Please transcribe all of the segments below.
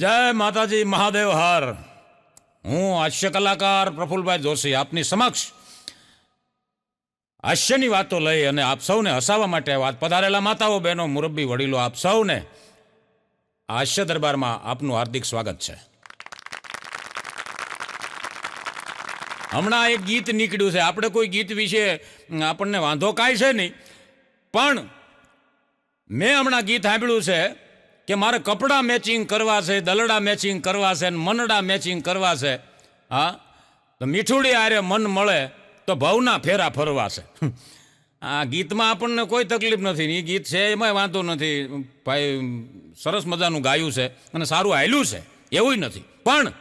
જય માતાજી મહાદેવ હર. હું હાસ્ય કલાકાર પ્રફુલભાઈ જોશી આપની સમક્ષ હાસ્યની વાતો લઈ અને આપ સૌને હસાવવા માટે વાત પધારેલા માતાઓ બહેનો મુરબ્બી વડીલો આપ સૌને હાસ્ય દરબારમાં આપનું હાર્દિક સ્વાગત છે. હમણાં એક ગીત નીકળ્યું છે. આપણે કોઈ ગીત વિશે આપણને વાંધો કાંઈ છે નહીં, પણ મેં હમણાં ગીત સાંભળ્યું છે કે મારે કપડાં મેચિંગ કરવા છે, દલડા મેચિંગ કરવા છે, મનડા મેચિંગ કરવા છે. હા, તો મીઠુડી આરે મન મળે તો ભવના ફેરા ફરવા છે. આ ગીતમાં આપણને કોઈ તકલીફ નથી. એ ગીત છે એમાંય વાંધો નથી. ભાઈ સરસ મજાનું ગાયું છે અને સારું હાલ્યું છે, એવું નથી. પણ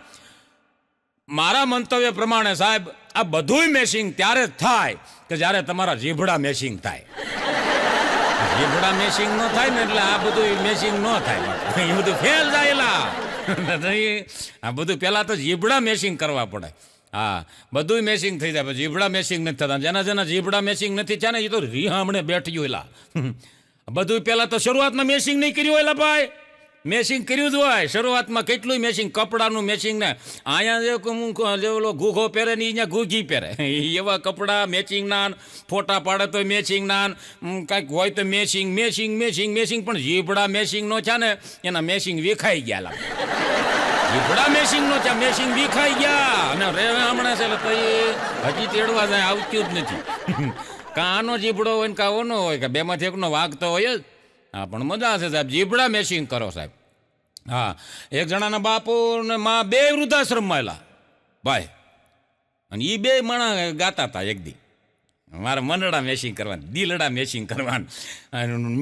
મારા મંતવ્ય પ્રમાણે સાહેબ, આ બધુંય મેચિંગ ત્યારે જ થાય કે જ્યારે તમારા જીભડા મેચિંગ થાય. જીભડા મેચિંગ ન થાય ને એટલે આ બધું મેચિંગ ન થાય. એ બધું ફેલ જાયેલા. આ બધું પહેલાં તો જીભડા મેચિંગ કરવા પડે. હા, બધું મેચિંગ થઈ જાય, જીભડા મેચિંગ નથી થતા. જેના જેના જીભડા મેચિંગ નથી થયા ને એ તો રીહામણે બેઠ્યું એલા. બધું પહેલાં તો શરૂઆતમાં મેચિંગ નહીં કર્યું એલા ભાઈ. મેચિંગ કર્યું જ હોય શરૂઆતમાં. કેટલું મેચિંગ, કપડાનું મેચિંગ ને અહીંયા જે ઓલો ઘૂઘો પહેરે ને અહીંયા ઘૂઘી પહેરે એવા કપડાં મેચિંગના, ફોટા પાડે તો મેચિંગના, કાંઈક હોય તો મેચિંગ મેચિંગ મેચિંગ મેચિંગ. પણ જીભડા મેચિંગ નો છે ને એના મેચિંગ વિખાઈ ગયા. જીભડા મેચિંગ નો છે, મેચિંગ વિખાઈ ગયા અને રે હમણાં છે તો એ હજી તેડવા જાય આવતું જ નથી. કાં આનો જીભડો હોય ને કાં ઓનો હોય, કે બેમાંથી એકનો વાઘ તો હોય જ. હા, પણ મજા છે સાહેબ, જીભડા મેચિંગ કરો સાહેબ. હા, એક જણાના બાપુ ને માં બે વૃદ્ધાશ્રમમાં એલા ભાઈ, અને એ બે માણા ગાતા હતા એક દી, મારે મનડા મેચિંગ કરવાનું, દિલડા મેચિંગ કરવાનું,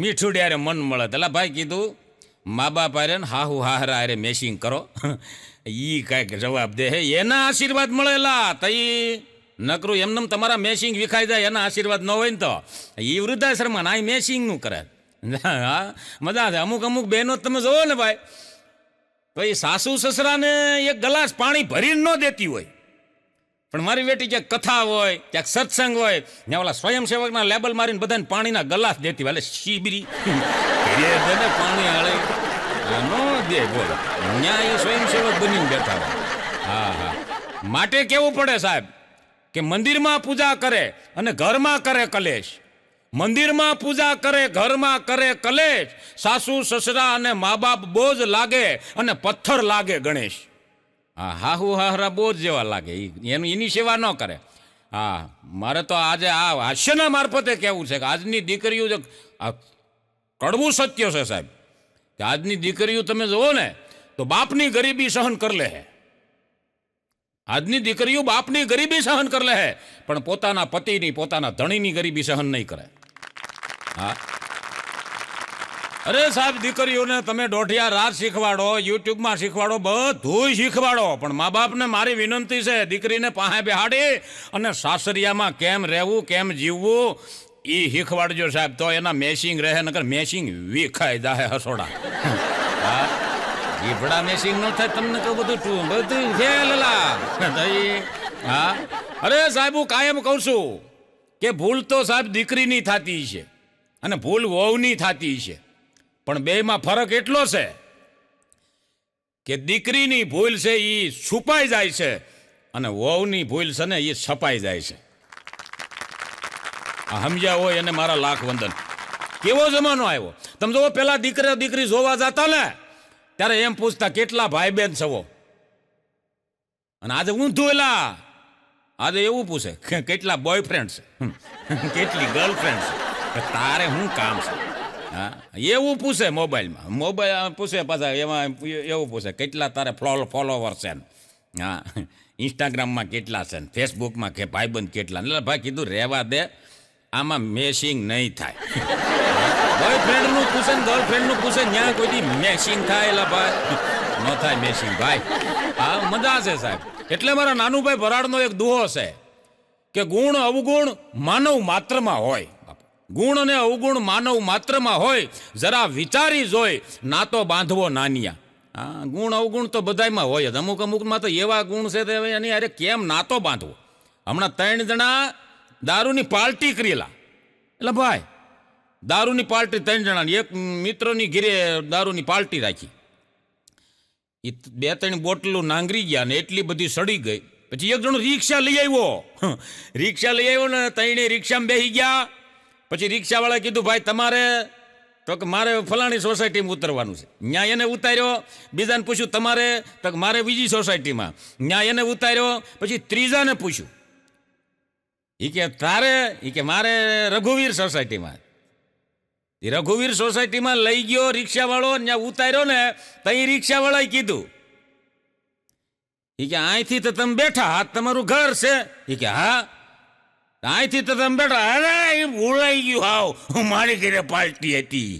મીઠું યારે મન મળે. એટલે ભાઈ કીધું મા બાપ આરે ને હાહુ હાહરા આરે મેચિંગ કરો. એ કાંઈક જવાબ દે હે, એના આશીર્વાદ મળેલા. તો એ નકરું એમને તમારા મેચિંગ વિખાઈ જાય, એના આશીર્વાદ ન હોય ને તો એ વૃદ્ધાશ્રમમાં આ મેચિંગનું કરે. હા, મજા છે. અમુક અમુક બહેનો તમે જોવો ને ભાઈ, તો એ સાસુ સસરાને એક ગ્લાસ પાણી ભરીને ન દેતી હોય, પણ મારી બેટી ક્યાંક કથા હોય, ક્યાંક સત્સંગ હોય, ત્યાં ઓલા સ્વયંસેવકના લેબલ મારીને બધાને પાણીના ગ્લાસ દેતી હોય. એટલે શીબરી પાણી હળે નો દે, બોલો. ત્યાં એ સ્વયંસેવક બનીને બેઠા હોય. હા હા, માટે કેવું પડે સાહેબ કે મંદિરમાં પૂજા કરે અને ઘરમાં કરે કલેશ. મંદિરમાં પૂજા કરે, ઘરમાં કરે કલેશ. સાસુ સસરા અને મા બાપ બોજ લાગે અને પથ્થર લાગે ગણેશ. હા, હાહુ હાહરા બોજ જેવા લાગે, એની સેવા ન કરે. હા, મારે તો આજે આ હાસ્યના મારફતે કહેવું છે કે આજની દીકરીઓ જો કડવું સત્ય છે સાહેબ, કે આજની દીકરીઓ તમે જુઓ ને તો બાપની ગરીબી સહન કરી લે હે. આજની દીકરીઓ બાપની ગરીબી સહન કરી લે હે, પણ પોતાના પતિની, પોતાના ધણીની ગરીબી સહન નહીં કરે. હા, અરે સાહેબ, દીકરીઓને તમે દોઢિયા રાત શીખવાડો, યુટ્યુબમાં શીખવાડો, બધું શીખવાડો, પણ મા બાપને મારી વિનંતી છે, દીકરીને પાસે બેહાડી અને સાસરિયામાં કેમ રહેવું, કેમ જીવવું એ શીખવાડજો સાહેબ. તો એના મેચિંગ રહે, નકર મેચિંગ વિખાઈ જાય હસોડા. હા, જીભડા મેચિંગ ન થાય તમને તો બધું ફેલેલા. હા, અરે સાહેબ, હું કાયમ કહું છું કે ભૂલ તો સાહેબ દીકરીની થતી છે અને ભૂલ વહુની થતી છે, પણ બેમાં ફરક એટલો છે કે દીકરીની ભૂલ છે એ છુપાઈ જાય છે અને વહુની ભૂલ છે ને એ છપાઈ જાય છે. સમજ્યા હોય એને મારા લાખ વંદન. કેવો જમાનો આવ્યો તમે જો. પેલા દીકરા દીકરી જોવા જતા ને ત્યારે એમ પૂછતા કેટલા ભાઈ બેન છો, અને આજે ઊંધું એલા આજે એવું પૂછે કેટલા બોયફ્રેન્ડ છે, કેટલી ગર્લફ્રેન્ડ છે, તારે શું કામ છે. હા, એવું પૂછે મોબાઈલમાં. મોબાઈલ પૂછે પાછા એમાં એવું પૂછે કેટલા તારે ફોલોવર છે. હા, ઇન્સ્ટાગ્રામમાં કેટલા છે, ફેસબુકમાં કે ભાઈબંધ કેટલા. એટલે ભાઈ કીધું રહેવા દે, આમાં મેચિંગ નહીં થાય. બોયફ્રેન્ડનું પૂછે ને ગર્લફ્રેન્ડનું પૂછે, ત્યાં કોઈ મેચિંગ થાય એટલે ભાઈ ન થાય મેચિંગ ભાઈ. હા, મજા છે સાહેબ. એટલે મારા નાનુભાઈ ભરાડનો એક દુહો છે કે ગુણ અવગુણ માનવ માત્રમાં હોય. ગુણ અને અવગુણ માનવ માત્રમાં હોય, જરા વિચારી જોઈ નાતો બાંધવો નાનિયા. હા, ગુણ અવગુણ તો બધાયમાં હોય જ. અમુક અમુકમાં તો એવા ગુણ છે તો એની અરે કેમ નાતો બાંધવો. હમણાં 3 જણા દારૂની પાર્ટી કરેલા. એટલે ભાઈ દારૂની પાર્ટી 3 જણાની, એક મિત્રની ઘેરે દારૂની પાર્ટી રાખી. એ 2-3 બોટલું નાંગરી ગયા ને એટલી બધી સડી ગઈ. પછી એક જણો રિક્ષા લઈ આવ્યો. રિક્ષા લઈ આવ્યો ને તઈને રિક્ષામાં બેસી ગયા. પછી રિક્ષાવાળાએ કીધું ભાઈ તમારે, તો કે મારે ફલાણી સોસાયટીમાં ઉતરવાનું છે. ત્યાં એને ઉતાર્યો. બીજાને પૂછ્યું તમારે, તો કે મારે બીજી સોસાયટીમાં. ત્યાં એને ઉતાર્યો. પછી ત્રીજાને પૂછ્યું, એ કે તારે, એ કે મારે રઘુવીર સોસાયટીમાં. એ રઘુવીર સોસાયટીમાં લઈ ગયો રિક્ષાવાળો, ત્યાં ઉતાર્યો ને તઈ રિક્ષાવાળાએ કીધું, એ કે અહીંથી તો તમે બેઠા, આ તમારું ઘર છે? એ કે હા. અહીંથી તો તમે બેઠા? અરે એ ભૂલાઈ ગયું, હાવ મારી ઘરે પાર્ટી હતી.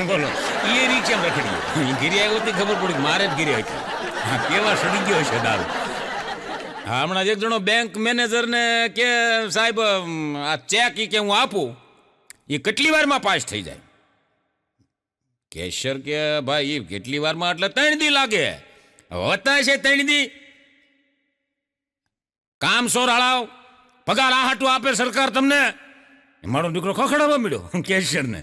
બોલો, એ રિક્ષામાં રખડી ઘીરે આવ્યો હતી, ખબર પડી મારે જ ઘીરે હતી. હા, કેવા સડી ગયો છે દારૂ. હા, હમણાં એક જણો બેંક મેનેજરને કે સાહેબ આ ચેક એ કે હું આપું, એ કેટલી વારમાં પાસ થઈ જાય? કેશિયર કે ભાઈ એ કેટલી વારમાં એટલે 3 દી લાગે. હોતા છે 3 દી? કામ સોર હળાવ, પગાર આ હાટું આપે સરકાર તમને. મારો દીકરો ખખડાવવા મળ્યો કેશિયરને,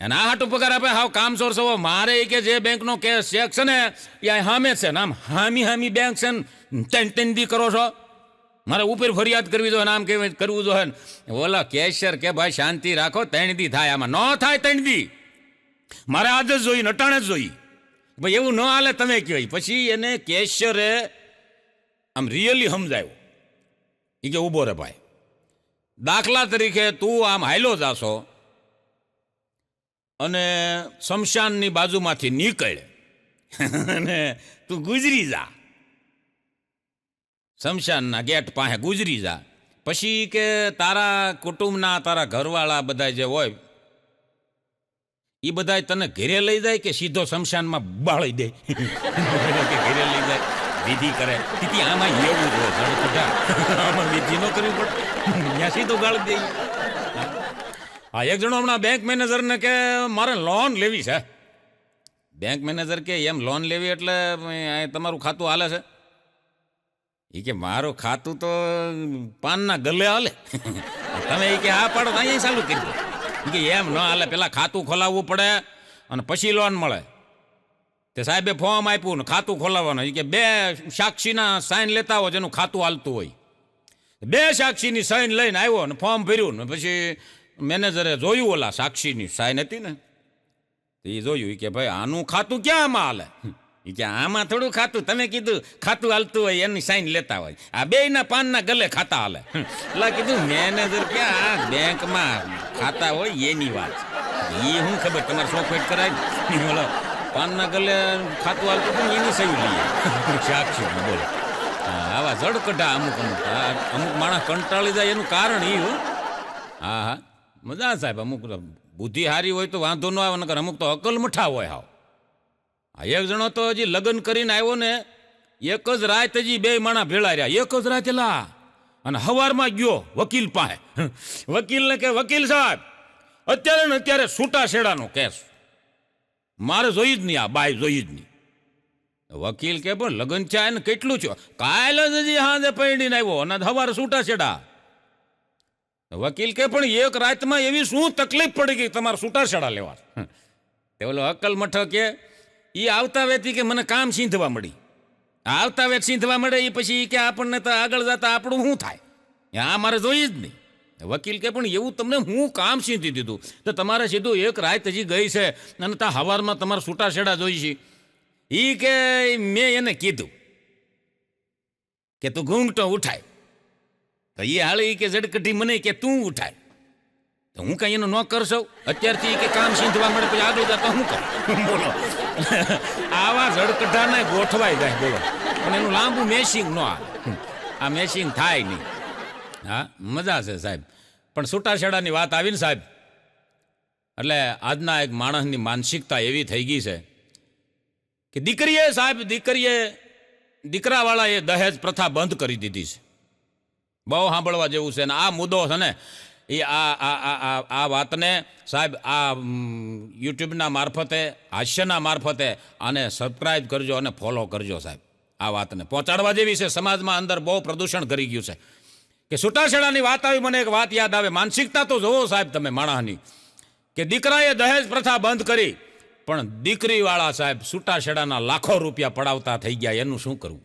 અને આ હાટું પગાર આપે, હાવ કામ સોર સવો. મારે કે જે બેંકનો કેશ ચેક છે ને એ હામે છે ને, આમ હામી બેંક છે ને 3 દી કરો છો. મારે ઉપર ફરિયાદ કરવી જોઈએ, આમ કેવી કરવું જોઈએ. ઓલા કેશિયર કે ભાઈ શાંતિ રાખો, 3 દી થાય, આમાં ન થાય 3 દી. મારે આજ જ જોઈ, નટાણે જ જોઈ. ભાઈ એવું ન હાલે, તમે કહો. પછી એને કેશિયરે આમ રિયલી સમજાયો. એ કે ઊભો રે ભાઈ, દાખલા તરીકે તું આમ હાયલો જાશો અને શમશાનની બાજુમાંથી નીકળે અને તું ગુજરી જા, શમશાનના ગેટ પાસે ગુજરી જા. પછી કે તારા કુટુંબના, તારા ઘરવાળા બધા જે હોય એ બધા તને ઘરે લઈ જાય કે સીધો શમશાનમાં બાળી દે? કે ઘરે લઈ જાય, વિધિ કરે. આમાં એવું જ હોય, આમાં વિધિ ન કરવી પડે, ત્યાં સીધું ગાળી દે. હા, એક જણો હમણાં બેંક મેનેજરને કે મારે લોન લેવી છે. બેંક મેનેજર કે એમ લોન લેવી એટલે તમારું ખાતું હાલે છે? એ કે મારું ખાતું તો પાનના ગલે હાલે. તમે એ કે હા પાડો, અહીંયા ચાલુ કરી દો. કે એમ ન હાલે, પેલા ખાતું ખોલાવવું પડે અને પછી લોન મળે. તે સાહેબે ફોર્મ આપ્યું ને ખાતું ખોલાવવાનું. એ કે 2 સાક્ષીના સાઇન લેતા હોય જેનું ખાતું હાલતું હોય. 2 સાક્ષીની સાઇન લઈને આવ્યો ને ફોર્મ ભર્યું ને પછી મેનેજરે જોયું, ઓલા સાક્ષીની સાઇન હતી ને એ જોયું. એ કે ભાઈ આનું ખાતું ક્યાં આમાં હાલે? એ કે આમાં થોડું ખાતું, તમે કીધું ખાતું હાલતું હોય એની સાઇન લેતા હોય, આ 2ના પાનના ગલે ખાતા હાલે. એટલે કીધું મેનેજર ક્યાં, આ બેંકમાં ખાતા હોય એની વાત. એ શું ખબર, તમારે સોફેટ કરાય બોલો, પાનના ગલે ખાતું હાલતું હતું એની સહી લઈએ સાક્ષી. બોલો, આવા જડકઢા અમુક માણસ કંટાળી જાય એનું કારણ એ. હા હા, મજા સાહેબ. અમુક બુદ્ધિ હારી હોય તો વાંધો ન આવે, નકર અમુક તો અકલ મઠા હોય. હાવ, એક જણો તો હજી લગ્ન કરીને આવ્યો ને, એક જ રાત હજી 2 માણા ભેળા રહ્યા, એક જ રાત લા. અને સવારમાં ગયો વકીલ પાસે. વકીલને કે વકીલ સાહેબ અત્યારે ને અત્યારે છૂટા છેડાનો કેસ મારે જોઈ જ નહીં, આ બાય જોઈ જ નહીં. વકીલ કે પણ લગ્ન છે ને કેટલું છે? કાલે જ હજી હાજે પૈણીને આવ્યો અને સવારે છૂટા છેડા. વકીલ કે પણ એક રાતમાં એવી શું તકલીફ પડી ગઈ તમારે છૂટા છેડા લેવા? તે ઓલો અકલ મઠો કે એ આવતા વેતી કે મને કામ સીંધવા મળી. આવતા વેત સીંધવા મળે એ પછી કે આપણને તો આગળ જતા આપણું શું થાય? આ મારે જોઈ જ નહીં. વકીલ કે પણ એવું તમને હું કામ સીંધી દીધું તો તમારે સીધું એક રાત હજી ગઈ છે અને ત્યાં હવારમાં તમારે છૂટાછેડા જોઈ છે. એ કે મેં એને કીધું કે તું ઘૂંઘટો ઉઠાય, તો એ હાળી કે ઝડકટી મને કે તું ઉઠાય, તો હું કઈ એનું ન કરશો? અત્યારથી કે કામ સીંધવા મળે પછી આગળ જતા હું કરું? બોલો, આવા ઝડકટાને ગોઠવાઈ જાય. બોલો, પણ એનું લાંબુ મેશિંગ ન આવે, આ મેશિંગ થાય નહીં. હા, મજા છે સાહેબ. પણ છૂટાછેડાની વાત આવીને સાહેબ, એટલે આજના એક માણસની માનસિકતા એવી થઈ ગઈ છે કે દીકરાવાળાએ દહેજ પ્રથા બંધ કરી દીધી છે. બહુ સાંભળવા જેવું છે. અને આ મુદ્દો છે ને એ આ વાતને સાહેબ આ યુટ્યુબના મારફતે, હાસ્યના મારફતે આને સબસ્ક્રાઈબ કરજો અને ફોલો કરજો સાહેબ. આ વાતને પહોંચાડવા જેવી છે. સમાજમાં અંદર બહુ પ્રદૂષણ કરી ગયું છે. કે છૂટાછેડાની વાત આવી, મને એક વાત યાદ આવે. માનસિકતા તો જોવો સાહેબ તમે માણસની, કે દીકરાએ દહેજ પ્રથા બંધ કરી પણ દીકરીવાળા સાહેબ છૂટાછેડાના લાખો રૂપિયા પડાવતા થઈ ગયા, એનું શું કરવું?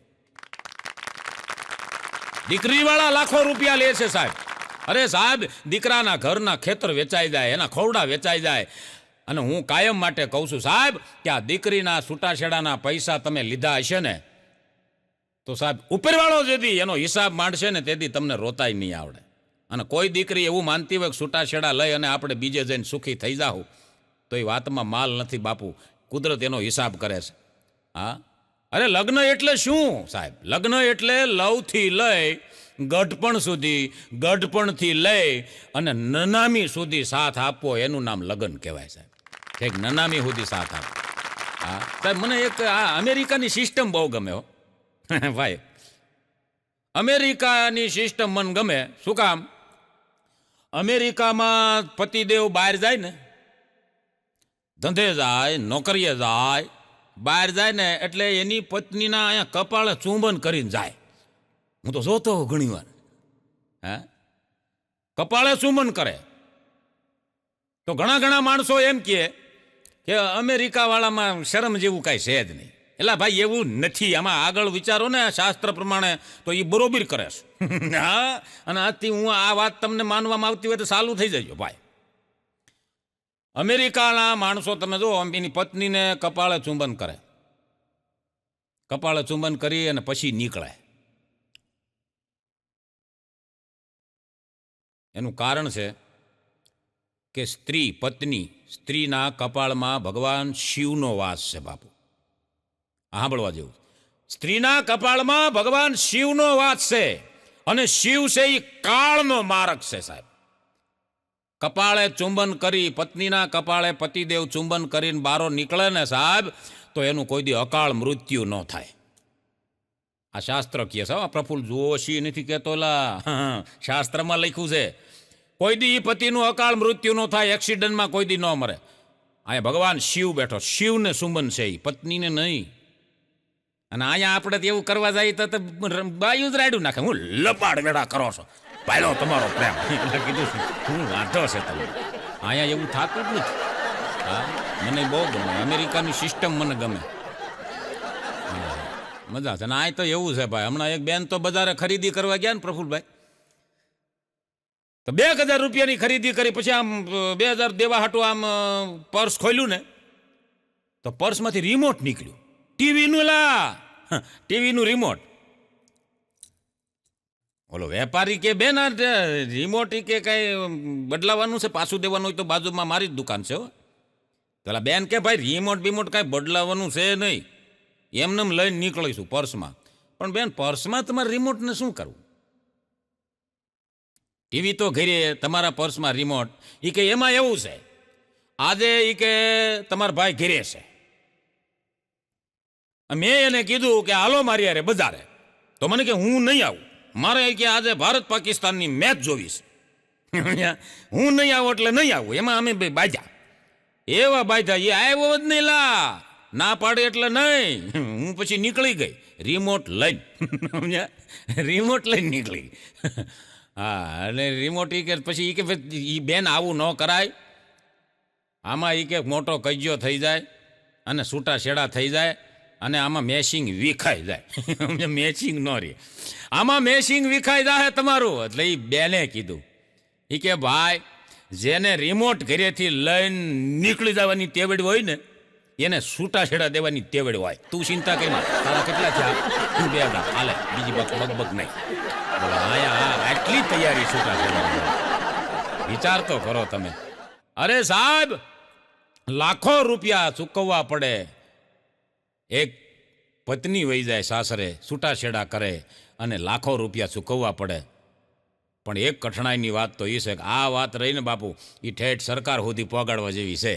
દીકરીવાળા લાખો રૂપિયા લે છે સાહેબ. અરે સાહેબ, દીકરાના ઘરના ખેતર વેચાઈ જાય, એના ખોરડા વેચાઈ જાય. અને હું કાયમ માટે કહું છું સાહેબ કે આ દીકરીના છૂટાછેડાના પૈસા તમે લીધા હશે ને તો સાહેબ ઉપરવાળો જેથી એનો હિસાબ માંડશે ને તેથી તમને રોતાય નહીં આવડે. અને કોઈ દીકરી એવું માનતી હોય કે છૂટાછેડા લઈ અને આપણે બીજે જઈને સુખી થઈ જાવ તો એ વાતમાં માલ નથી બાપુ. કુદરત એનો હિસાબ કરે છે. હા, અરે લગ્ન એટલે શું સાહેબ? લગ્ન એટલે લવથી લઈ ગઢપણ સુધી, ગઢપણથી લઈ અને નનામી સુધી સાથ આપવો, એનું નામ લગ્ન કહેવાય સાહેબ. એક નનામી સુધી સાથ આપવો. હા સાહેબ, મને એક આ અમેરિકાની સિસ્ટમ બહુ ગમે હો ભાઈ. અમેરિકાની સિસ્ટમ મને ગમે. શું કામ? અમેરિકામાં પતિદેવ બહાર જાય ને, ધંધે જાય, નોકરીએ જાય, બહાર જાય ને એટલે એની પત્નીના અહીંયા કપાળે ચુંબન કરીને જાય. હું તો જોતો હોઉં ઘણી વાર. હે, કપાળે ચુંબન કરે. તો ઘણા માણસો એમ કહે કે અમેરિકાવાળામાં શરમ જેવું કાંઈ છે જ નહીં. એટલે ભાઈ એવું નથી. આમાં આગળ વિચારો ને શાસ્ત્ર પ્રમાણે તો એ બરોબર કરે છે. હા, અને આજથી હું આ વાત તમને માનવામાં આવતી હોય તો ચાલુ થઈ જજો ભાઈ. અમેરિકાના માણસો તમે જો એની પત્નીને કપાળે ચુંબન કરે, કપાળે ચુંબન કરી અને પછી નીકળે. એનું કારણ છે કે સ્ત્રી, પત્ની, સ્ત્રીના કપાળમાં ભગવાન શિવનો વાસ છે બાપુ. સાંભળવા જેવું. સ્ત્રીના કપાળમાં ભગવાન શિવનો વાસ છે અને શિવ છે એ કાળનો મારક છે સાહેબ. કપાળે ચુંબન કરી, પત્નીના કપાળે પતિદેવ ચુંબન કરીને બારો નીકળે ને સાહેબ તો એનું કોઈ દી અકાળ મૃત્યુ ન થાય. આ શાસ્ત્ર કહે છે. પ્રફુલ્લ જોશી નથી કહેતો, શાસ્ત્રમાં લખ્યું છે. કોઈ દી પતિનું અકાળ મૃત્યુ ન થાય, એક્સિડન્ટમાં કોઈ દી ન મરે. અહીંયા ભગવાન શિવ બેઠો, શિવને ચુંબન છે એ, પત્નીને નહીં. અને અહીંયા આપણે એવું કરવા જઈએ તો બાયું જ રાડ્યું નાખે. હું લબાડ વેડા કરો છો ભાઈલો તમારો પ્રેમ. એટલે કીધું હું વાંધો છે તમે. અહીંયા એવું થતું જ નથી. હા, મને બહુ ગમે અમેરિકાની સિસ્ટમ, મને ગમે. મજા છે. અને આ તો એવું છે ભાઈ. હમણાં એક બેન તો બજારે ખરીદી કરવા ગયા ને પ્રફુલભાઈ, તો 2000 રૂપિયાની ખરીદી કરી. પછી આમ 2000 દેવા હાટું આમ પર્સ ખોલ્યું ને તો પર્સમાંથી રિમોટ નીકળ્યું. ટીવીનું રિમોટ. ઓલો વેપારી કે બેન રિમોટ કે કઈ બદલાવાનું છે, પાછું દેવાનું હોય તો બાજુમાં મારી જ દુકાન છે. પેલા બેન કે ભાઈ રિમોટ બીમોટ કાંઈ બદલાવાનું છે નહીં, એમને લઈને નીકળીશું પર્સમાં. પણ બેન પર્સમાં તમારે રિમોટને શું કરવું? ટીવી તો ઘરે, તમારા પર્સમાં રિમોટ. એ કે એમાં એવું છે, આજે એ કે તમારા ભાઈ ઘરે છે, મેં એને કીધું કે હાલો મારી યારે બજારે, તો મને કે હું નહીં આવું, મારે કે આજે ભારત પાકિસ્તાનની મેચ જોવીશ. હું નહીં આવું એટલે નહીં આવું. એમાં અમે બાજા એવા બાજા, એ આવ્યો જ નહીં, લા ના પાડે એટલે નહીં. હું પછી નીકળી ગઈ રિમોટ લઈને. રિમોટ લઈને નીકળી. હા, અને રિમોટ એ કે પછી એ કે એ બેન આવું ન કરાય, આમાં એ કે મોટો કજ્યો થઈ જાય અને છૂટાછેડા થઈ જાય અને આમાં મેશિંગ વિખાઈ જાય. મેચિંગ ન રહે, આમાં મેશિંગ વિખાઈ જાય તમારું. એટલે એ બેને કીધું, એ કે ભાઈ જેને રિમોટ ઘરેથી લઈને નીકળી જવાની તેવડ હોય ને એને છૂટાછેડા દેવાની તેવડ હોય. તું ચિંતા કરી, તારા કેટલા થયા? 2000. હાલે, બીજી બગ નહીં. બોલો અહીંયા આટલી તૈયારી છૂટાછેડા. વિચાર તો કરો તમે. અરે સાહેબ, લાખો રૂપિયા ચૂકવવા પડે. એક પત્ની વહી જાય સાસરે, છૂટાછેડા કરે અને લાખો રૂપિયા ચૂકવવા પડે. પણ એક કઠણાઈની વાત તો એ છે કે આ વાત રહીને બાપુ એ ઠેઠ સરકાર સુધી પહોંચાડવા જેવી છે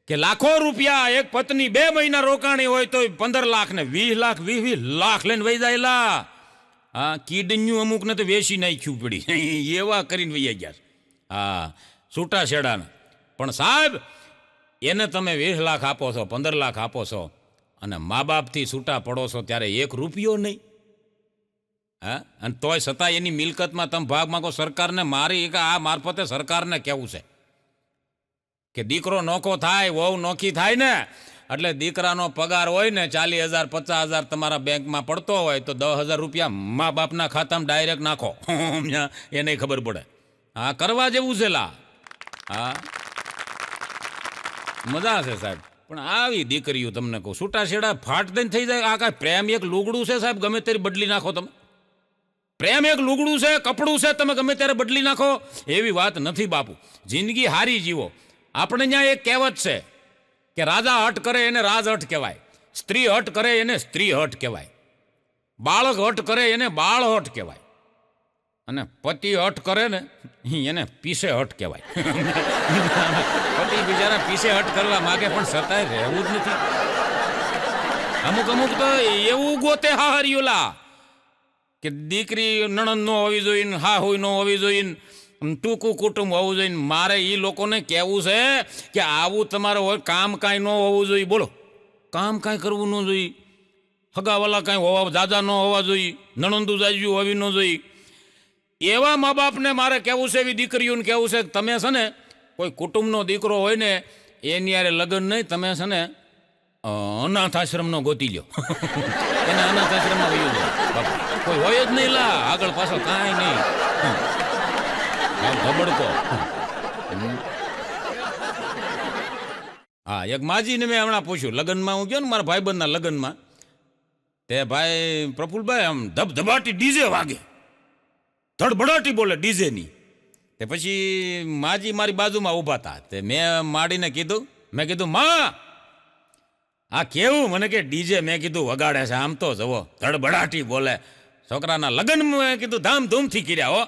કે લાખો રૂપિયા એક પત્ની 2 મહિના રોકાણી હોય તો 15 લાખ ને 20 લાખ 20 લાખ લઈને વહી જાયલા. હા, કીડન્યું અમુકને તો વેચી નાખ્યું પડી, એવા કરીને વહી ગયા. હા, છૂટાછેડાને. પણ સાહેબ એને તમે 20 લાખ આપો છો, 15 લાખ આપો છો અને મા બાપથી છૂટા પડો છો ત્યારે 1 રૂપિયો નહીં. હા, અને તોય છતાં એની મિલકતમાં તમે ભાગ માગો. સરકારને મારી આ મારફતે સરકારને કહેવું છે કે દીકરો નોખો થાય, વહુ નોખી થાય ને એટલે દીકરાનો પગાર હોય ને 40,000 50,000 તમારા બેંકમાં પડતો હોય તો 10,000 રૂપિયા મા બાપના ખાતામાં ડાયરેક્ટ નાખો. એને ખબર પડે. હા, કરવા જેવું છે લા. હા, મજા છે સાહેબ. પણ આવી દીકરીઓ તમને કહું છૂટાછેડા ફાટ દઈને થઈ જાય. આ કાંઈ પ્રેમ એક લુગડું છે સાહેબ, ગમે ત્યારે બદલી નાખો તમે. પ્રેમ એક લુગડું છે, કપડું છે, તમે ગમે ત્યારે બદલી નાખો એવી વાત નથી બાપુ. જિંદગી હારી જીવો. આપણે ત્યાં એક કહેવત છે કે રાજા હટ કરે એને રાજ હટ કહેવાય, સ્ત્રી હટ કરે એને સ્ત્રી હટ કહેવાય, બાળક હટ કરે એને બાળ હટ કહેવાય, અને પતિ હટ કરે ને એને પીસે હટ કહેવાય. પતિ બિચારા પીસે હટ કરવા માગે પણ છતાંય રહેવું જ નથી. અમુક અમુક તો એવું ગોતે હાહરિયોલા કે દીકરી નણંદ નો હોવી જોઈએ, હા હોય નો હોવી જોઈએ, ટૂંકું કુટુંબ હોવું જોઈએ. મારે એ લોકોને કહેવું છે કે આવું તમારે હોય કામ કાંઈ ન હોવું જોઈએ. બોલો, કામ કાંઈ કરવું ન જોઈએ, હગાવાલા કાંઈ હોવા દાદા ન હોવા જોઈએ, નણંદુ જાજુ હોવી ન જોઈએ. એવા મા બાપને મારે કહેવું છે, એવી દીકરીઓને કહેવું છે કે તમે છે ને કોઈ કુટુંબનો દીકરો હોય ને એની યારે લગ્ન નહીં, તમે છે ને અનાથ આશ્રમનો ગોતી લ્યો. એને અનાથ આશ્રમમાં વયું જાય. કોઈ હોય જ નહીં લા, આગળ પાછળ કાંઈ નહીં, ધબડકો. હા, એક માજીને મેં હમણાં પૂછ્યું લગ્નમાં, હું ગયો ને મારા ભાઈબંધના લગ્નમાં, તે ભાઈ પ્રફુલભાઈ આમ ધબધબાટી ડીજે વાગે, ધડબડાટી બોલે ડીજેની. તે પછી માજી મારી બાજુમાં ઊભા હતા. તે મેં માડીને કીધું, મેં કીધું માં આ કેવું? મને કે ડીજે. મેં કીધું વગાડે છે આમ તો જવો, ધડબડાટી બોલે. છોકરાના લગ્ન મેં કીધું ધામધૂમથી કર્યા હો,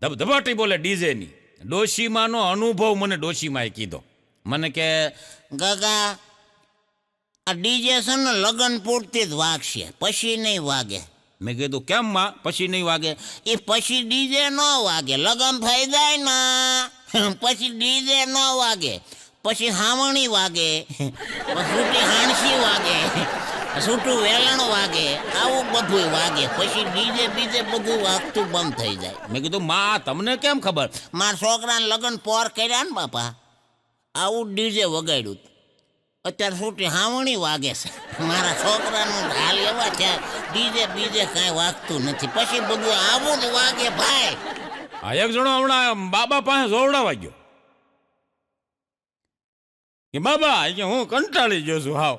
ધબધબાટી બોલે ડીજેની. ડોશીમાનો અનુભવ મને ડોશીમાએ કીધો. મને કે કાકા આ ડીજે છે ને લગન પૂરતી જ વાગશે, પછી નહીં વાગે. મેં કીધું કેમ માં પછી નહીં વાગે? એ પછી ડીજે ન વાગે, લગન થઈ જાય ને પછી ડીજે ન વાગે, પછી હાવણી વાગે, છૂટી હાણસી વાગે, છૂટું વેલણ વાગે, આવું બધું વાગે. પછી ડીજે બીજે બધું વાગતું બંધ થઈ જાય. મેં કીધું માં તમને કેમ ખબર? મારા છોકરાને લગન પોર કર્યા ને બાપા, આવું ડીજે વગાડ્યું. અત્યારે છૂટી હાવણી વાગે છે. મારા છોકરાનું હાલ એવા થયા, ડીજે બીજે કાંઈ વાગતું નથી, પછી બધું આવું જ વાગે ભાઈ. આ એક જણો હમણાં બાબા પાસે જોવડાવા ગયો કે બાબા કે હું કંટાળી ગયો છું હાવ,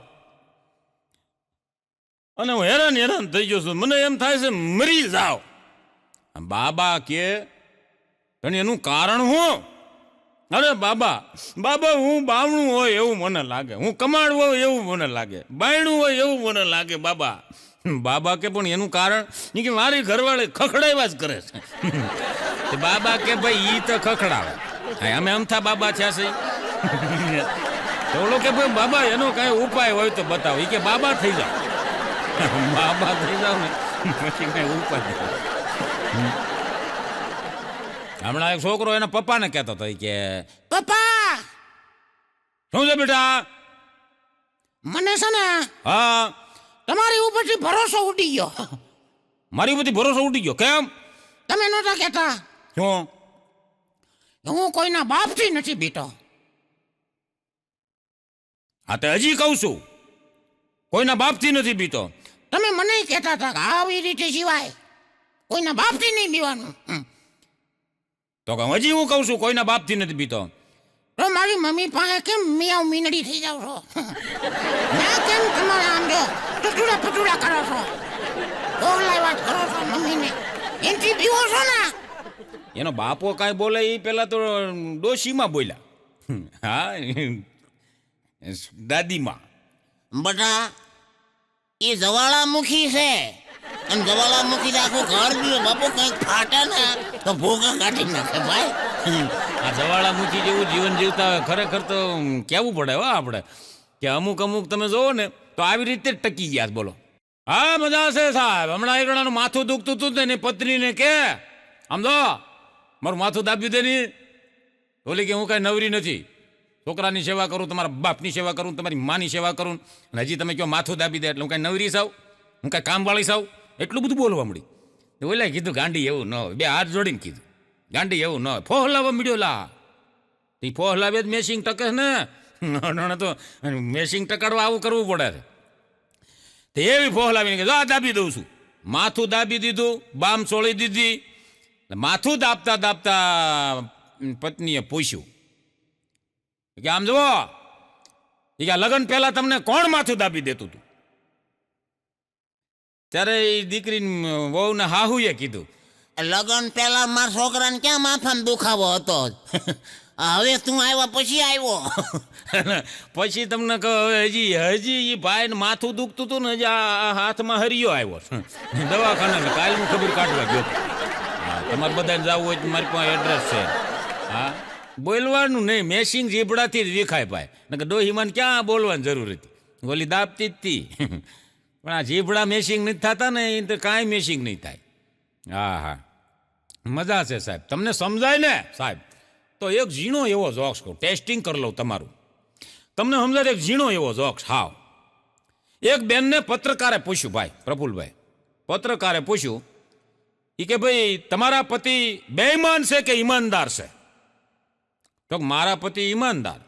અને હું હેરાન થઈ ગયો છું, મને એમ થાય છે મરી જાવ. બાબા કે એનું કારણ હું? અરે બાબા હું બાવણું હોય એવું મને લાગે, હું કમાડવું હોય એવું મને લાગે, બાયણું હોય એવું મને લાગે બાબા કે પણ એનું કારણ એ કે મારી ઘરવાળી ખખડાવ્યા જ કરે છે. બાબા કે ભાઈ ઈ તો ખખડાવે, અમે અમથા બાબા થયા છે. ઓલો કે ભાઈ બાબા એનો કઈ ઉપાય હોય તો બતાવો. એ કે બાબા થઈ જાવ, બાબા થઈ જાવ ને પછી કઈ ઉપાય. હમણાં એક છોકરો એના પપ્પાને કહેતો હતો કે પપ્પા શું છે બેટા? મને છે ને હા તમારી ઉપરથી ભરોસો ઉડી ગયો. મારી ઉપરથી ભરોસો ઉડી ગયો? કેમ? તમે નહોતા કહેતા શું? હું કોઈના બાપથી નથી બીતો. હા તે હજી કહું છું, કોઈના બાપથી નથી બીતો. તમે મને કહેતા હતા કે આવી રીતે સિવાય કોઈના બાપથી નહીં બીવાનું. તો હજી હું કહું છું કોઈના બાપથી નથી બીતો. તો મારી મમ્મી પાસે કેમ મિયાવ મીંડડી થઈ જાવ છો? ના કેમ તમારા આમ જો ટુટુડા ફટુડા કરો છો, ઓગલાય વાત કરો છો મમ્મીને, એનથી બીવો છો ને? એનો બાપો કાંઈ બોલે એ પેલા તો ડોશીમાં બોલ્યા. હા દાદીમાં. બટા એ જવાળામુખી છે, અને જવાળામુખી આખું ઘર બી બાપુ કંઈક ફાટે ને તો ભૂખા કાઢી નાખે ભાઈ. આ જવાળામુખી જેવું જીવન જીવતા હોય ખરેખર તો કહેવું પડે હો આપણે કે અમુક તમે જોવો ને તો આવી રીતે જ ટકી ગયા. બોલો. હા મજા છે સાહેબ. હમણાં એક જણાનું માથું દુખતું હતું ને એની પત્નીને કે આમ જો મારું માથું દાબ્યું દે ની. બોલી કે હું કાંઈ નવરી નથી, છોકરાની સેવા કરું, તમારા બાપની સેવા કરું, તમારી માની સેવા કરું, અને હજી તમે કહો માથું દાબી દે એટલે હું કાંઈ નવરી સાવ, હું કાંઈ કામવાળી સાવ, એટલું બધું બોલવા મળી. ઓલા કીધું ગાંડી એવું ન હોય, બે હાથ જોડીને કીધું ગાંડી એવું ન હોય, ફોહલાવા મળ્યો લા. એ ફોહલાવે જ મેસિંગ ટકે ને તો મેસિંગ ટકાડવા આવું કરવું પડે છે. તો એવી ફોહલાવીને કે આ દાબી દઉં છું, માથું દાબી દીધું, બામ છોડી દીધી. માથું દાબતા દાબતા પત્નીએ પૂછ્યું કે આમ જુઓ, એ કે લગ્ન પહેલા તમને કોણ માથું દાબી દેતું હતું? ત્યારે એ દીકરી વહુને હાહુએ કીધું, લગન પેલા મારા છોકરાને ક્યાં માથામાં દુખાવો હતો, હવે તું આવ્યા પછી આવ્યો. પછી તમને કહો હજી એ ભાઈને માથું દુખતું હતું ને, હજી આ હાથમાં હરિયો આવ્યો દવાખાને. કાલ હું ખબર કાઢવા ગયો. હા, તમારે બધાને જવું હોય તો મારી પાસે એડ્રેસ છે. હા, બોલવાનું નહીં, મેસિંગ જીભડાથી જ વિખાય ભાઈ. ને ડોહીમાન ક્યાં બોલવાની જરૂર હતી, ઓલી દાબતી જ હતી. પણ આ જીભડા મેસિંગ નથી થતા ને, એ તો કાંઈ મેસિંગ નહીં થાય. હા હા, મજા છે સાહેબ, તમને સમજાય ને સાહેબ? તો એક ઝીણો એવો જોક્સ કહું, ટેસ્ટિંગ કરી લઉં તમારું. તમને સમજાય એક ઝીણો એવો જોક્સ. હાવ એક બેનને પત્રકારે પૂછ્યું, ભાઈ પ્રફુલભાઈ, પત્રકારે પૂછ્યું એ કે ભાઈ તમારા પતિ બેઈમાન છે કે ઈમાનદાર છે? તો મારા પતિ ઈમાનદાર.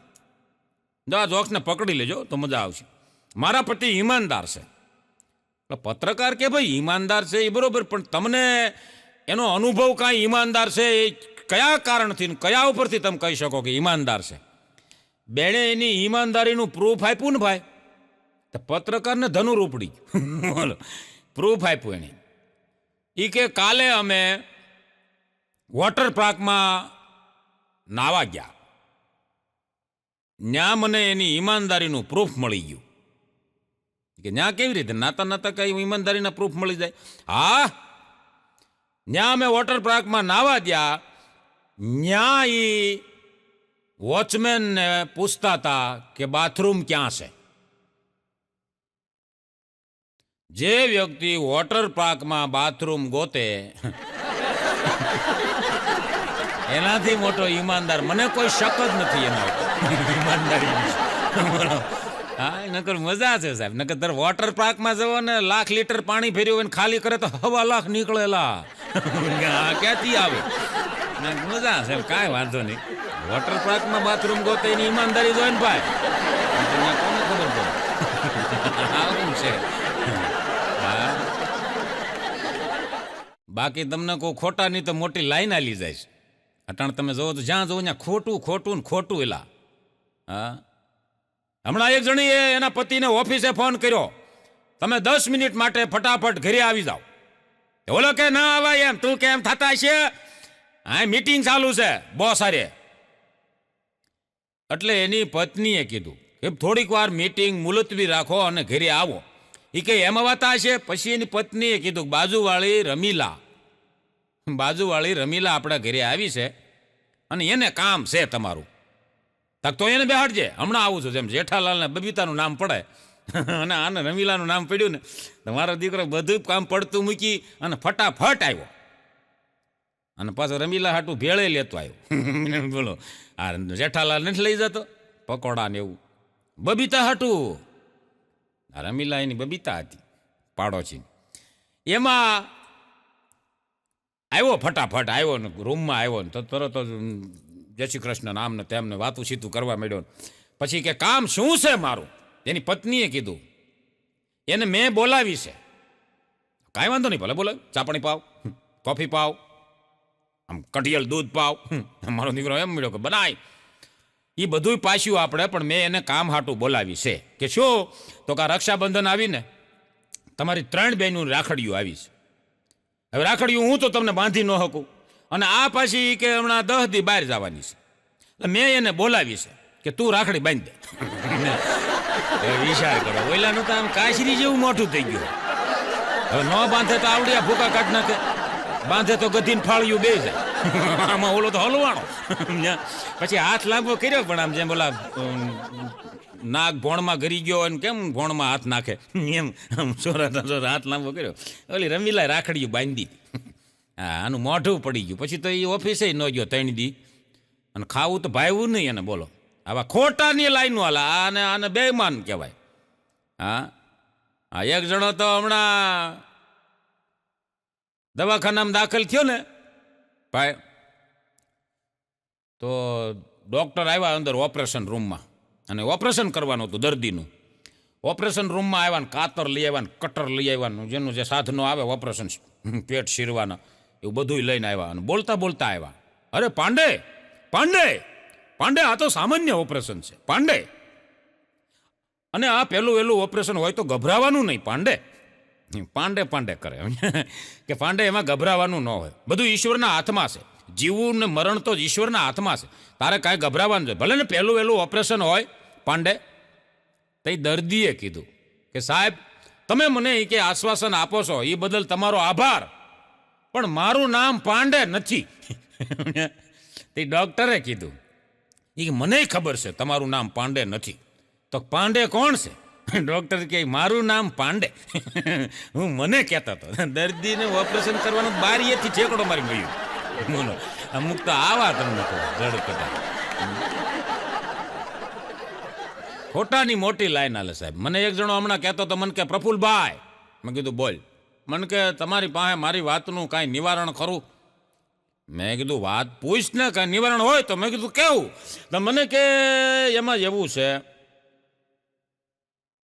જો આ જોક્સને પકડી લેજો તો મજા આવશે. મારા પતિ ઈમાનદાર છે. પત્રકાર કે ભાઈ ઈમાનદાર છે એ બરોબર, પણ તમને એનો અનુભવ કાંઈ ઈમાનદાર છે એ કયા કારણથી કયા ઉપરથી તમે કહી શકો કે ઈમાનદાર છે? બેણે એની ઈમાનદારીનું પ્રૂફ આપ્યું ને ભાઈ, તો પત્રકારને ધનુર ઉપડી બોલો, પ્રૂફ આપ્યું એને. એ કે કાલે અમે વોટર પાર્કમાં નાવા ગયા, ત્યાં મને એની ઈમાનદારીનું પ્રૂફ મળી ગયું. કે ત્યાં કેવી રીતે નાતા નાતા કઈ ઈમાનદારીના પ્રૂફ મળી જાય? હા, ત્યાં અમે વોટર પાર્કમાં નાવા ગયા, ત્યાં એ વોચમેનને પૂછતા હતા કે બાથરૂમ ક્યાં છે. જે વ્યક્તિ વોટર પાર્કમાં બાથરૂમ ગોતે એનાથી મોટો ઈમાનદાર મને કોઈ શક જ નથી એના ઈમાનદારી. હા, નકર મજા છે સાહેબ. નકર દર વોટર પાર્કમાં જવો ને, 1,00,000 લીટર પાણી ભર્યું હોય ને ખાલી કરે તો 1,25,00,000 નીકળેલા. ક્યાંથી આવે? મજા છે, કાંઈ વાંધો નહીં. વોટર પાર્કમાં બાથરૂમ ગોતે એની ઈમાનદારી જોઈ ને ભાઈ, કોને ખબર પડે આવું છે. બાકી તમને કોઈ ખોટા નહીં તો મોટી લાઈન આલી જાય છે. અટાણ તમે જોવો તો જ્યાં જોવો ત્યાં ખોટું ખોટું ને ખોટું. એલા હા, હમણાં એક જણીએ એના પતિને ઓફિસે ફોન કર્યો, તમે 10 મિનિટ માટે ફટાફટ ઘરે આવી જાઓ. ઓલો કે ના આવાય એમ, તું કેમ થતા છે, હા મીટિંગ ચાલુ છે બોસ હારે. એટલે એની પત્નીએ કીધું કે થોડીક વાર મીટિંગ મુલતવી રાખો અને ઘરે આવો. એ કે એમાં વાત છે. પછી એની પત્નીએ કીધું બાજુવાળી રમીલા આપણા ઘરે આવી છે અને એને કામ છે તમારું, તક તો એને બેહાડજે, હમણાં આવું છું. જેમ જેઠાલાલને બબીતાનું નામ પડે અને આને રમીલાનું નામ પડ્યું ને, તમારો દીકરો બધું કામ પડતું મૂકી અને ફટાફટ આવ્યો. અને પાછો રમીલા હાટું ભેળે લેતો આવ્યો. બોલો, આ જેઠાલાલ નથી લઈ જતો પકોડા ને એવું બબીતા હાટું? રમીલા એની બબીતા હતી પાડોશી. એમાં આવ્યો, ફટાફટ આવ્યો ને રૂમમાં આવ્યો ને તો તરત જ જય શ્રી કૃષ્ણ નામ ને તેમને વાતું સીતું કરવા માંડ્યો. પછી કે કામ શું છે મારું? એની પત્નીએ કીધું એને મેં બોલાવી છે. કાંઈ વાંધો નહીં, ભલે બોલાવ, ચા પાણી પાવ, કોફી પાવ, આમ કઢિયલ દૂધ પાવ. મારો દીકરો એમ મળ્યો કે બનાય. એ બધું પાછું આપણે, પણ મેં એને કામ હાટું બોલાવી છે. કે શું? તો કે રક્ષાબંધન આવીને તમારી 3 બહેનું રાખડીઓ આવી છે. હવે રાખડીઓ હું તો તમને બાંધી ન શકું, અને આ પાછી કે હમણાં 10 દી બહાર જવાની છે, એટલે મેં એને બોલાવી છે કે તું રાખડી બાંધી દે. વિચાર કરો, ઓલાનું તો આમ કાશરી જેવું મોટું થઈ ગયું. હવે ન બાંધે તો આવડિયા ભૂકા કાઢ નાખે, બાંધે તો ગધીને ફાળ્યું બે જાય. આમાં ઓલો તો હલવાણો. પછી હાથ લાંબો કર્યો, પણ આમ જેમ બોલા નાગ ભોણમાં ગરી ગયો અને કેમ ભોણમાં હાથ નાખે એમ આમ સોરા હાથ લાંબો કર્યો. ઓલી રમીલા રાખડીઓ બાંધી. હા, આનું મોઢું પડી ગયું. પછી તો એ ઓફિસે ન ગયો 3 દી, અને ખાવું તો ભાવ્યું નહીં એને. બોલો, આવા ખોટાની લાઈનો હાલા, આને બેઈમાન કહેવાય. હા હા, એક જણો તો હમણાં દવાખાનામાં દાખલ થયો ને ભાઈ, તો ડૉક્ટર આવ્યા અંદર ઓપરેશન રૂમમાં, અને ઓપરેશન કરવાનું હતું દર્દીનું. ઓપરેશન રૂમમાં આવ્યા ને કાતર લઈ આવ્યા ને કટર લઈ આવ્યા, જેનું જે સાધનો આવે ઓપરેશન પેટ શીરવાના, એવું બધું લઈને આવ્યા અને બોલતા બોલતા આવ્યા, અરે પાંડે પાંડે પાંડે, આ તો સામાન્ય ઓપરેશન છે પાંડે, અને આ પહેલું વહેલું ઓપરેશન હોય તો ગભરાવાનું નહીં પાંડે. પાંડે પાંડે કરે કે પાંડે એમાં ગભરાવાનું ન હોય, બધું ઈશ્વરના હાથમાં છે, જીવવું ને મરણ તો ઈશ્વરના હાથમાં છે, તારે કાંઈ ગભરાવાનું છે, ભલે ને પહેલું વહેલું ઓપરેશન હોય પાંડે. તે દર્દીએ કીધું કે સાહેબ તમે મને કે આશ્વાસન આપો છો એ બદલ તમારો આભાર, પણ મારું નામ પાંડે નથી. તે ડૉક્ટરે કીધું એ મને ખબર છે તમારું નામ પાંડે નથી, તો પાંડે કોણ છે? ડૉક્ટર કહે મારું નામ પાંડે. હું મને કહેતો હતો, દર્દીને ઓપરેશન કરવાનું બારીએથી ઠેકડો મારી ગયું. બોલો અમુક તો આવા તમને કહો જડકટા, ખોટાની મોટી લાઈન આલે સાહેબ. મને એક જણો હમણાં કહેતો તો, મને કે પ્રફુલભાઈ, મેં કીધું બોલ. મને કે તમારી પાસે મારી વાતનું કાંઈ નિવારણ ખરું? મેં કીધું વાત પૂછ ને, કાંઈ નિવારણ હોય તો. મેં કીધું કેવું? તો મને કે એમાં એવું છે,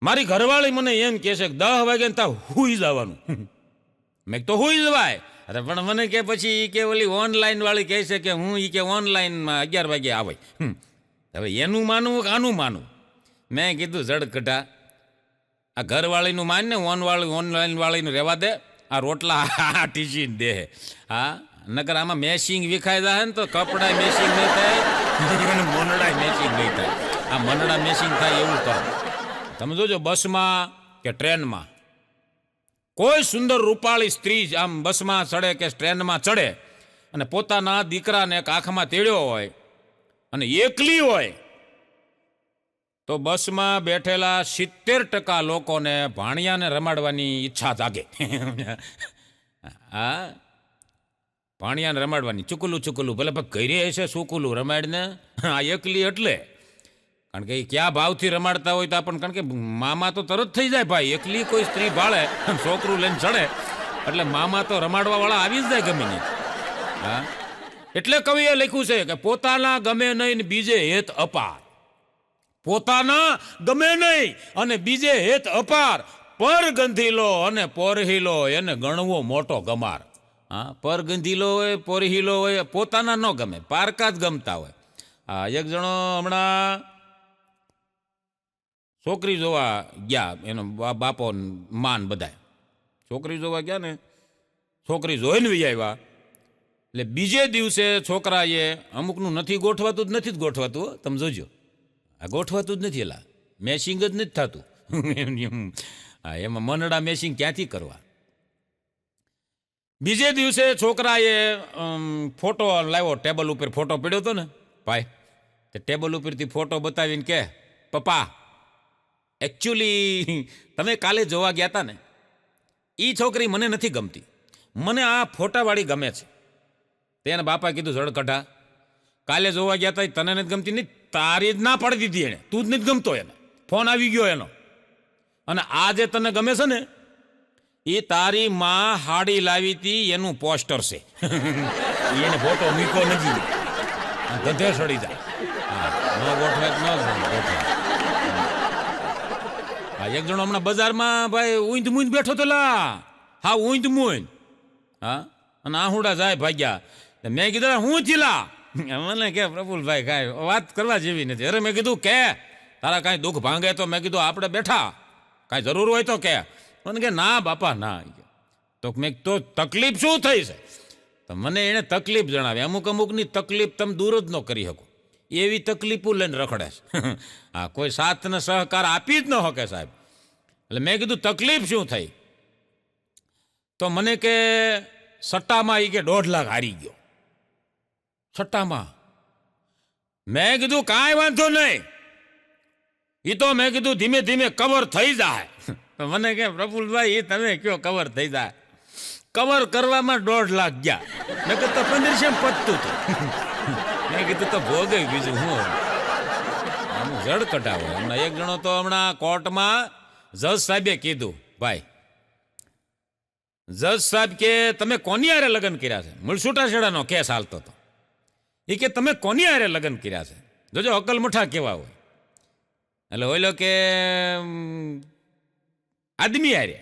મારી ઘરવાળી મને એમ કહે છે કે 10 વાગે ને ત્યાં હુઈ જવાનું. મેં તો હુઈ જવાય, અરે પણ મને કે પછી કે ઓલી ઓનલાઈન વાળી કહે છે કે હું કે ઓનલાઈનમાં 11 વાગે આવે. હવે એનું માનવું કે આનું માનવું? મેં કીધું જડકટા, આ ઘરવાળીનું માન ને ઓનલાઈન વાળીનું રહેવા દે, આ રોટલા ટીચીને દે. હા નકર આમાં મેશિંગ વિખાઈ જાય ને તો કપડાય મેશિંગ નહીં થાય, મનડાય મેશિંગ નહીં થાય. આ મનડા મેશિંગ થાય એવું કરો. તમે જોજો બસમાં કે ટ્રેનમાં કોઈ સુંદર રૂપાળી સ્ત્રી આમ બસમાં ચડે કે ટ્રેનમાં ચડે અને પોતાના દીકરાને એક આંખમાં તેડ્યો હોય અને એકલી હોય, તો બસમાં બેઠેલા 70% લોકોને ભાણિયાને રમાડવાની ઈચ્છા જાગે. હા ભાણિયાને રમાડવાની, ચુકલું ચુકલું ભલે ઘરે છે સુકુલું રમાડને. આ એકલી એટલે કારણ કે એ ક્યાં ભાવથી રમાડતા હોય તો આપણને, કારણ કે મામા તો તરત થઈ જાય ભાઈ. એકલી કોઈ સ્ત્રી ભાળે છોકરું લઈને ચડે એટલે મામા તો રમાડવાવાળા આવી જ જાય ગમે નહીં. હા એટલે કવિએ લખ્યું છે કે પોતાના ગમે નહીં ને બીજે હેત અપાર, પોતાના ગમે નહીં અને બીજે હેત અપાર, પર ગંધીલો અને પોરહીલો એને ગણવો મોટો ગમાર. હા પર ગંધીલો હોય પોરહીલો હોય, પોતાના ન ગમે, પારકા જ ગમતા હોય. હા એક જણો હમણાં છોકરી જોવા ગયા, એનો બાપો માન બધા છોકરી જોવા ગયા ને, છોકરી જોઈને વી આવ્યા એટલે બીજે દિવસે છોકરાએ અમુકનું નથી ગોઠવાતું જ નથી જ ગોઠવાતું, તમે જોજો આ ગોઠવાતું જ નથી, એલા મેશિંગ જ નથી થતું. હા એમાં મનડા મેશિંગ ક્યાંથી કરવા? બીજે દિવસે છોકરાએ ફોટો લાવ્યો, ટેબલ ઉપર ફોટો પડ્યો હતો ને ભાઈ, તે ટેબલ ઉપરથી ફોટો બતાવીને કે પપ્પા એકચ્યુઅલી તમે કાલે જોવા ગયા હતા ને, એ છોકરી મને નથી ગમતી, મને આ ફોટાવાળી ગમે છે. તેના બાપા કીધું જડકઢા, કાલે જોવા ગયા હતા તને નથી ગમતી? નહીં, તારી જ ના પાડી દીધી એને, તું જ નથી ગમતો એને, ફોન આવી ગયો એનો. અને આ જે તને ગમે છે ને એ તારી માં હાડી લાવી હતી એનું પોસ્ટર છે. એને ફોટો મૂક્યો નથી, ગધે સડી જાય. હા ન ગોઠવે ન ગોઠવે. એક જણો હમણાં બજારમાં ભાઈ ઊંધ મૂંધ બેઠો તો લા, હા ઊંધ મૂંધ. હા અને આહુડા જાય ભાગ્યા. મેં કીધું હું થીલા? મને કે પ્રફુલભાઈ કાંઈ વાત કરવા જેવી નથી. અરે મેં કીધું કે તારા કાંઈ દુઃખ ભાંગે તો? મેં કીધું આપણે બેઠા, કાંઈ જરૂર હોય તો કે. મને કે ના બાપા ના. તો મેં તો તકલીફ શું થઈ છે? તો મને એણે તકલીફ જણાવી. અમુક અમુકની તકલીફ તમે દૂર જ ન કરી શકો, એવી તકલીફો લઈને રખડે છે. હા કોઈ સાથ ને સહકાર આપી જ ન શકે સાહેબ. એટલે મેં કીધું તકલીફ શું થઈ? તો મને કે સટ્ટામાં એ કે 1.5 લાખ હારી ગયો સટ્ટામાં. મેં કીધું કાંઈ વાંધો નહીં, એ તો મેં કીધું ધીમે ધીમે કવર થઈ જાય. તો મને કે પ્રફુલભાઈ એ તમે કયો કવર થઈ જાય? કવર કરવામાં 1.5 લાખ ગયા. મેં કીધું તો 1500 પતતું હતું. મેં કીધું તો ભોગવી બીજું હું આમ જડ કઢાવો. હમણાં એક જણો તો હમણાં કોર્ટમાં જજ સાહેબે કીધું, ભાઈ જજ સાહેબ કે તમે કોની હારે લગ્ન કર્યા છે? મૂળ છૂટાછેડાનો કેસ હાલતો હતો. એ કે તમે કોની હારે લગ્ન કર્યા છે? જોજો અકલ મુઠા કેવા હોય. એટલે ઓઈલો કે આદમી હારે,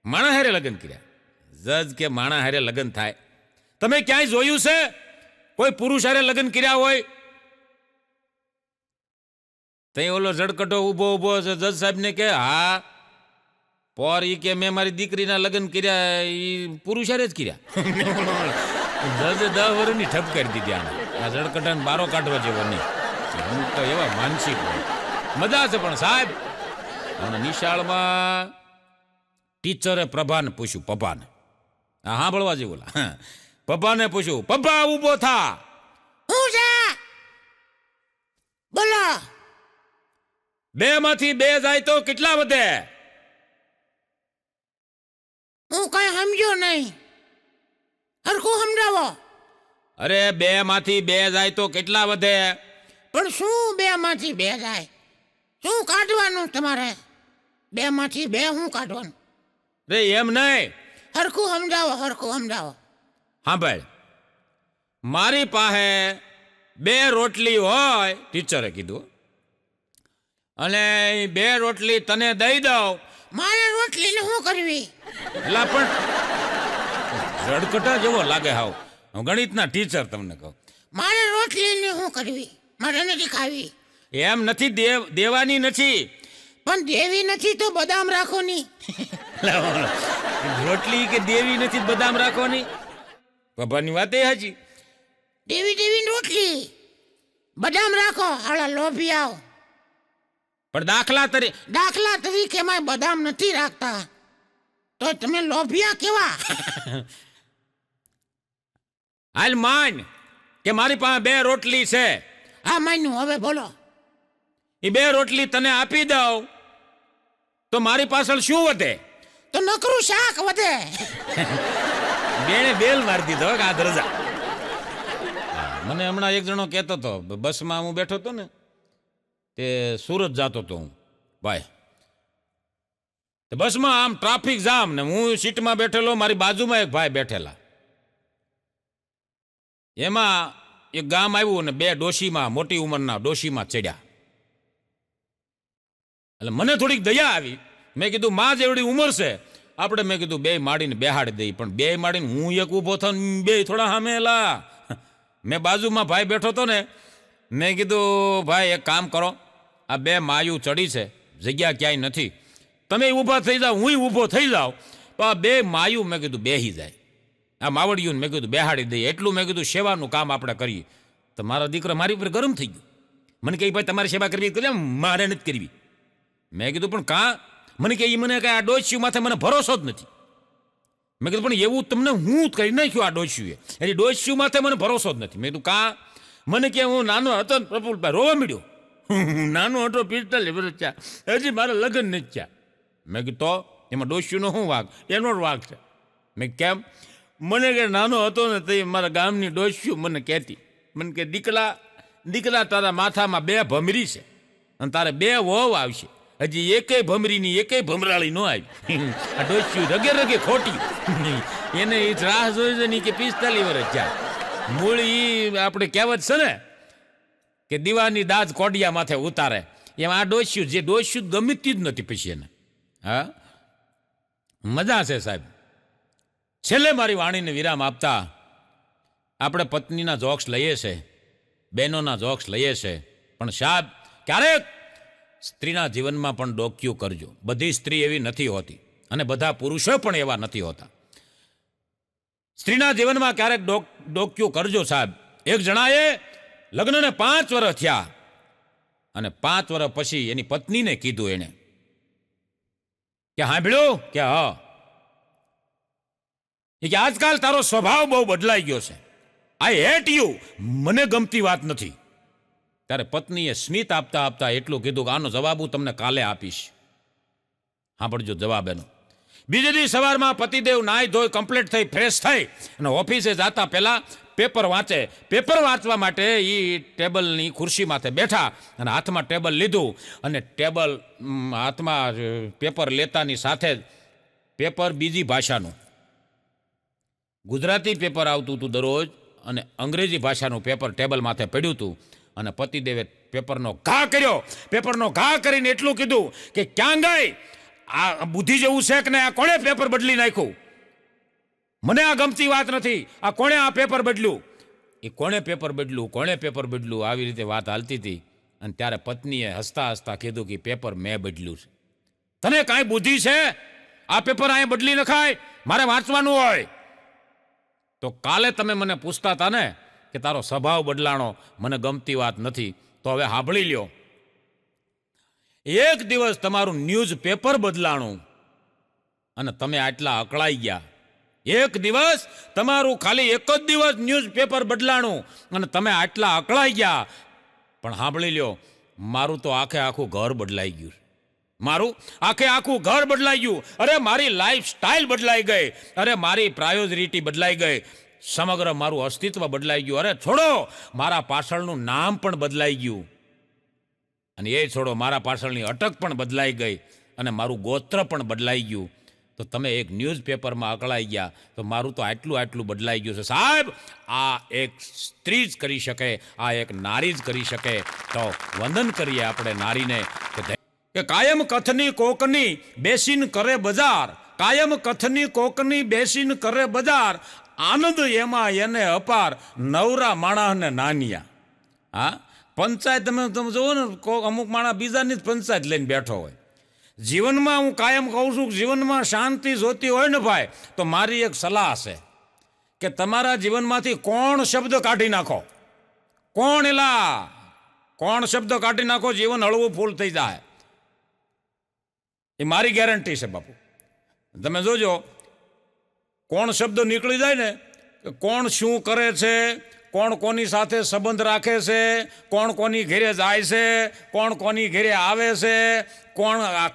માણા હારે લગ્ન કર્યા. જજ કે માણા હારે લગ્ન થાય? તમે ક્યાંય જોયું છે કોઈ પુરુષ હારે લગ્ન કર્યા હોય? તઈ ઓલો ઝડકટો ઊભો ઊભો જજ સાહેબને કે હા પોર ઈ કે મેં મારી દીકરીના લગ્ન કર્યા એ પુરુષ હારે જ કર્યા. જજે 10 વર્ષની ઠપ કરી દીધી આને. આ ઝડકટાને બારો કાઢવા જેવો નહીં. હું તો એવા માનસિક હોય. મજા છે પણ સાહેબ હમણાં નિશાળમાં ટીચરે પ્રભાને પૂછ્યું, પપ્પાને હા સાંભળવા જેવું પપ્પાને પૂછ્યું, પપ્પા ઊભો થા. હું છે બોલો. 2 માંથી 2 જાય તો કેટલા વધે? હું કઈ સમજ્યો નહીં, હરખું સમજાવો. અરે 2 માંથી 2 જાય તો કેટલા વધે? પણ શું 2 માંથી 2 જાય? શું કાઢવાનું તમારે? 2 માંથી 2 શું કાઢવાનું? રે એમ નહીં, હરખું સમજાવો, હરખું સમજાવો. હા ભાઈ, મારી પાસે 2 રોટલી હોય, ટીચરે કીધું, અને 2 રોટલી તને દઈ દઉં. મારે રોટલીને શું કરવી? એટલે પણ ઝડકટા જેવો લાગે હાવ. હું ગણિતના ટીચર તમને કહું. મારે રોટલીને શું કરવી? મારે નથી ખાવી. એમ નથી, દેવાની નથી. પણ દેવી નથી તો બદામ રાખો ની. રોટલી કે દેવી નથી, બદામ રાખવાની. પપ્પાની વાત એ હાજી. દેવી રોટલી, બદામ રાખો. હાલા લોભી આવો. પણ દાખલા તરીકે એમાં બદામ નથી રાખતા તો તમે લોભિયા કેવા? હાલ માન કે મારી પાસે 2 રોટલી છે. હા માન્યું, હવે બોલો. એ 2 રોટલી તને આપી દઉં તો મારી પાછળ શું વધે? તો નકરું શાક વધે. બેને બેલ મારી દીધો આ દરજા. મને હમણાં એક જણો કહેતો હતો, બસમાં હું બેઠો હતો ને, તે સુરત જતો હતો હું ભાઈ. બસમાં આમ ટ્રાફિક જામ ને હું સીટમાં બેઠેલો, મારી બાજુમાં એક ભાઈ બેઠેલા. એમાં એક ગામ આવ્યું ને 2 ડોશીમાં, મોટી ઉંમરના ડોશીમાં ચડ્યા. એટલે મને થોડીક દયા આવી. મેં કીધું માં જેવડી ઉંમર છે આપણે, મેં કીધું 2 માડીને બેહાડી દઈ. પણ 2 માડીને હું એક ઊભો થયો, 2 થોડા સામેલા. મેં બાજુમાં ભાઈ બેઠો હતો ને, મેં કીધું ભાઈ એક કામ કરો, આ 2 માયું ચડી છે, જગ્યા ક્યાંય નથી, તમે ઊભા થઈ જાઓ, હું ઊભો થઈ જાઉં તો આ 2 માયું મેં કીધું બેહી જાય. આ માવડિયું મેં કીધું બેહાડી દઈએ. એટલું મેં કીધું સેવાનું કામ આપણે કરીએ. તો મારા દીકરા મારી ઉપર ગરમ થઈ ગયો. મને કહે ભાઈ તમારી સેવા કરવી કરી, મારે નથી કરવી. મેં કીધું પણ કાં? મને કહે મને કાંઈ આ ડોસ્યું માથે મને ભરોસો જ નથી. મેં કીધું પણ એવું તમને હું કરી નાખ્યું આ ડોસ્યુએ, એટલે ડોસ્યું માથે મને ભરોસો જ નથી. મેં કીધું કાં? મને કે હું નાનો હતો ને પ્રફુલભાઈ રોવા મળ્યો. નાનો હતો 45 વર્ષ થયા, હજી મારા લગ્ન નથી થયા. મેં કીધું તો એમાં ડોસ્યુનો શું વાગ? એનો જ વાગ છે. મેં કેમ? મને કે નાનો હતો ને તે મારા ગામની ડોસ્યું મને કહેતી, મને કે દીકરા તારા માથામાં 2 ભમરી છે અને તારે 2 વહુ આવશે, હજી એકેય ભમરીની એકેય ભમરાળી ન આવી. આ ડોસ્યું રગે રગે ખોટી. એને એ રાહ જોઈ છે ને કે 45 વર્ષ જાય. મૂળ એ આપણે કહેવત છે ને કે દીવાની દાજ કોડિયા માથે ઉતારે, એમ આ ડોસ્યું જે ડોસ્યું ગમતી જ નથી પછી એને. હા મજા છે સાહેબ. છેલ્લે મારી વાણીને વિરામ આપતા આપણે પત્નીના જોક્સ લઈએ છે, બહેનોના જોક્સ લઈએ છે, પણ સાહેબ ક્યારેક સ્ત્રીના જીવનમાં પણ ડોક્યું કરજો. બધી સ્ત્રી એવી નથી હોતી અને બધા પુરુષો પણ એવા નથી હોતા. સ્ત્રીના જીવનમાં ક્યારેક ડોક્યું કરજો સાહેબ. એક જણાએ લગ્નને 5 વર્ષ થયા અને 5 વર્ષ પછી એની પત્નીને કીધું એને કે સાંભળ્યું કે હા, કે આજકાલ તારો સ્વભાવ બહુ બદલાઈ ગયો છે, આઈ હેટ યુ, મને ગમતી વાત નથી. ત્યારે પત્નીએ સ્મિત આપતા આપતા એટલું કીધું કે આનો જવાબ હું તમને કાલે આપીશ. સાંભળજો જવાબ એનો. બીજે દિવસ સવારમાં પતિદેવ નાહી ધોઈ કમ્પ્લીટ થઈ ફ્રેશ થઈ અને ઓફિસે જતા પહેલા પેપર વાંચે. પેપર વાંચવા માટે એ ટેબલની ખુરશી માથે બેઠા અને હાથમાં ટેબલ લીધું અને ટેબલ હાથમાં પેપર લેતાની સાથે જ પેપર બીજી ભાષાનું, ગુજરાતી પેપર આવતું હતું દરરોજ અને અંગ્રેજી ભાષાનું પેપર ટેબલ માથે પડ્યું હતું અને પતિદેવે પેપરનો ઘા કર્યો. પેપરનો ઘા કરીને એટલું કીધું કે ક્યાં ગઈ આ બુદ્ધિ જેવું છે કે ને, આ કોણે પેપર બદલી નાખ્યું? મને આ ગમતી વાત નથી. આ કોણે આ પેપર બદલ્યું? એ કોણે પેપર બદલ્યું, કોણે પેપર બદલ્યું, આવી રીતે વાત હાલતી હતી. અને ત્યારે પત્નીએ હસતા હસતા કીધું કે પેપર મેં બદલ્યું છે. તને કાંઈ બુદ્ધિ છે? આ પેપર અહીંયા બદલી નખાય, મારે વાંચવાનું હોય. તો કાલે તમે મને પૂછતા હતા ને કે તારો સ્વભાવ બદલાણો મને ગમતી વાત નથી, તો હવે સાંભળી લ્યો. એક દિવસ તમારું ન્યૂઝ પેપર બદલાણું અને તમે આટલા અકળાઈ ગયા. એક દિવસ તમારું ખાલી એક જ દિવસ ન્યૂઝ પેપર બદલાણું અને તમે આટલા અકળાઈ ગયા. પણ સાંભળી લ્યો, મારું તો આખે આખું ઘર બદલાઈ ગયું. મારું આખે આખું ઘર બદલાઈ ગયું. અરે મારી લાઈફ સ્ટાઇલ બદલાઈ ગઈ. અરે મારી પ્રાયોરિટી બદલાઈ ગઈ. સમગ્ર મારું અસ્તિત્વ બદલાઈ ગયું. અરે છોડો, મારા પાછળનું નામ પણ બદલાઈ ગયું. અને એ છોડો, મારા પાછળની અટક પણ બદલાઈ ગઈ અને મારું ગોત્ર પણ બદલાઈ ગયું. તો તમે એક ન્યૂઝપેપરમાં અકળાઈ ગયા, તો મારું તો આટલું બદલાઈ ગયું છે. સાહેબ, આ એક સ્ત્રી જ કરી શકે, આ એક નારી જ કરી શકે. તો વંદન કરીએ આપણે નારીને કે કાયમ કથની કોકની બેસીન કરે બજાર, કાયમ કથની કોકની બેસીન કરે બજાર, આનંદ એમાં એને અપાર, નવરા માણસને નાનિયા. હા, પંચાયત તમે જુઓ ને, અમુક માણસ બીજાની જ પંચાયત લઈને બેઠો હોય. જીવનમાં હું કાયમ કહું છું, જીવનમાં શાંતિ જોતી હોય ને ભાઈ, તો મારી એક સલાહ છે કે તમારા જીવનમાંથી કોણ શબ્દ કાઢી નાખો. કોણ શબ્દ કાઢી નાખો, જીવન હળવું ફૂલ થઈ જાય. એ મારી ગેરંટી છે બાપુ. તમે જોજો, કોણ શબ્દ નીકળી જાય ને, કોણ શું કરે છે, કોણ કોની સાથે સંબંધ રાખે છે, કોણ કોની ઘરે જાય છે, કોણ કોની ઘરે આવે છે,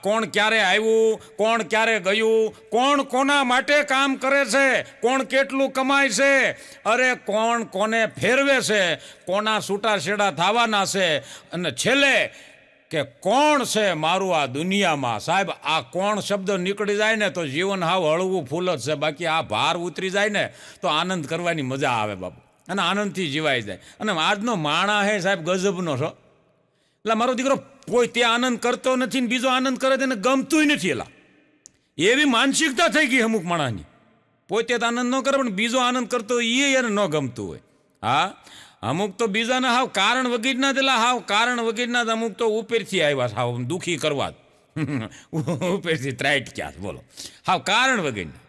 કોણ ક્યારે આવ્યું, કોણ ક્યારે ગયું, કોણ કોના માટે કામ કરે છે, કોણ કેટલું કમાય છે, અરે કોણ કોને ફેરવે છે, કોના છૂટાછેડા થવાના છે, અને છેલ્લે કે કોણ છે મારું આ દુનિયામાં. સાહેબ, આ કોણ શબ્દ નીકળી જાય ને તો જીવન હાવ હળવું ફૂલ જ છે. બાકી આ ભાર ઉતરી જાય ને તો આનંદ કરવાની મજા આવે બાપુ, અને આનંદથી જીવાઈ જાય. અને આજનો માણા હે સાહેબ ગજબનો છો. એટલે મારો દીકરો કોઈ ત્યાં આનંદ કરતો નથી ને બીજો આનંદ કરે તેને ગમતું નથી. એલા એવી માનસિકતા થઈ ગઈ અમુક માણસની. પોતે તો આનંદ ન કરે પણ બીજો આનંદ કરતો એ એને ન ગમતું હોય. હા, અમુક તો બીજાને હાવ કારણ વગીરના જ, હાવ કારણ વગીરના જ અમુક તો ઉપરથી આવ્યા હાવ દુઃખી કરવા ઉપરથી ત્રાઈટ ક્યાં બોલો, હાવ કારણ વગીરના.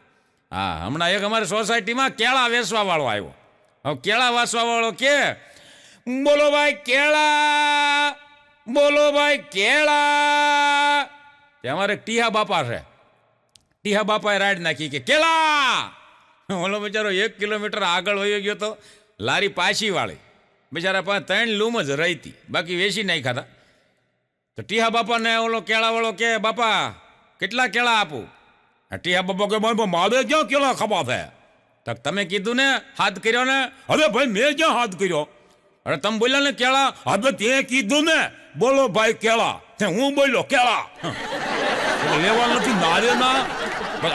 હા, હમણાં એક અમારી સોસાયટીમાં કેળા વેચવા વાળો આવ્યો. હવે કેળા વેચવા વાળો કે બોલો ભાઈ કેળા, બોલો ભાઈ કેળા. તે અમારે ટીહા બાપા છે, ટીહા બાપાએ રાઈડ નાખી કે કેળા. ઓલો બિચારો 1 કિલોમીટર આગળ વયો ગયો તો લારી પાછી વાળી, બિચારા પાસે 3 લૂમ જ રહી હતી, બાકી વેચી નાખ્યા હતા. તો ટીહા બાપાને ઓલો કેળા વાળો કે બાપા કેટલા કેળા આપું? ટીહા બાપા કે મારે ક્યાં કેળા ખપા છે? તો તમે કીધું ને હાથ કર્યો ને. હવે ભાઈ મેં ક્યાં હાથ કર્યો? અરે તમે બોલ્યા ને કેળા. હવે તે કીધું ને બોલો ભાઈ કેળા, હું બોલ્યો કેળા. લેવા નથી નારે ના,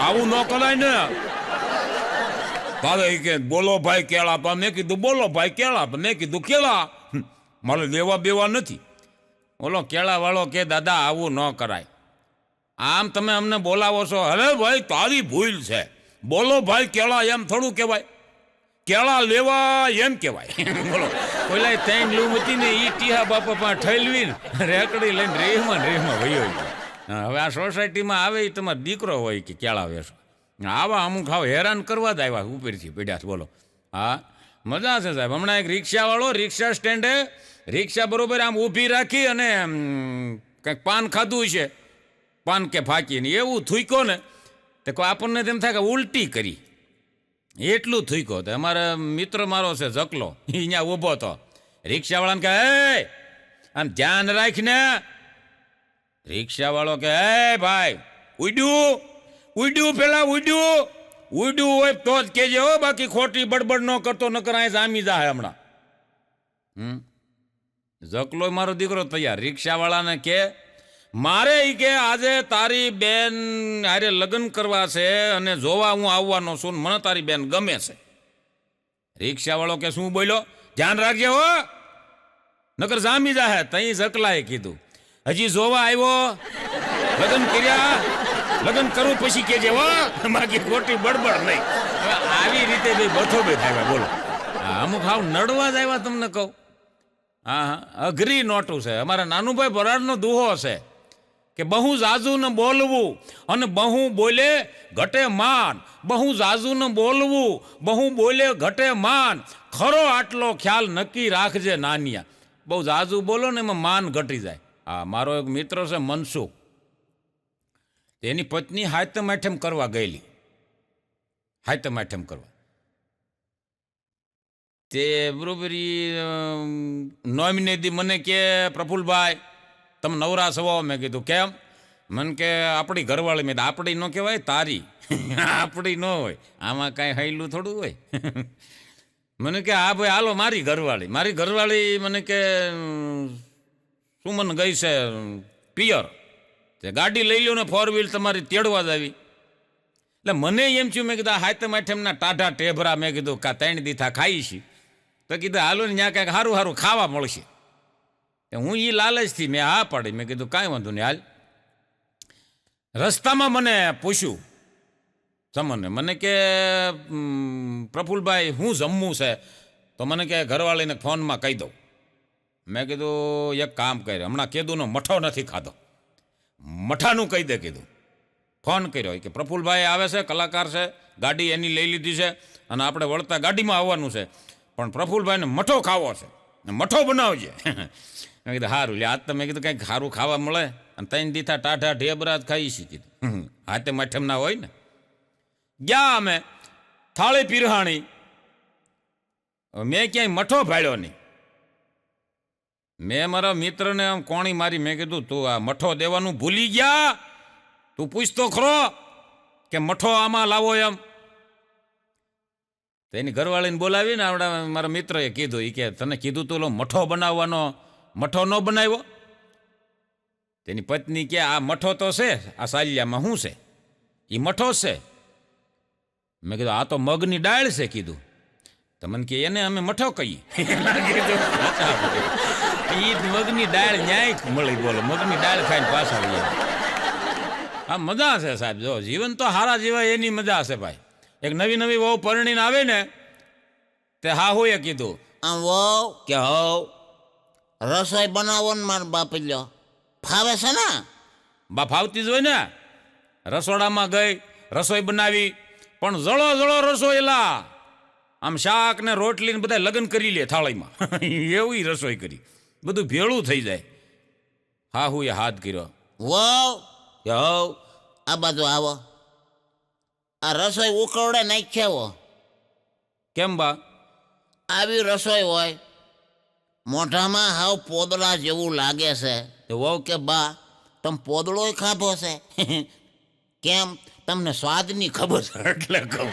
આવું ન કરાય ને. તારે કે બોલો ભાઈ કેળા, તો મેં કીધું બોલો ભાઈ કેળા, તો મેં કીધું કેળા. મારે લેવા બેવા નથી. ઓલો કેળા વાળો કે દાદા આવું ન કરાય, આમ તમે અમને બોલાવો છો. અરે ભાઈ તારી ભૂલ છે, બોલો ભાઈ કેળા એમ થોડું કહેવાય, કેળા લેવા એમ કહેવાય. બોલો ઓલા 3 લૂમ હતી ને એ ટીહા બાપા પાસે ઠેલવી રેકડી લઈને રેહમાં વયો ગયો. હવે આ સોસાયટીમાં આવે એ તમારો દીકરો હોય કે કેળા વેચો, આવા અમુક હાવ હેરાન કરવા જ આવ્યા ઉપરથી પડ્યા. બોલો હા, મજા છે સાહેબ. હમણાં એક રિક્ષાવાળો રિક્ષા સ્ટેન્ડે રિક્ષા બરોબર આમ ઊભી રાખી અને કંઈક પાન ખાધું છે, પાન કે ફાંકીને એવું થૂક્યો ને તે કોઈ આપણને તેમ થાય કે ઉલટી કરી, એટલું થૂક્યો. તો અમારે મિત્ર મારો છે જકલો, અહીંયા ઊભો હતો. રિક્ષાવાળાને કહે હે આમ ધ્યાન રાખીને. રિક્ષાવાળો કે હે ભાઈ ઉડ્યું પેલા ઉડ્યું હોય તો જ કેજે હો, બાકી ખોટી બડબડ ન કરતો, નકર અહીં જામી જાય હમણાં. જકલો મારો દીકરો તૈયાર. રિક્ષાવાળાને કે મારે ઈ કે આજે તારી બેન હારે લગ્ન કરવા છે અને જોવા હું આવવાનો છું, મને તારી બેન ગમે છે. રિક્ષાવાળો કે શું બોલ્યો, ધ્યાન રાખજે હો, નકર જામી જાહે. તઈ જકલાએ કીધું, હજી જોવા આવ્યો, લગ્ન કર્યા, લગ્ન કરું પછી કેજે હો, બાકી ખોટી બડબડ નહીં. હવે આવી રીતે બે બથો બે થાય. બોલો, અમુક હાવ નડવા જ આવ્યા તમને કહું. હા હા, અઘરી નોટું છે. અમારા નાનુભાઈ ભરાડનો દુહો છે કે બહુ જાજુ ને બોલવું અને બહુ બોલે ઘટે માન, બહુ જાજુ ને બોલવું, બહુ બોલે ઘટે માન, ખરો આટલો ખ્યાલ નક્કી રાખજે નાનિયા. બહુ જાજુ બોલો ને એમાં માન ઘટી જાય. હા, મારો એક મિત્ર છે મનસુખ, એની પત્ની હાયતમ આઠમ કરવા ગયેલી, હાયતમ આઠમ કરવા. તે બરોબર નોમીને દી મને કે પ્રફુલભાઈ તમે નવરા સવો. મેં કીધું કેમ? મને કે આપણી ઘરવાળી. મેં આપણી ન કહેવાય, તારી. આપણી ન હોય, આમાં કાંઈ હૈલું થોડું હોય. મને કે હા ભાઈ હાલો, મારી ઘરવાળી. મારી ઘરવાળી મને કે સુમન ગઈ છે પિયર, તે ગાડી લઈ લો ને 4 વ્હીલ તમારી તેડવા જ આવી. એટલે મને એમ થયું, મેં કીધું હાયતમ આઠમના ટાઢા ટેભરા, મેં કીધું કા 3 દીથા ખાઈ છી, તો કીધું હાલો ને ત્યાં કાંઈક સારું સારું ખાવા મળશે. હું એ લાલચથી મેં હા પાડી. મેં કીધું કાંઈ વાંધો નહીં હાલ. રસ્તામાં મને પૂછ્યું તમને, મને કે પ્રફુલભાઈ હું જમવું છે, તો મને કે ઘરવાળીને ફોનમાં કહી દઉં. મેં કીધું એક કામ કરે, હમણાં કેદુનો મઠો નથી ખાધો, મઠાનું કહી દે. કીધું ફોન કર્યો કે પ્રફુલભાઈ આવે છે, કલાકાર છે, ગાડી એની લઈ લીધી છે અને આપણે વળતા ગાડીમાં આવવાનું છે, પણ પ્રફુલભાઈને મઠો ખાવો છે, મઠો બનાવજે. મેં કીધું સારું લે, આજ તો મેં કીધું કંઈક સારું ખાવા મળે, અને 3 દીથા ટાઢા ઢેબરા જ ખાઈ છીએ. કીધું હાથે માઠેમ ના હોય ને. ગયા અમે, થાળી પીરહાણી, મેં ક્યાંય મઠો ભાળ્યો નહીં. મેં મારા મિત્રને આમ કોણી મારી. મેં કીધું તું આ મઠો દેવાનું ભૂલી ગયા? તું પૂછતો ખરો કે મઠો આમાં લાવો એમ? તો એની ઘરવાળીને બોલાવીને આવડા મારા મિત્રએ કીધું, એ કે તને કીધું તું લો મઠો બનાવવાનો, મઠો ન બનાવ્યો? તેની પત્ની કે આ મઠો તો છે, આ સાલિયામાં શું છે? એ મઠો છે. મેં કીધું આ તો મગની ડાળ છે. કીધું તો મને કે એને અમે મઠો કહીએ. એ મગની ડાળ ન્યાય મળી. બોલો, મગની ડાળ ખાઈને પાછા આવી. આ મજા છે સાહેબ. જો જીવન તો હારા જીવાય એની મજા છે ભાઈ. એક નવી નવી વહુ પરણીને આવે ને, તે હા હોય કીધું વહુ કે હવ રસોઈ બનાવો ને મારા બાપ લ્યો, ફાવે છે ને? બા ફાવતી જ હોય ને. રસોડામાં ગઈ, રસોઈ બનાવી, પણ જળો જળો રસોઈ લા. આમ શાક ને રોટલી ને બધા લગ્ન કરી લે થાળીમાં. એવી રસોઈ કરી, બધું ભેળું થઈ જાય. હા હું એ હાથ કર્યો. વહુ કે હવ આ બાજુ આવો, આ રસોઈ ઉકળડે નાખ્યા. કેમ બા? આવી રસોઈ હોય, મોઢામાં હાવ પોદળા જેવું લાગે છે. તો વહુ કે બા તમે પોદળોય ખાધો છે? કેમ, તમને સ્વાદની ખબર છે એટલે કહું.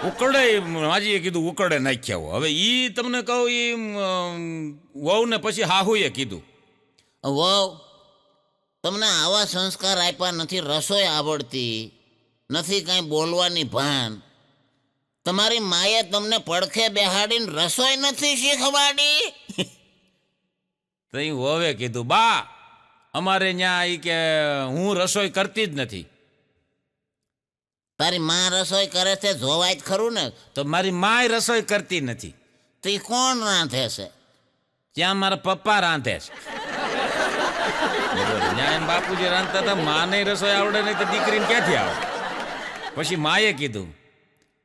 ઉકળે માજીએ કીધું ઉકળે નાખ્યા. હવે ઈ તમને કહું, ઈ વહુ ને પછી હાહુએ કીધું, વહુ તમને આવા સંસ્કાર આપ્યા નથી, રસોઈ આવડતી નથી, કાંઈ બોલવાની ભાન. તમારી માએ તમને પડખે બેહાડીને રસોઈ નથી શીખવાડી? તો એ વહુએ કીધું બા અમારે ત્યાં ઈ કે હું રસોઈ કરતી જ નથી. તારી માં રસોઈ કરે છે જોવાય જ ખરું ને. તો મારી માય રસોઈ કરતી નથી. તો એ કોણ રાંધે છે? ત્યાં મારા પપ્પા રાંધે છે. ત્યાં બાપુજી રાંધતા હતા. માને રસોઈ આવડે નહીં તો દીકરીને ક્યાંથી આવડે? પછી માએ કીધું,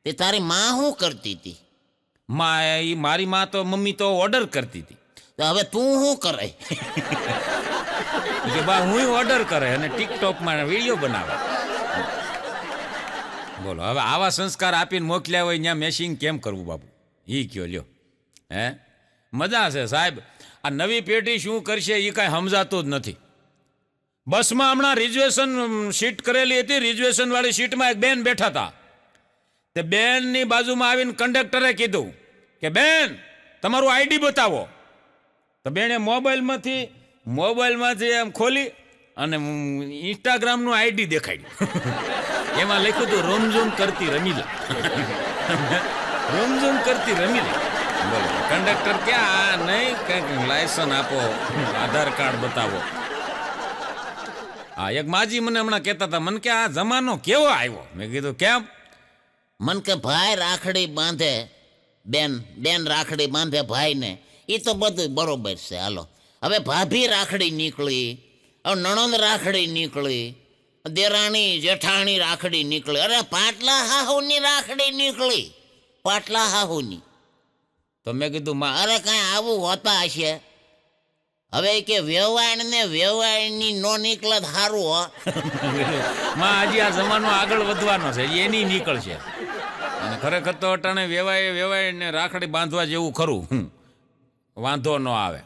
તે તારી માં શું કરતી હતી? મારી માં તો મમ્મી તો ઓર્ડર કરતી હતી. તો હવે તું શું કરે? કે બા હું ઓર્ડર કરે અને ટિકટોકમાં વિડીયો બનાવે. બોલો, હવે આવા સંસ્કાર આપીને મોકલ્યા હોય ત્યાં મેશિંગ કેમ કરવું બાપુ? ઈ કયો લ્યો. હે મજા છે સાહેબ. આ નવી પેઢી શું કરશે એ કાંઈ સમજાતું જ નથી. બસમાં હમણાં રિઝર્વેશન સીટ કરેલી હતી, રિઝર્વેશન વાળી સીટમાં એક બેન બેઠા હતા. તે બેનની બાજુમાં આવીને કંડક્ટરે કીધું કે બેન તમારું આઈડી બતાવો. તો બેને મોબાઈલમાંથી એમ ખોલી અને ઇન્સ્ટાગ્રામનું આઈડી દેખાડ્યું. એમાં લખ્યું હતું રોમઝોમ કરતી રમીલા. રોમઝોમ કરતી રમીલા. બોલો કંડક્ટર ક્યાં આ નહીં કંઈક લાયસન્સ આપો, આધાર કાર્ડ બતાવો. હા, એક માજી મને હમણાં કહેતા હતા, મને કે આ જમાનો કેવો આવ્યો. મેં કીધું કેમ? મન કે ભાઈ રાખડી બાંધે, બેન રાખડી બાંધે ભાઈને, એ તો બધું બરોબર છે. હાલો, હવે ભાભી રાખડી નીકળી, હવે નણંદ રાખડી નીકળી, દેરાણી જેઠાણી રાખડી નીકળી, અરે પાટલા હાહુની રાખડી નીકળી, પાટલા હાહુની. તો મેં કીધું માં અરે કાંઈ આવું હોતા હશે. હવે કે વ્યવહાર ને વ્યવહારની નો નીકળે સારું હો. માં હજી આ જમાનો આગળ વધવાનો છે, એની નીકળશે. અને ખરેખર તો અટાણે વેવાય ને રાખડી બાંધવા જેવું ખરું. વાંધો ન આવે.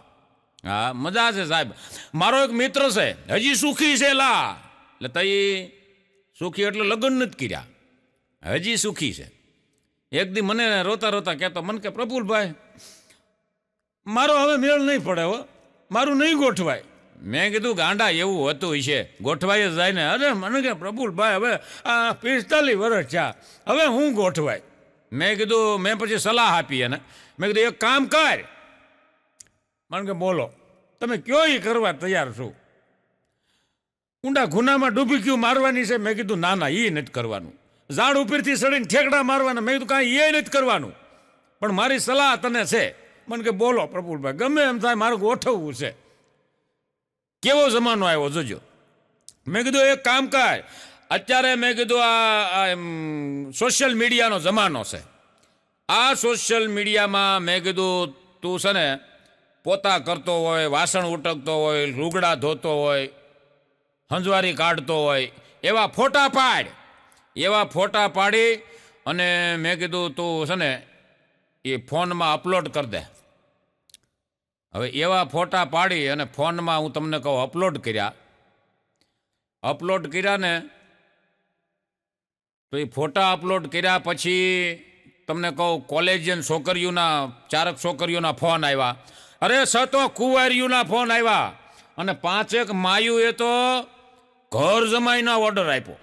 હા, મજા છે સાહેબ. મારો એક મિત્ર છે, હજી સુખી છે લા. એટલે તઈ સુખી એટલે લગ્ન નથી કર્યા, હજી સુખી છે. એક દી મને રોતા રોતા કહેતો, મને કે પ્રફુલભાઈ મારો હવે મેળ નહીં પડે હો, મારું નહીં ગોઠવાય. મેં કીધું ગાંડા એવું હતું છે, ગોઠવાય જ જાય ને. અરે મને કે પ્રફુલભાઈ હવે આ 45 વર્ષ થયા, હવે હું ગોઠવાય. મેં કીધું, મેં પછી સલાહ આપી એને. મેં કીધું એક કામ કર. મને કે બોલો, તમે કયો એ કરવા તૈયાર છો? ઊંડા ગુનામાં ડૂબકીઓ મારવાની છે? મેં કીધું ના ના, એ નથી કરવાનું. ઝાડ ઉપરથી સડીને ઠેકડા મારવાના? મેં કીધું કાંઈ એ નથી કરવાનું. પણ મારી સલાહ તને છે. મને કે બોલો પ્રફુલભાઈ, ગમે એમ થાય મારે ગોઠવવું છે. કેવો જમાનો આવ્યો જોજો. મેં કીધું એક કામ કર, અત્યારે મેં કીધું આ સોશિયલ મીડિયાનો જમાનો છે. આ સોશિયલ મીડિયામાં મેં કીધું તું છે ને પોતા કરતો હોય, વાસણ ઉટકતો હોય, લુગડા ધોતો હોય, હંજવારી કાઢતો હોય, એવા ફોટા પાડ. એવા ફોટા પાડી અને મેં કીધું તું છે ને એ ફોનમાં અપલોડ કરી દે. હવે એવા ફોટા પાડી અને ફોનમાં હું તમને કહું અપલોડ કર્યા ને તો એ ફોટા અપલોડ કર્યા પછી તમને કહું કોલેજિયન છોકરીઓના, ચારક છોકરીઓના ફોન આવ્યા. અરે સતો કુંવારીઓના ફોન આવ્યા. અને 5 માયુએ તો ઘર જમાઈનો ઓર્ડર આપ્યો.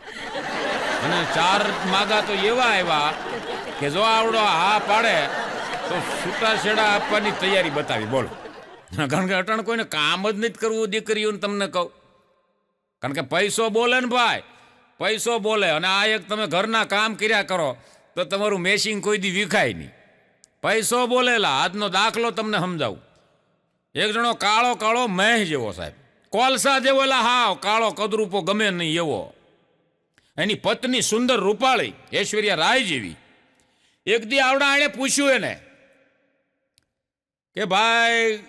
અને 4 માગા તો એવા આવ્યા કે જો આવડો હા પાડે તો છૂટાછેડા આપવાની તૈયારી બતાવી. બોલો, કારણ કે અટાણ કોઈને કામ જ નથી કરવું દીકરીઓને, તમને કહું. કારણ કે પૈસો બોલે ને ભાઈ, પૈસો બોલે. અને આ એક તમે ઘરના કામ કર્યા કરો તો તમારું મેશિંગ કોઈ દી વિખાય નહીં. પૈસો બોલેલા. આજનો દાખલો તમને સમજાવું. એક જણો કાળો કાળો મહેશ જેવો સાહેબ, કોલસા જેવો, એલા હાવ કાળો કદરૂપો ગમે નહીં એવો. એની પત્ની સુંદર રૂપાળી ઐશ્વર્યા રાય જેવી. એક દી આવડા એણે પૂછ્યું એને કે ભાઈ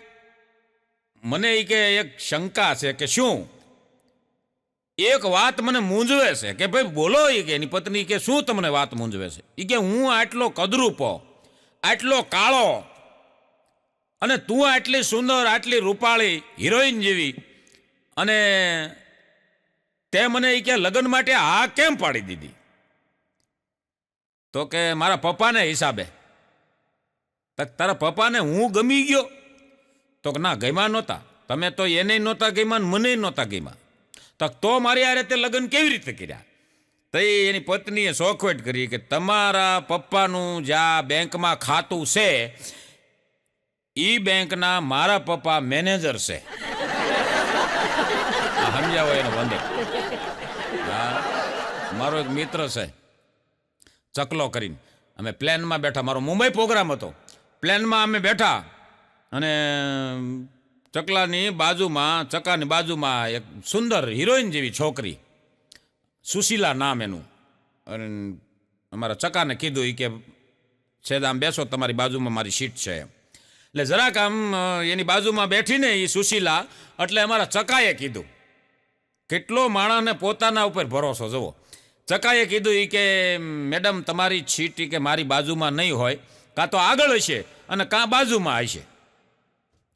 મને એ કે એક શંકા છે. કે શું? એક વાત મને મૂંઝવે છે. કે ભાઈ બોલો. એ કે એની પત્ની કે શું તમને વાત મૂંઝવે છે? એ કે હું આટલો કદરૂપો, આટલો કાળો, અને તું આટલી સુંદર, આટલી રૂપાળી હિરોઈન જેવી, અને તે મને એ કે લગ્ન માટે હા કેમ પાડી દીધી? તો કે મારા પપ્પાને હિસાબે. તારા પપ્પાને હું ગમી ગયો? તો કે ના, ગમ્યા નહોતા. તમે તો એને નહોતા ગમ્યા ને મને નહોતા ગમ્યા. તો મારી આ રીતે લગ્ન કેવી રીતે કર્યા? તો એની પત્નીએ શોખવટ કરી કે તમારા પપ્પાનું જ્યાં બેંકમાં ખાતું છે એ બેંકના મારા પપ્પા મેનેજર છે. સમજાવો એને વંદે. હા, મારો એક મિત્ર છે ચકલો કરીને. અમે પ્લેનમાં બેઠા, મારો મુંબઈ પ્રોગ્રામ હતો. પ્લેનમાં અમે બેઠા અને ચકલાની બાજુમાં એક સુંદર હિરોઈન જેવી છોકરી, સુશીલા નામ એનું. અને અમારા ચકાને કીધું એ કે છેદ આમ બેસો, તમારી બાજુમાં મારી સીટ છે. એટલે જરાક આમ એની બાજુમાં બેઠીને એ સુશીલા, એટલે અમારા ચકાએ કીધું, કેટલો માણસને પોતાના ઉપર ભરોસો. જુઓ, ચકાએ કીધું એ કે મેડમ તમારી સીટ કે મારી બાજુમાં નહીં હોય, કાં તો આગળ હશે અને કાં બાજુમાં હશે,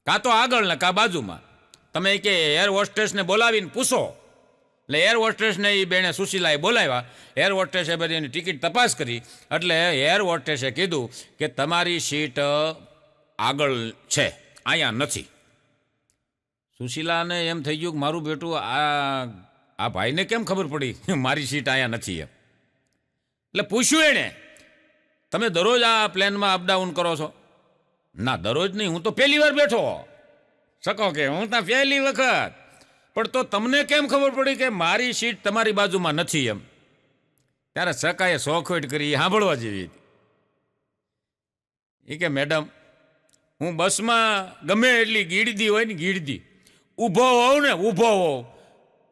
કાં તો આગળ ને કાં બાજુમાં. તમે કે એર હોસ્ટેસને બોલાવીને પૂછો. એટલે એર હોસ્ટેસને એ બેને સુશીલાએ બોલાવ્યા. એર હોસ્ટેસે બધી એની ટિકિટ તપાસ કરી. એટલે એર હોસ્ટેસે કીધું કે તમારી સીટ આગળ છે, અહીંયા નથી. સુશીલાને એમ થઈ ગયું કે મારું બેટું આ ભાઈને કેમ ખબર પડી મારી સીટ અહીંયા નથી એમ. એટલે પૂછ્યું એણે, તમે દરરોજ આ પ્લેનમાં અપડાઉન કરો છો? ના, દરરોજ નહીં, હું તો પહેલી વાર બેઠો. શકો કે હું ત્યાં પહેલી વખત. પણ તો તમને કેમ ખબર પડી કે મારી સીટ તમારી બાજુમાં નથી એમ? ત્યારે સકાએ શોખવટ કરી, એ સાંભળવા જેવી હતી. એ કે મેડમ, હું બસમાં ગમે એટલી ગીડદી હોય ને ગીડદી ઊભો હોઉં ને ઊભો હોઉં,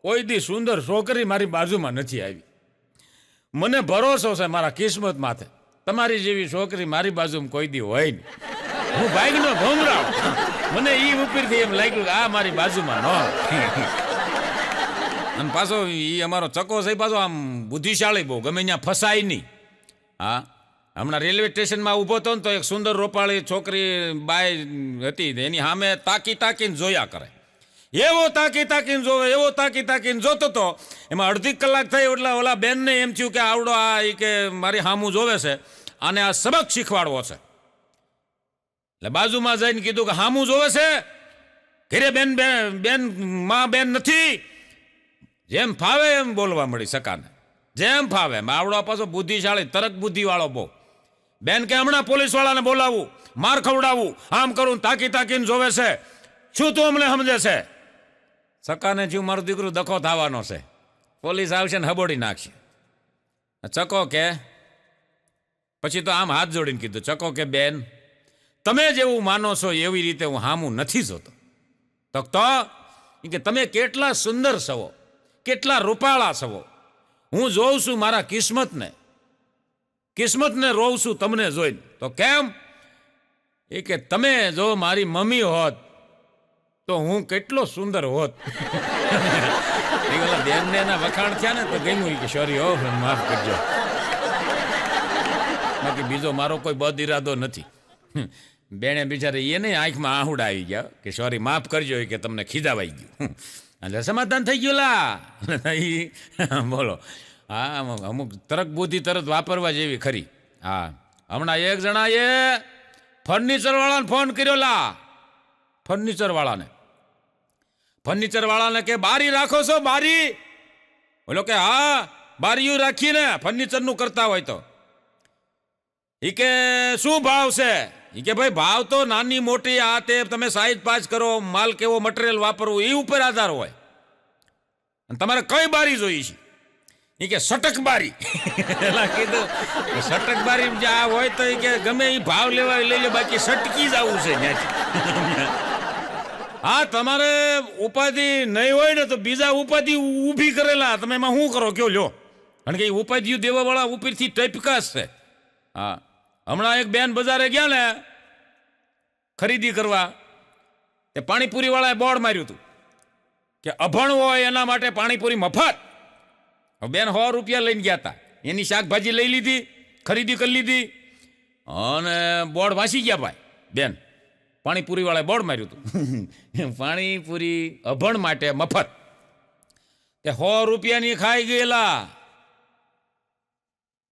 કોઈ દી સુંદર છોકરી મારી બાજુમાં નથી આવી. મને ભરોસો છે મારા કિસ્મત માથે, તમારી જેવી છોકરી મારી બાજુમાં કોઈ દી હોય નહીં. હું ભાઈનો ભોમરાવ. મને એ ઉપરથી એમ લાગ્યું કે આ મારી બાજુમાં ન હોય. અને પાછો એ અમારો ચકો છે પાછો આમ બુદ્ધિશાળી બહુ, ગમે ત્યાં ફસાય નહીં. હા, હમણાં રેલવે સ્ટેશનમાં ઊભો હતો ને તો એક સુંદર રોપાળી છોકરી બાય હતી, એની સામે તાકી તાકીને જોયા કરે. એવો તાકી તાકીને જોવે, એવો તાકી તાકીને જોતો હતો. એમાં અડધી કલાક થઈ એટલે ઓલા બેનને એમ થયું કે આવડો આ કે મારી સામું જોવે છે, આને આ સબક શીખવાડવો છે. એટલે બાજુમાં જઈને કીધું કે સામું જોવે છે, ઘરે બેન બેન માં બેન નથી. જેમ ફાવે એમ બોલવા મળી સકાને, જેમ ફાવે. આવડો પાછો બુદ્ધિશાળી, તરક બુદ્ધિવાળો બહુ. બેન કે હમણાં પોલીસવાળાને બોલાવું, માર ખવડાવું, આમ કરું, તાકી તાકીને જોવે છે, શું તું અમને સમજે છે? સકાને જ્યું મારું દીકરું દખો થવાનો છે, પોલીસ આવશે ને હબોડી નાખશે. ચકો કે પછી તો આમ હાથ જોડીને કીધું, ચકો કે બેન, તમે જેવું માનો છો એવી રીતે હું હામું નથી જોતો. તો કે તમે કેટલા સુંદર છો, કેટલા રૂપાળા છો. હું જોઉં છું મારા કિસ્મતને રોઉં છું તમને જોઈને. તો કેમ? એ કે તમે જો મારી મમ્મી હોત તો હું કેટલો સુંદર હોત. એ ઓલા બેનને એના વખાણ થયા ને તો ગમ્યું કે સોરી હો, માફ કરજો, બાકી બીજો મારો કોઈ બદ ઈરાદો નથી. બેને બિચારે એને આંખમાં આહુડા આવી ગયા કે સોરી માફ કરજો, કે તમને ખીજાવાઈ ગયું. એટલે સમાધાન થઈ ગયું લા. બોલો, હા, અમુક તરક બુદ્ધિ તરત વાપરવા જેવી ખરી. હા, હમણાં એક જણાએ ફર્નિચરવાળાને ફોન કર્યો લા. ફર્નિચરવાળાને કે બારી રાખો છો બારી? બોલો કે હા, બારીયું રાખીને ફર્નિચરનું કરતા હોય તો. એ કે શું ભાવ છે? એ કે ભાઈ ભાવ તો નાની મોટી આ તે તમે સાઈઝ પાસ કરો, માલ કેવો મટીરિયલ વાપરવું એ ઉપર આધાર હોય. અને તમારે કઈ બારી જોઈ છે? એ કે સટક બારી. એટલે કીધું સટક બારી જે આ હોય તો એ કે ગમે એ ભાવ લેવા લઈ લે, બાકી સટકી જ આવું છે ત્યાંથી. હા, તમારે ઉપાધિ નહીં હોય ને તો બીજા ઉપાધિ ઊભી કરેલા તમે એમાં શું કરો કયો લ્યો? કારણ કે એ ઉપાધિઓ દેવાવાળા ઉપરથી ટપકાશ છે. હા, હમણાં એક બેન બજારે ગયા ને ખરીદી કરવા, તે પાણીપુરી વાળાએ બોર્ડ માર્યું હતું કે અભણ હોય એના માટે પાણીપુરી મફત. બેન 100 રૂપિયા લઈને ગયા હતા, એની શાકભાજી લઈ લીધી, ખરીદી કરી લીધી અને બોર્ડ વાંચી ગયા ભાઈ. બેન પાણીપુરી વાળાએ બોર્ડ માર્યું હતું પાણીપુરી અભણ માટે મફત. તે 100 રૂપિયાની ખાઈ ગયેલા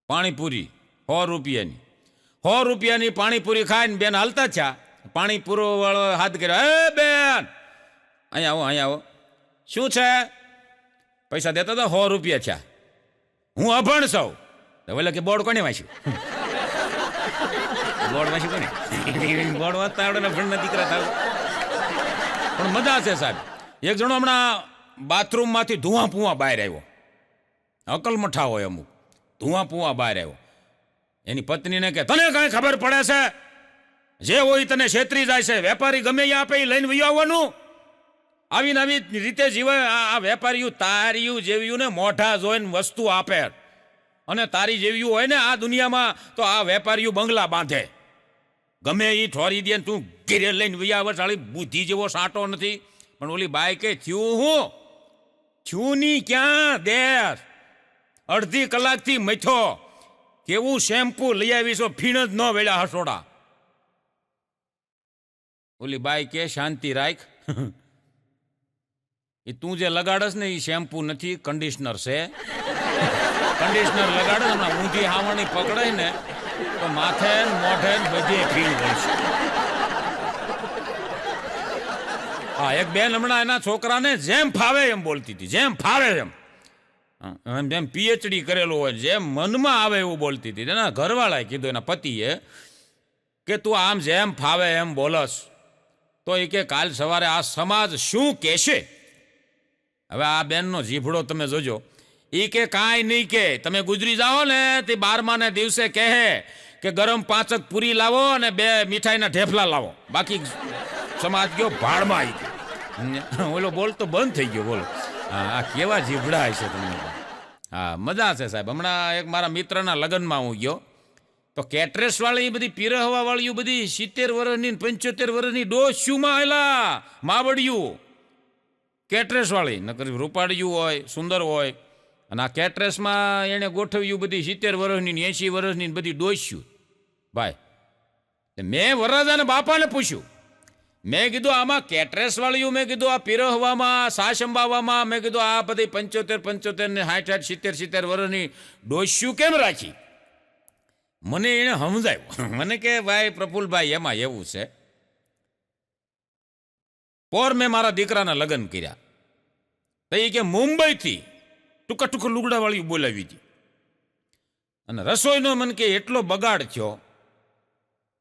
પાણીપુરી. 100 રૂપિયાની 100 રૂપિયાની પાણીપુરી ખાઈને બેન હાલતા થયા. પાણીપુરો વાળો હાથ કર્યો, એ બેન અહીંયા આવો, શું છે? પૈસા દેતા હતા, 100 રૂપિયા છે. હું અભણ સૌ. એટલે કે બોર્ડ કોને વાંચ્યું? બોર્ડ વાંચ્યું કોને? બોર્ડ વાંચતા આવડે ને ભણના દીકરા થાવ. પણ મજા છે સાહેબ. એક જણો હમણાં બાથરૂમમાંથી ધુઆ પુઆ બહાર આવ્યો. અકલમઠા હોય અમુક, ધુઆ પુઆ બહાર આવ્યો. એની પત્નીને કે તને કાંઈ ખબર પડે છે? જે હોય તને છેતરી જાય છે. વેપારી ગમે ત્યાં આપે લઈને વહી આવવાનું. આવીને આવી રીતે જીવાય. આ વેપારીઓ તારીયું જેવીયું ને મોઢા જોઈને વસ્તુ આપે, અને તારી જેવીયું હોય ને આ દુનિયામાં તો આ વેપારીઓ બંગલા બાંધે. ગમે એ ઠોરી દે, તું ઘેરે લઈને વહી આવે. સાળી બુદ્ધિ જેવો સાંટો નથી. પણ ઓલી બાઈ કે થયું હું થયું ની ક્યાં દેર, અડધી કલાકથી મથ્યો, કેવું શેમ્પુ લઈ આવીશો, ફીણ જ ન વેળ્યા હસોડા. ઓલી બાઈ કે શાંતિ રાખ, એ તું જે લગાડસ ને એ શેમ્પુ નથી, કન્ડિશનર છે. કન્ડિશનર લગાડે ને ઊંધી હાવણી પકડાય ને તો માથે મોઢે બધે ફીણ વળશે. હા, એક બેન હમણાં એના છોકરાને જેમ ફાવે એમ બોલતી હતી, જેમ ફાવે એમ. એમ પીએચડી કરેલું હોય, જેમ મનમાં આવે એવું બોલતી હતી. એના ઘરવાળાએ કીધું, એના પતિએ, કે તું આમ જેમ ફાવે એમ બોલસ તો એ કે કાલ સવારે આ સમાજ શું કહેશે. હવે આ બેનનો જીભડો તમે જોજો. એ કે કાંઈ નહીં કે, તમે ગુજરી જાઓ ને તે 12માને દિવસે કહે કે ગરમ 5 પૂરી લાવો અને 2 મીઠાઈના ઢેફલા લાવો, બાકી સમાજ ગયો ભાડમાં. ઓલો બોલતો બંધ થઈ ગયો. બોલો આ કેવા જીભડા છે તમને. હા, મજા છે સાહેબ. હમણાં એક મારા મિત્રના લગ્નમાં હું ગયો તો કેટરેસ વાળી બધી પીરહવા વાળી બધી 70 વર્ષની 75 વર્ષની ડોસ્યુમાં આવેલા માવડિયું કેટરેસ વાળી, નકર રૂપાળિયું હોય, સુંદર હોય. અને આ કેટરેસમાં એણે ગોઠવ્યું બધી 70 વર્ષની 80 વર્ષની બધી ડોસ્યું. ભાઈ મેં વરરાજાના બાપાને પૂછ્યું, મેં કીધું આમાં કેટરેસ વાળ્યું, મેં કીધું આ પીરહવામાં, સાસ અંબાવામાં, મેં કીધું આ બધી 75 ને 60 70 વર્ષની ડોસ્યું કેમ રાખી. મને એને સમજાયું. મને કે ભાઈ પ્રફુલભાઈ એમાં એવું છે, મેં મારા દીકરાના લગ્ન કર્યા તો એ કે મુંબઈથી ટૂંકા ટૂંકા લુગડાવાળી બોલાવી હતી. અને રસોઈનો મને કે એટલો બગાડ થયો.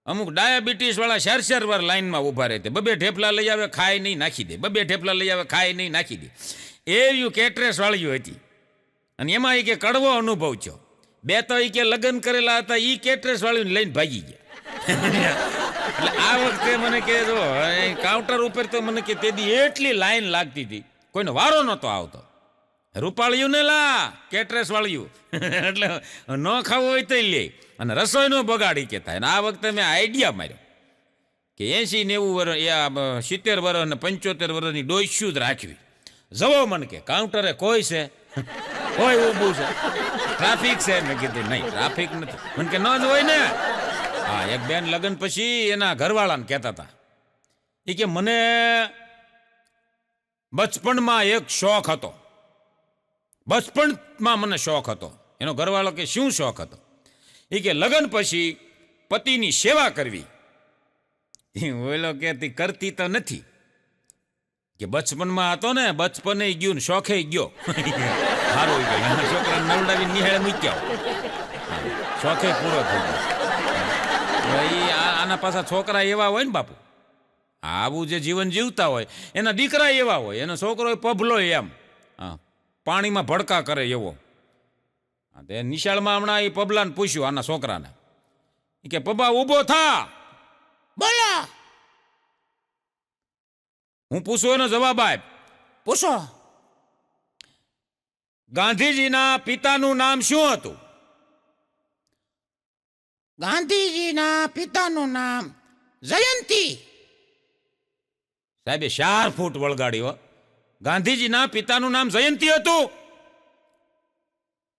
અમુક ડાયાબિટીસ વાળા 4 વાર લાઈનમાં ઊભા રહે, 2 ઢેફલા લઈ આવે ખાય નહીં નાખી દે, 2 ઢેફલા લઈ આવે ખાય નહીં નાખી દે. એવી કેટરેસ વાળીઓ હતી. અને એમાં એ કે કડવો અનુભવ થયો. 2 તો એ કે લગ્ન કરેલા હતા, એ કેટરેસ વાળીને લઈને ભાગી ગયા. એટલે આ વખતે મને કે જો કાઉન્ટર ઉપર તો મને કે તેદી એટલી લાઈન લાગતી હતી, કોઈનો વારો નહોતો આવતો. રૂપાળિયું ને લા કેટરેસ વાળ્યું એટલે ન ખાવું હોય તો લે. અને રસોઈનો બગાડી કે થાય. અને આ વખતે મેં આઈડિયા માર્યો કે 80 90 વર્ષ 70 વર્ષ અને 75 વર્ષની ડોસ્યું જ રાખવી. જવો મને કે કાઉન્ટરે કોઈ છે, કોઈ ઊભું છે, ટ્રાફિક છે. મેં કીધું નહીં, ટ્રાફિક નથી. મને કે ન જ હોય ને. હા, એક બેન લગ્ન પછી એના ઘરવાળાને કહેતા હતા, એ કે મને બચપણમાં એક શોખ હતો. બચપણમાં મને શોખ હતો. એનો ઘરવાળો કે શું શોખ હતો? એ કે લગ્ન પછી પતિની સેવા કરવી. ઓલો કે કરતી તો નથી કે બચપનમાં હતો ને, બચપને ગયું ને શોખે ગયો. સારું ગયું, છોકરા નવડાવી નિહાળે મૂક્યા, શોખે પૂરો થઈ ગયો. આના પાછા છોકરા એવા હોય ને બાપુ, આવું જે જીવન જીવતા હોય એના દીકરા એવા હોય, એનો છોકરો પભલો એમ પાણીમાં ભડકા કરે એવો. તે નિશાળમાં હમણાં એ પબલાને પૂછ્યું આના છોકરાને કે પપ્પા ઊભો થા. બોલો. હું પૂછું એનો જવાબ આપ. પૂછો. ગાંધીજીના પિતાનું નામ શું હતું? ગાંધીજીના પિતાનું નામ જયંતી. સાહેબે 4 ફૂટ વળગાડ્યો. ગાંધીજીના પિતાનું નામ જયંતી હતું?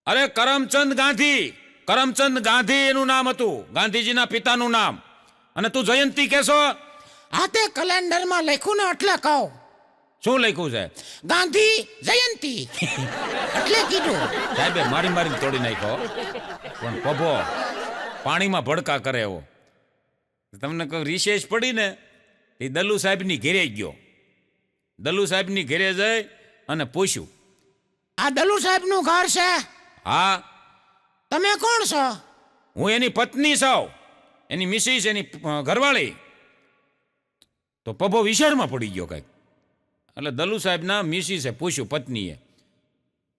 અરે કરમચંદ ગાંધી, કરમચંદ ગાંધી એનું નામ હતું, ગાંધીજીના પિતાનું નામ. અને તું જયંતી કેશો? આ તે કેલેન્ડરમાં લખ્યું ને એટલે કહું. શું લખ્યું છે? ગાંધી જયંતી એટલે કીધું. સાહેબે મારી તોડી નાખ્યો. પણ પભો પાણીમાં ભડકા કરે એવો. તમને કોઈ રિસેસ પડી ને એ દલ્લુ સાહેબની ઘેરે ગયો. દલ્લુ સાહેબની ઘેરે જઈ અને પૂછ્યું, આ દલ્લુ સાહેબનું ઘર છે? હા. તમે કોણ છો? હું એની પત્ની છું, એની મિસિસ, એની ઘરવાળી. તો પભો વિચારમાં પડી ગયો કંઈક. એટલે દલ્લુ સાહેબના મિસિસે પૂછ્યું પત્નીએ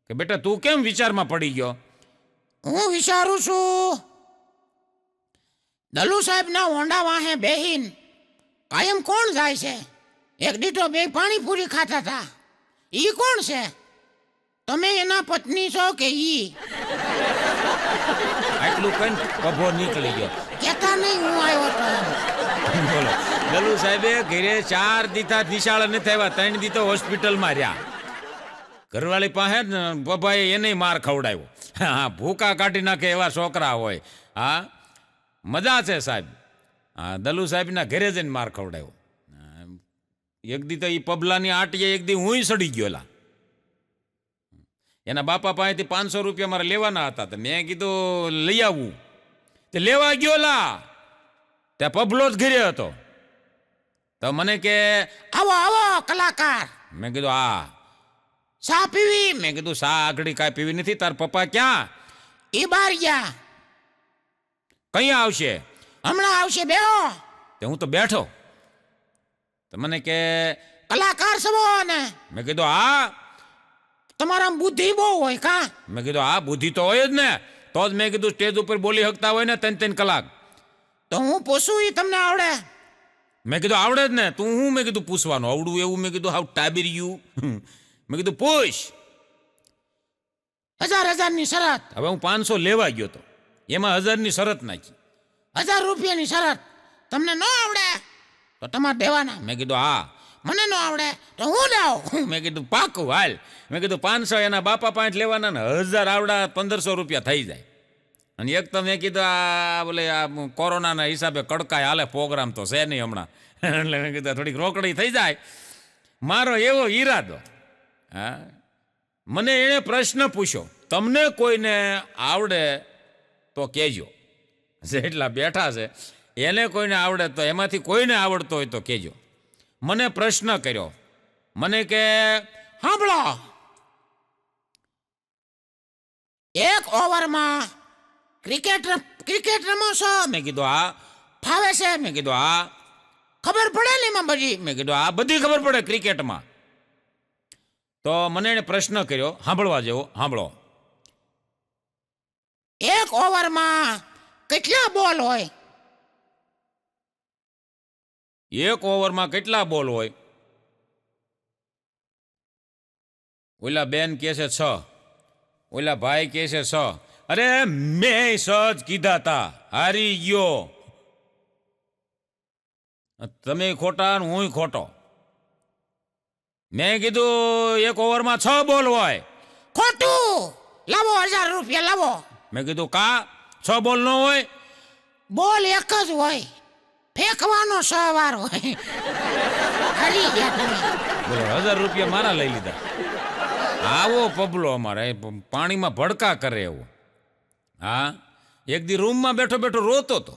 કે બેટા તું કેમ વિચારમાં પડી ગયો? હું વિચારું છું દલ્લુ સાહેબના ઓંડા વાહે બેહીન કાયમ કોણ જાય છે? એક દીઠો 2 પાણીપુરી ખાતા હતા. ઈ કોણ છે? તમે એના પત્ની છો કે ઈ? આટલું કઈ પભો નીકળી ગયો. કેતા નહીં હું આવ્યો તો. બોલો, દલ્લુ સાહેબે ઘરે 4 દીથા નિશાળ નથી આવ્યા, 3 દી તો હોસ્પિટલમાં રહ્યા. ઘરવાળી પાસે પપ્પાએ એને માર ખવડાવ્યો. હા, ભૂકા કાઢી નાખે એવા છોકરા હોય. હા, મજા છે સાહેબ. હા, દલ્લુ સાહેબના ઘરે જઈને માર ખવડાવ્યો. એક દી તો એ પબલાની આટીએ એક દી હું સડી ગયો. એના બાપા પાસેથી 500 રૂપિયા મારે લેવાના હતા, તો મેં કીધું લઈ આવું. તે લેવા ગયો ત્યાં પબલો જ ઘરે હતો. તો મને કે આવો આવો કલાકાર. મેં કીધું હા. સા પીવી? મેં કીધું સા આગળી કાંઈ પીવી નથી. તાર પપ્પા ક્યાં? એ બહાર ગયા. કઈ આવશે? હમણાં આવશે, બેહો. તે હું તો બેઠો. તો મને કે કલાકાર છો ને? મેં કીધું હા. તમારામાં બુદ્ધિ બહુ હોય કા? મેં કીધું હા, બુદ્ધિ તો હોય જ ને. તો જ મેં કીધું સ્ટેજ ઉપર બોલી શકતા હોય ને 3-3 કલાક. તો હું પૂછું, એ તમને આવડે? મેં કીધું આવડે જ ને. તું હું મેં કીધું પૂછવાનું આવડું એવું? મેં કીધું હાવ ટાબીર્યું. મેં કીધું પૂછ. 1000 શરત. હવે હું 500 લેવા ગયો તો એમાં 1000ની શરત નાખી. 1000 રૂપિયાની શરત. તમને ન આવડે તો તમારે દેવાના. મેં કીધું હા. મને ન આવડે તો હું દઉં. મેં કીધું પાકું હાલ. મેં કીધું 500 એના બાપા પાંચ લેવાના ને 1000 આવડા 1500 રૂપિયા થઈ જાય. અને એક તો મેં કીધું આ બોલે આ કોરોનાના હિસાબે કડકાય હાલે, પ્રોગ્રામ તો છે નહીં હમણાં. એટલે મેં કીધું થોડીક રોકડી થઈ જાય. મારો એવો ઈરાદો. હા, મને એણે પ્રશ્ન પૂછ્યો, તમને કોઈને આવડે તો કહેજો. જેટલા બેઠા છે એને કોઈને આવડે તો એમાંથી કોઈને આવડતો હોય તો કહેજો. મને પ્રશ્ન કર્યો. મને કે સાંભળો, 1 ઓવરમાં ક્રિકેટ રમો છો? મેં કીધું હા. ફાવે છે? મેં કીધું હા. ખબર પડે ને એમાં બધી? મેં કીધું હા, બધી ખબર પડે ક્રિકેટમાં. તો મને એને પ્રશ્ન કર્યો, સાંભળવા જેવો. સાંભળો. 1 ઓવરમાં કેટલા બોલ હોય? 1 ઓવરમાં કેટલા બોલ હોય? ઓલા બેન કહે છે 6, ઓલા ભાઈ કહે છે 6. અરે મેં 6 જ કીધા તા, હારી ગયો. તમે ખોટા ને હું ખોટો. મેં કીધું 1 ઓવરમાં 6 બોલ હોય. ખોટું. લાવો 1000 રૂપિયા લાવો. મેં કીધું કા 6 બોલ ન હોય? બોલ એક જ હોય, ફેંકવાનો 6 વાર હોય. હારી ગયા તમે. બોલો 1000 રૂપિયા મારા લઈ લીધા. આવો પબલો અમારે પાણીમાં ભડકા કરે એવો. હા, એક દી રૂમમાં બેઠો બેઠો રોતો તો,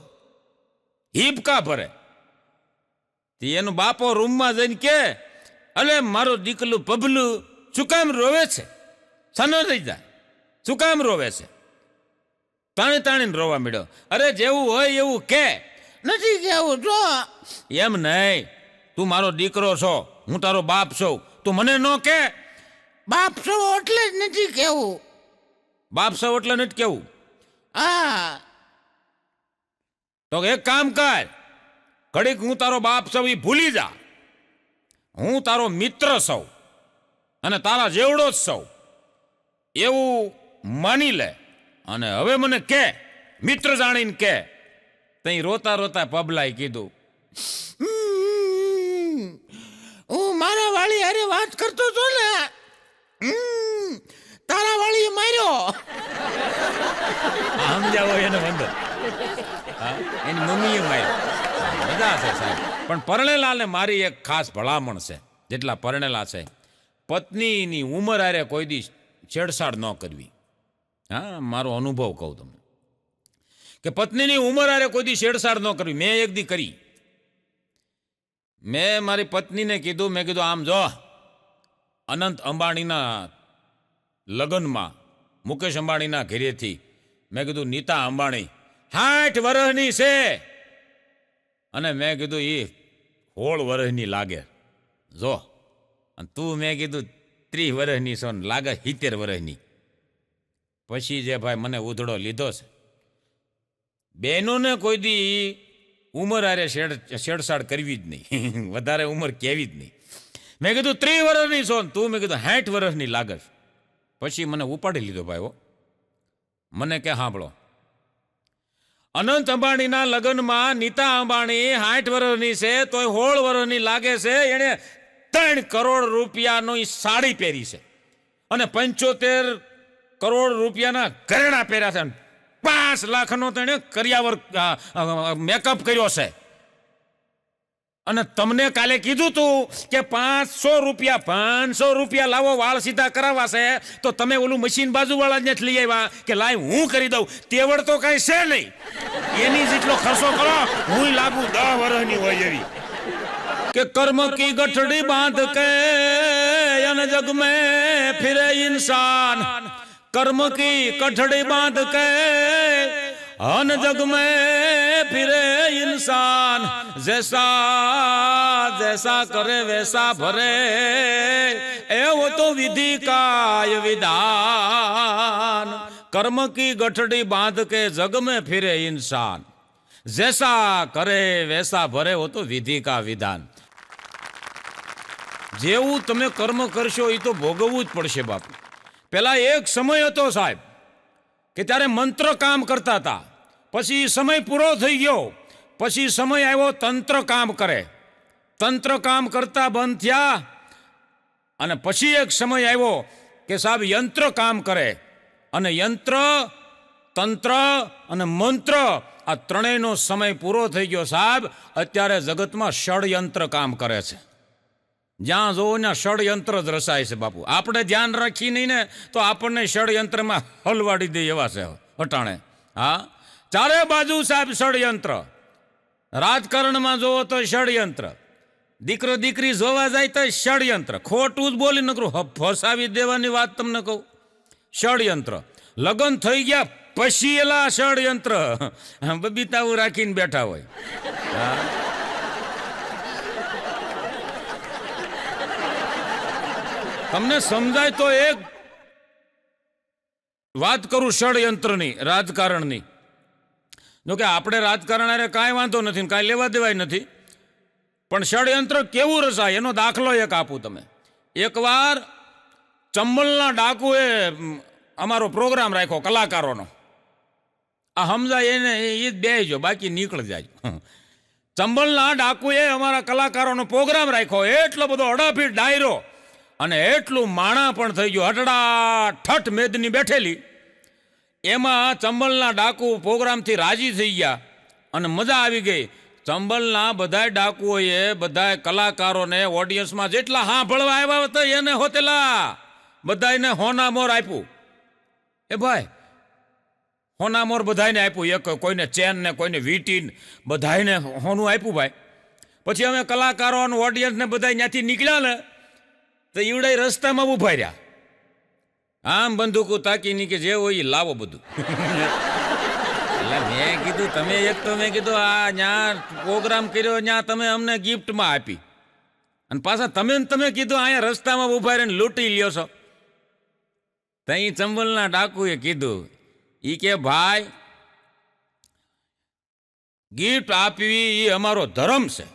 હિપકા ભરે. તે એનો બાપો રૂમમાં જઈને કે, અલે મારો દીકલું પબલું શું કામ રોવે છે? સનો થઈ જાય, શું કામ રોવે છે? તાણી તાણીને રોવા મળ્યો. અરે જેવું હોય એવું કે. નથી કેવું જો. એમ નહીં, તું મારો દીકરો છો, હું તારો બાપ છું, તું મને ન કે. બાપ છો એટલે જ નથી કેવું. બાપ છો એટલે નથી કેવું? હા. તો એક કામ કર, ઘડીક હું તારો બાપ છું એ ભૂલી જા. હું તારો મિત્ર છું અને તારા જેવડો જ છું એવું માની લે. અને હવે મને કે, મિત્ર જાણીને કે. તઈ રોતા રોતા પબલાઈ કીધું, હું મારા વાળી અરે વાત કરતો હતો ને, તારા વાળી માર્યો. સમજાવો એને બંદર. હા, એની મમ્મીએ માર્યો. બધા છે સાહેબ. પણ પરણેલાને મારી એક ખાસ ભલામણ છે, જેટલા પરણેલા છે, પત્નીની ઉંમર આરે કોઈ દી છેડછાડ ન કરવી. હા, મારો અનુભવ કહું તમને કે પત્નીની ઉંમર આરે કોઈ દી છેડછાડ ન કરવી. મેં એક દી કરી. મેં મારી પત્નીને કીધું, મેં કીધું આમ જો, અનંત અંબાણીના લગ્નમાં મુકેશ અંબાણીના ઘરેથી મેં કીધું નીતા અંબાણી 60 વર્ષની છે અને મેં કીધું એ 16 વર્ષની લાગે જો, અને તું મેં કીધું 30 વર્ષની છો ને લાગે 70 વર્ષની. પછી જે ભાઈ મને ઉધડો લીધો છે. બહેનોને કોઈ દી ઉંમર આરે છેડછાડ કરવી જ નહીં, વધારે ઉંમર કહેવી જ નહીં. મેં કીધું 30 વર્ષની છો ને તું મેં કીધું 60 વર્ષની લાગે. પછી મને ઉપાડી લીધો ભાઈઓ. મને કે સાંભળો, અનંત અંબાણીના લગ્નમાં નીતા અંબાણી 60 વર્ષની છે તોય 16 વર્ષની લાગે છે. એણે 3 કરોડ રૂપિયાની સાડી પહેરી છે અને 75 કરોડ રૂપિયાના ઘરેણા પહેર્યા છે. 5 લાખનો તેણે કરિયાવર મેકઅપ કર્યો છે. અને તમને કાલે કીધું તું કે 500 રૂપિયા લાવો વાળ સીધા કરાવવા છે, તો તમે ઓલું મશીન બાજુવાળા જ લઈ આવ્યા કે લાય હું કરી દઉં. તેવડ તો કઈ છે નહીં. એની જેટલો ખર્ચો કરો, હું લાગુ 10 વર્ષની હોય એવી. કે કર્મ કી ગઠડી બાંધ કે અને जग में फिरे इंसान कर्म की कठड़ी बांध के अन जग में फिरे इंसान जैसा जैसा करे वैसा भरे वो तो विधि का विधान कर्म की गठड़ी बांध के जग में फिरे इंसान जैसा करे वैसा भरे वो तो विधि का विधान જેવું તમે કર્મ કરશો એ તો ભોગવવું જ પડશે બાપુ પેલા એક સમય હતો સાહેબ કે ત્યારે મંત્ર કામ કરતા હતા પછી સમય પૂરો થઈ ગયો પછી સમય આવ્યો તંત્ર કામ કરે તંત્ર કામ કરતા બંધ થયા અને પછી એક સમય આવ્યો કે સાહેબ યંત્ર કામ કરે અને યંત્ર તંત્ર અને મંત્ર આ ત્રણેયનો સમય પૂરો થઈ ગયો સાહેબ અત્યારે જગતમાં ષડયંત્ર કામ કરે છે જ્યાં જોવો ને ષડયંત્ર જ રસાય છે બાપુ આપણે ધ્યાન રાખી નહીં ને તો આપણને ષડયંત્રમાં હલવાડી દે એવા છે અટાણે હા ચારે બાજુ સાહેબ ષડયંત્ર રાજકારણમાં જોવો તો ષડયંત્ર દીકરો દીકરી જોવા જાય તો ષડયંત્ર ખોટું જ બોલી નકરું ફસાવી દેવાની વાત તમને કહું ષડયંત્ર લગ્ન થઈ ગયા પછી એલા ષડયંત્ર બબીતાઓ રાખીને બેઠા હોય હા તમને સમજાય તો એક વાત કરું ષડયંત્રની રાજકારણની જોકે આપણે રાજકારણ અરે કાંઈ વાંધો નથી ને કાંઈ લેવા દેવાય નથી પણ ષડયંત્ર કેવું રસાય એનો દાખલો એક આપું તમે એકવાર ચંબલના ડાકુએ અમારો પ્રોગ્રામ રાખ્યો કલાકારોનો આ સમજાય એને એ જ બેજો બાકી નીકળી જાય ચંબલના ડાકુએ અમારા કલાકારોનો પ્રોગ્રામ રાખ્યો એટલો બધો અડાફીટ ડાયરો અને એટલું માણા પણ થઈ ગયું હટડા ઠઠ મેદની બેઠેલી એમાં ચંબલના ડાકુ પ્રોગ્રામથી રાજી થઈ ગયા અને મજા આવી ગઈ ચંબલના બધાય ડાકુઓએ બધાય કલાકારોને ઓડિયન્સમાં જેટલા સાંભળવા આવ્યા હતા એને હોતેલા બધાને હોનામોર આપ્યું એ ભાઈ હોનામોર બધાને આપ્યું એક કોઈને ચેન ને કોઈને વીટીન બધાને હોનું આપ્યું ભાઈ પછી અમે કલાકારો અને ઓડિયન્સને બધા ત્યાંથી નીકળ્યા ને તો ઈવડે રસ્તામાં ઉભા રહ્યા આમ બંદૂકો તાકીને કે જે હોય એ લાવો બધું એટલે મેં કીધું તમે એક તો મેં કીધું આ ત્યાં પ્રોગ્રામ કર્યો ત્યાં તમે અમને ગિફ્ટમાં આપી અને પાછા તમે કીધું અહીંયા રસ્તામાં ઉભા રહીને લૂંટી લ્યો છો તઈ ચંબલના ડાકુએ કીધું ઈ કે ભાઈ ગિફ્ટ આપવી એ અમારો ધર્મ છે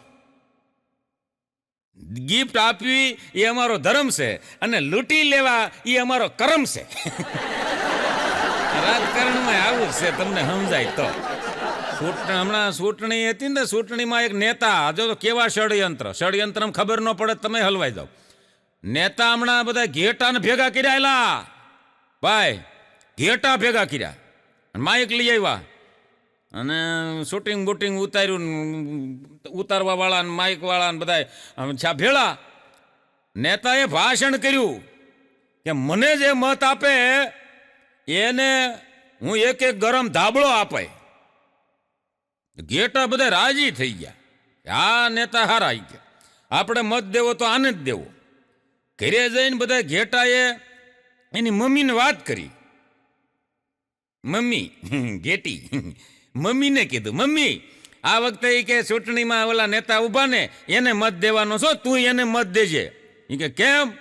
ગિફ્ટ આપવી એ અમારો ધર્મ છે અને લૂંટી લેવા એ અમારો કર્મ છે રાજકારણમાં આવું છે તમને સમજાય તો હમણાં ચૂંટણી હતી ને ચૂંટણીમાં એક નેતા જો તો કેવા ષડયંત્ર ખબર ન પડે તમે હલવાઈ જાઓ નેતા હમણાં બધા ઘેટાને ભેગા કર્યા એલા ભાઈ ઘેટા ભેગા કર્યા માઇક લઈ આવ્યા અને શૂટિંગ બુટિંગ ઉતાર્યું ઉતારવા વાળા માઇક વાળા બધા ભેળા નેતાએ ભાષણ કર્યું કે મને જે મત આપે એને હું એક એક ગરમ ધાબળો આપે ઘેટા બધા રાજી થઈ ગયા આ નેતા હારા આવી ગયા આપણે મત દેવો તો આને જ દેવો ઘરે જઈને બધા ઘેટાએ એની મમ્મીને વાત કરી મમ્મી ઘેટી મમ્મીને કીધું મમ્મી આ વખતે એ કે ચૂંટણીમાં ઓલા નેતા ઉભા ને એને મત દેવાનો છો તું એને મત દેજે એ કે કેમ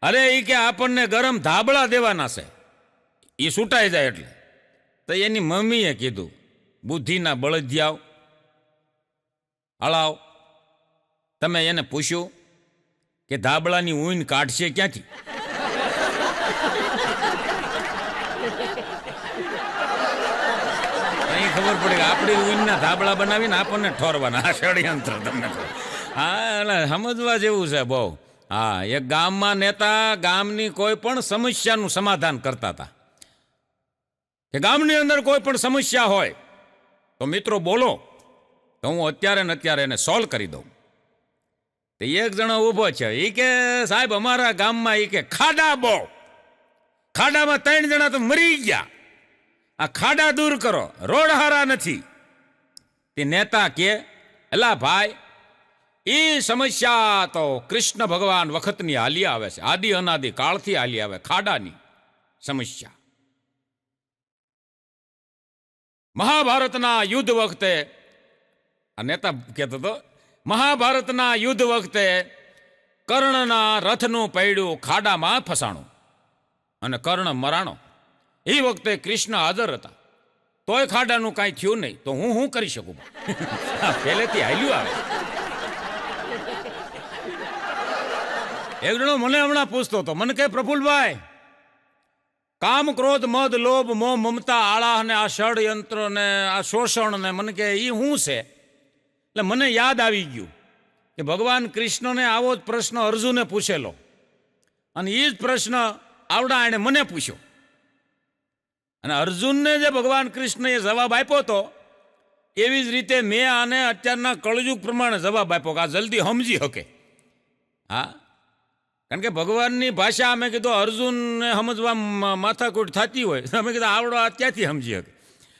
અરે એ કે આપણને ગરમ ધાબળા દેવાના છે એ છૂટાઈ જાય એટલે તો એની મમ્મીએ કીધું બુદ્ધિના બળદિયાઓ હળાવ તમે એને પૂછ્યું કે ધાબળાની ઊન કાઢશે ક્યાંથી ખબર પડે કે આપણી ઊનના ધાબળા બનાવીને આપણને ઠોરવાના આ ષડયંત્ર તમને હા એટલે સમજવા જેવું છે બહુ હા એક ગામમાં નેતા ગામની કોઈ પણ સમસ્યાનું સમાધાન કરતા હતા કે ગામની અંદર કોઈ પણ સમસ્યા હોય તો મિત્રો બોલો તો હું અત્યારે ને અત્યારે એને સોલ્વ કરી દઉં તો એક જણો ઊભો છે એ કે સાહેબ અમારા ગામમાં એ કે ખાડા બહુ ખાડામાં 3 જણા તો મરી ગયા આ ખાડા દૂર કરો રોડ હારા નથી તે નેતા કે એલા ભાઈ એ સમસ્યા તો કૃષ્ણ ભગવાન વખતની હાલી આવે છે, આદિ અનાદિ કાળથી હાલી આવે, ખાડાની સમસ્યા. મહાભારતના યુદ્ધ વખતે આ નેતા કહેતો હતો, મહાભારતના યુદ્ધ વખતે કર્ણના રથનું પૈડું ખાડામાં ફસાણું અને કર્ણ મરાણો. એ વખતે કૃષ્ણ હાજર હતા, તોય ખાડાનું કાંઈ થયું નહીં, તો હું કરી શકું? પહેલેથી હાલ્યું આવે. એક જણો મને હમણાં પૂછતો હતો, મને કહે પ્રફુલભાઈ, કામ ક્રોધ મદ લોભ મોહ મમતા આળા ને આ ષડયંત્ર ને આ શોષણ ને મને કે એ શું છે? એટલે મને યાદ આવી ગયું કે ભગવાન કૃષ્ણને આવો જ પ્રશ્ન અર્જુને પૂછેલો, અને એ જ પ્રશ્ન આવડા એણે મને પૂછ્યો, અને અર્જુનને જે ભગવાન કૃષ્ણએ જવાબ આપ્યો હતો એવી જ રીતે મેં આને અત્યારના કળયુગ પ્રમાણે જવાબ આપ્યો કે આ જલ્દી સમજી શકે. હા, કારણ કે ભગવાનની ભાષા અમે કીધું અર્જુનને સમજવા માથાકૂટ થતી હોય તો અમે કીધું આવડો ક્યાંથી સમજી શકે.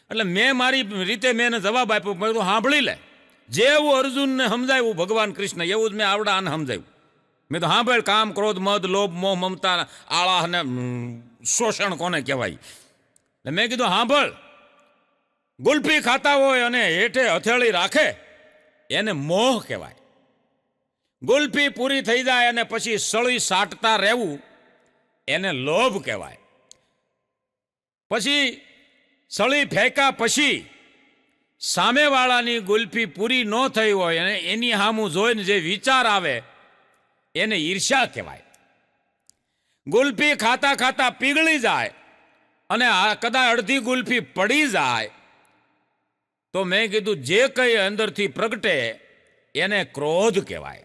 એટલે મેં મારી રીતે મેં એને જવાબ આપ્યો, મેં કીધું સાંભળી લે, જેવું અર્જુનને સમજાવ્યું ભગવાન કૃષ્ણ એવું જ મેં આવડા આને સમજાવ્યું. મેં તો સાંભળ, કામ ક્રોધ મદ લોભ મોહ મમતા આળા અને શોષણ કોને કહેવાય? એટલે મેં કીધું સાંભળ, ગુલ્ફી ખાતા હોય અને હેઠે હથેળી રાખે એને મોહ કહેવાય. ગુલ્ફી પૂરી થઈ જાય અને પછી સળી સાટતા રહેવું એને લોભ કહેવાય. પછી સળી ફેંકા પછી સામેવાળાની ગુલ્ફી પૂરી ન થઈ હોય અને એની સામું જોઈને જે વિચાર આવે એને ઈર્ષ્યા કહેવાય. ગુલ્ફી ખાતા ખાતા પીગળી જાય અને કદાચ અડધી ગુલ્ફી પડી જાય તો મેં કીધું જે કંઈ અંદરથી પ્રગટે એને ક્રોધ કહેવાય.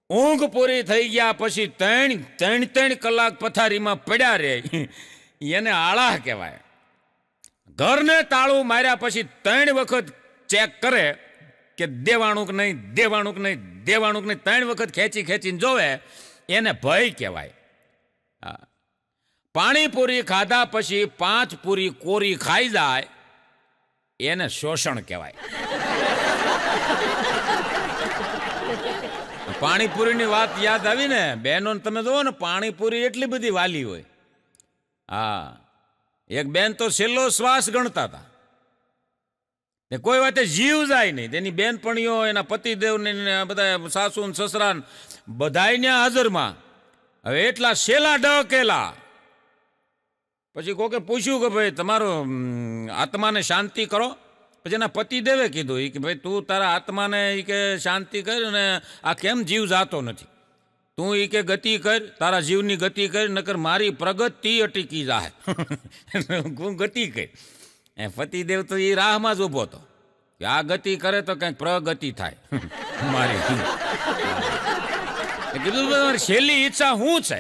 ઊંઘ પૂરી થઈ ગયા પછી ત્રણ કલાક પથારીમાં પડ્યા રહે એને આળા કહેવાય. ઘરને તાળું માર્યા પછી 3 વખત ચેક કરે કે દેવાણું કે નહીં, દેવાણું કે નહીં, દેવાણું કે નહીં, 3 વખત ખેંચીને જોવે એને ભય કહેવાય. પાણીપુરી ખાધા પછી 5 પૂરી કોરી ખાઈ જાય એને શોષણ કહેવાય. પાણીપુરીની વાત યાદ આવી ને બહેનો, તમે જુઓ ને પાણીપુરી એટલી બધી વાલી હોય. હા, એક બેન તો છેલ્લો શ્વાસ ગણતા હતા, કોઈ વાતે જીવ જાય નહીં, તેની બેનપણીઓ એના પતિદેવને બધા સાસુ ને સસરા બધાને હાજરમાં હવે એટલા છેલ્લા ડકેલા. પછી કોકે પૂછ્યું કે ભાઈ તમારો આત્માને શાંતિ કરો. પછી એના પતિદેવે કીધું કે ભાઈ તું તારા આત્માને કે શાંતિ કર ને આ કેમ જીવ જાતો નથી, તું કે ગતિ કર, તારા જીવની ગતિ કર, નકર મારી પ્રગતિ અટકી જાય. હું ગતિ કર. એ પતિદેવ તો એ રાહમાં જ ઊભો હતો કે આ ગતિ કરે તો કંઈક પ્રગતિ થાય મારી. કીધું તમારી છેલ્લી ઈચ્છા શું છે?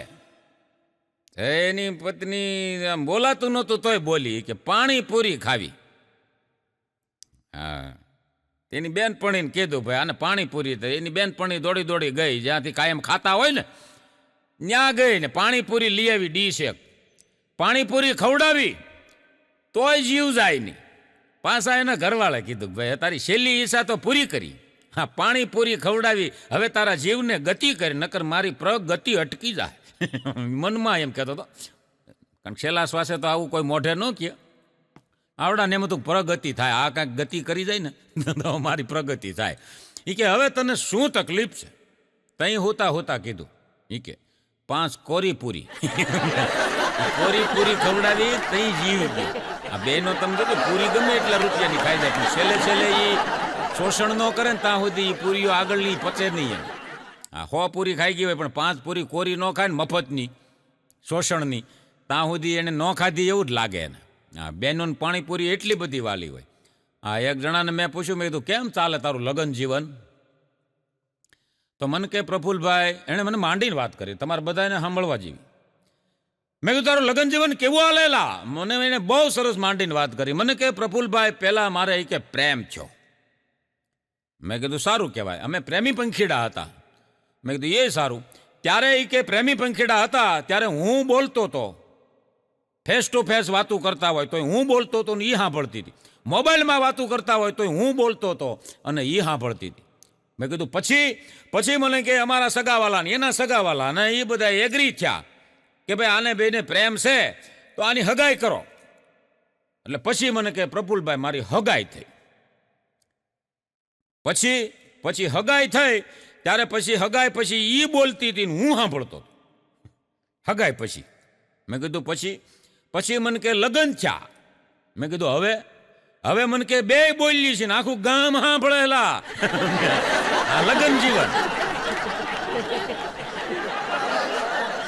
એની પત્ની બોલાતું નહોતું તોય બોલી કે પાણીપુરી ખાવી. હા, એની બેનપણીને કીધું ભાઈ આને પાણીપુરી. તો એની બેનપણી દોડી ગઈ જ્યાંથી કાયમ ખાતા હોય ને ત્યાં ગઈ ને પાણીપુરી લઈ આવી ડીશ એક. પાણીપુરી ખવડાવી તોય જીવ જાય નહીં. પાછા એના ઘરવાળે કીધું ભાઈ તારી છેલ્લી ઈચ્છા તો પૂરી કરી, હા પાણીપુરી ખવડાવી, હવે તારા જીવને ગતિ કરી, નકર મારી પ્રગતિ અટકી જાય. મનમાં એમ કહેતો હતો, કારણ છેલ્લા શ્વાસે તો આવું કોઈ મોઢે ન કહે. આવડા ને એમ તો પ્રગતિ થાય, આ કાંઈક ગતિ કરી જાય ને તો મારી પ્રગતિ થાય. એ કે હવે તને શું તકલીફ છે? તઈ હોતા કીધું એ કે 5 કોરી પૂરી. કોરી પૂરી ખવડાવી તઈ જીવ ગઈ. આ બેનો તમે તો પૂરી ગમે એટલા રૂપિયાની ખાઈ જાય, પણ છેલ્લે એ શોષણ ન કરે ને ત્યાં સુધી એ પૂરીઓ આગળની પચે નહીં. એમ આ 100 પૂરી ખાઈ ગઈ હોય પણ 5 પૂરી કોરી ન ખાય ને મફતની શોષણની, ત્યાં સુધી એને ન ખાધી એવું જ લાગે એને. હા, બહેનોને પાણીપુરી એટલી બધી વાલી હોય. હા, એક જણાને મેં પૂછ્યું, મેં કીધું કેમ ચાલે તારું લગ્ન જીવન? તો મને કે પ્રફુલભાઈ, એણે મને માંડીને વાત કરી, તમારે બધાને સાંભળવા જેવી. મેં કીધું તારું લગ્ન જીવન કેવું હાલેલા? મને એને બહુ સરસ માંડીને વાત કરી. મને કે પ્રફુલભાઈ પહેલા મારે એ કે પ્રેમ છો. મેં કીધું સારું કહેવાય, અમે પ્રેમી પંખીડા હતા. મેં કીધું એ સારું. ત્યારે એ કે પ્રેમી પંખીડા હતા ત્યારે હું બોલતો હતો, ફેસ ટુ ફેસ વાતું કરતા હોય તો હું બોલતો હતો ને એ સાંભળતી હતી. મોબાઈલમાં વાતું કરતા હોય તો હું બોલતો હતો અને એ સાંભળતી હતી. મેં કીધું પછી મને કે અમારા સગાવાલા ને એના સગાવાલા ને એ બધા એગ્રી થયા કે ભાઈ આને બેને પ્રેમ છે તો આની હગાઈ કરો. એટલે પછી મને કે પ્રફુલભાઈ મારી હગાઈ થઈ. પછી હગાઈ થઈ ત્યારે હગાઈ પછી ઈ બોલતી હતી ને હું સાંભળતો હતો. હગાઈ પછી મેં કીધું પછી મને કે લગ્ન થયા. મેં કીધું હવે મને કે બે બોલી છે ને આખું ગામ સાંભળેલા. આ લગ્ન જીવન,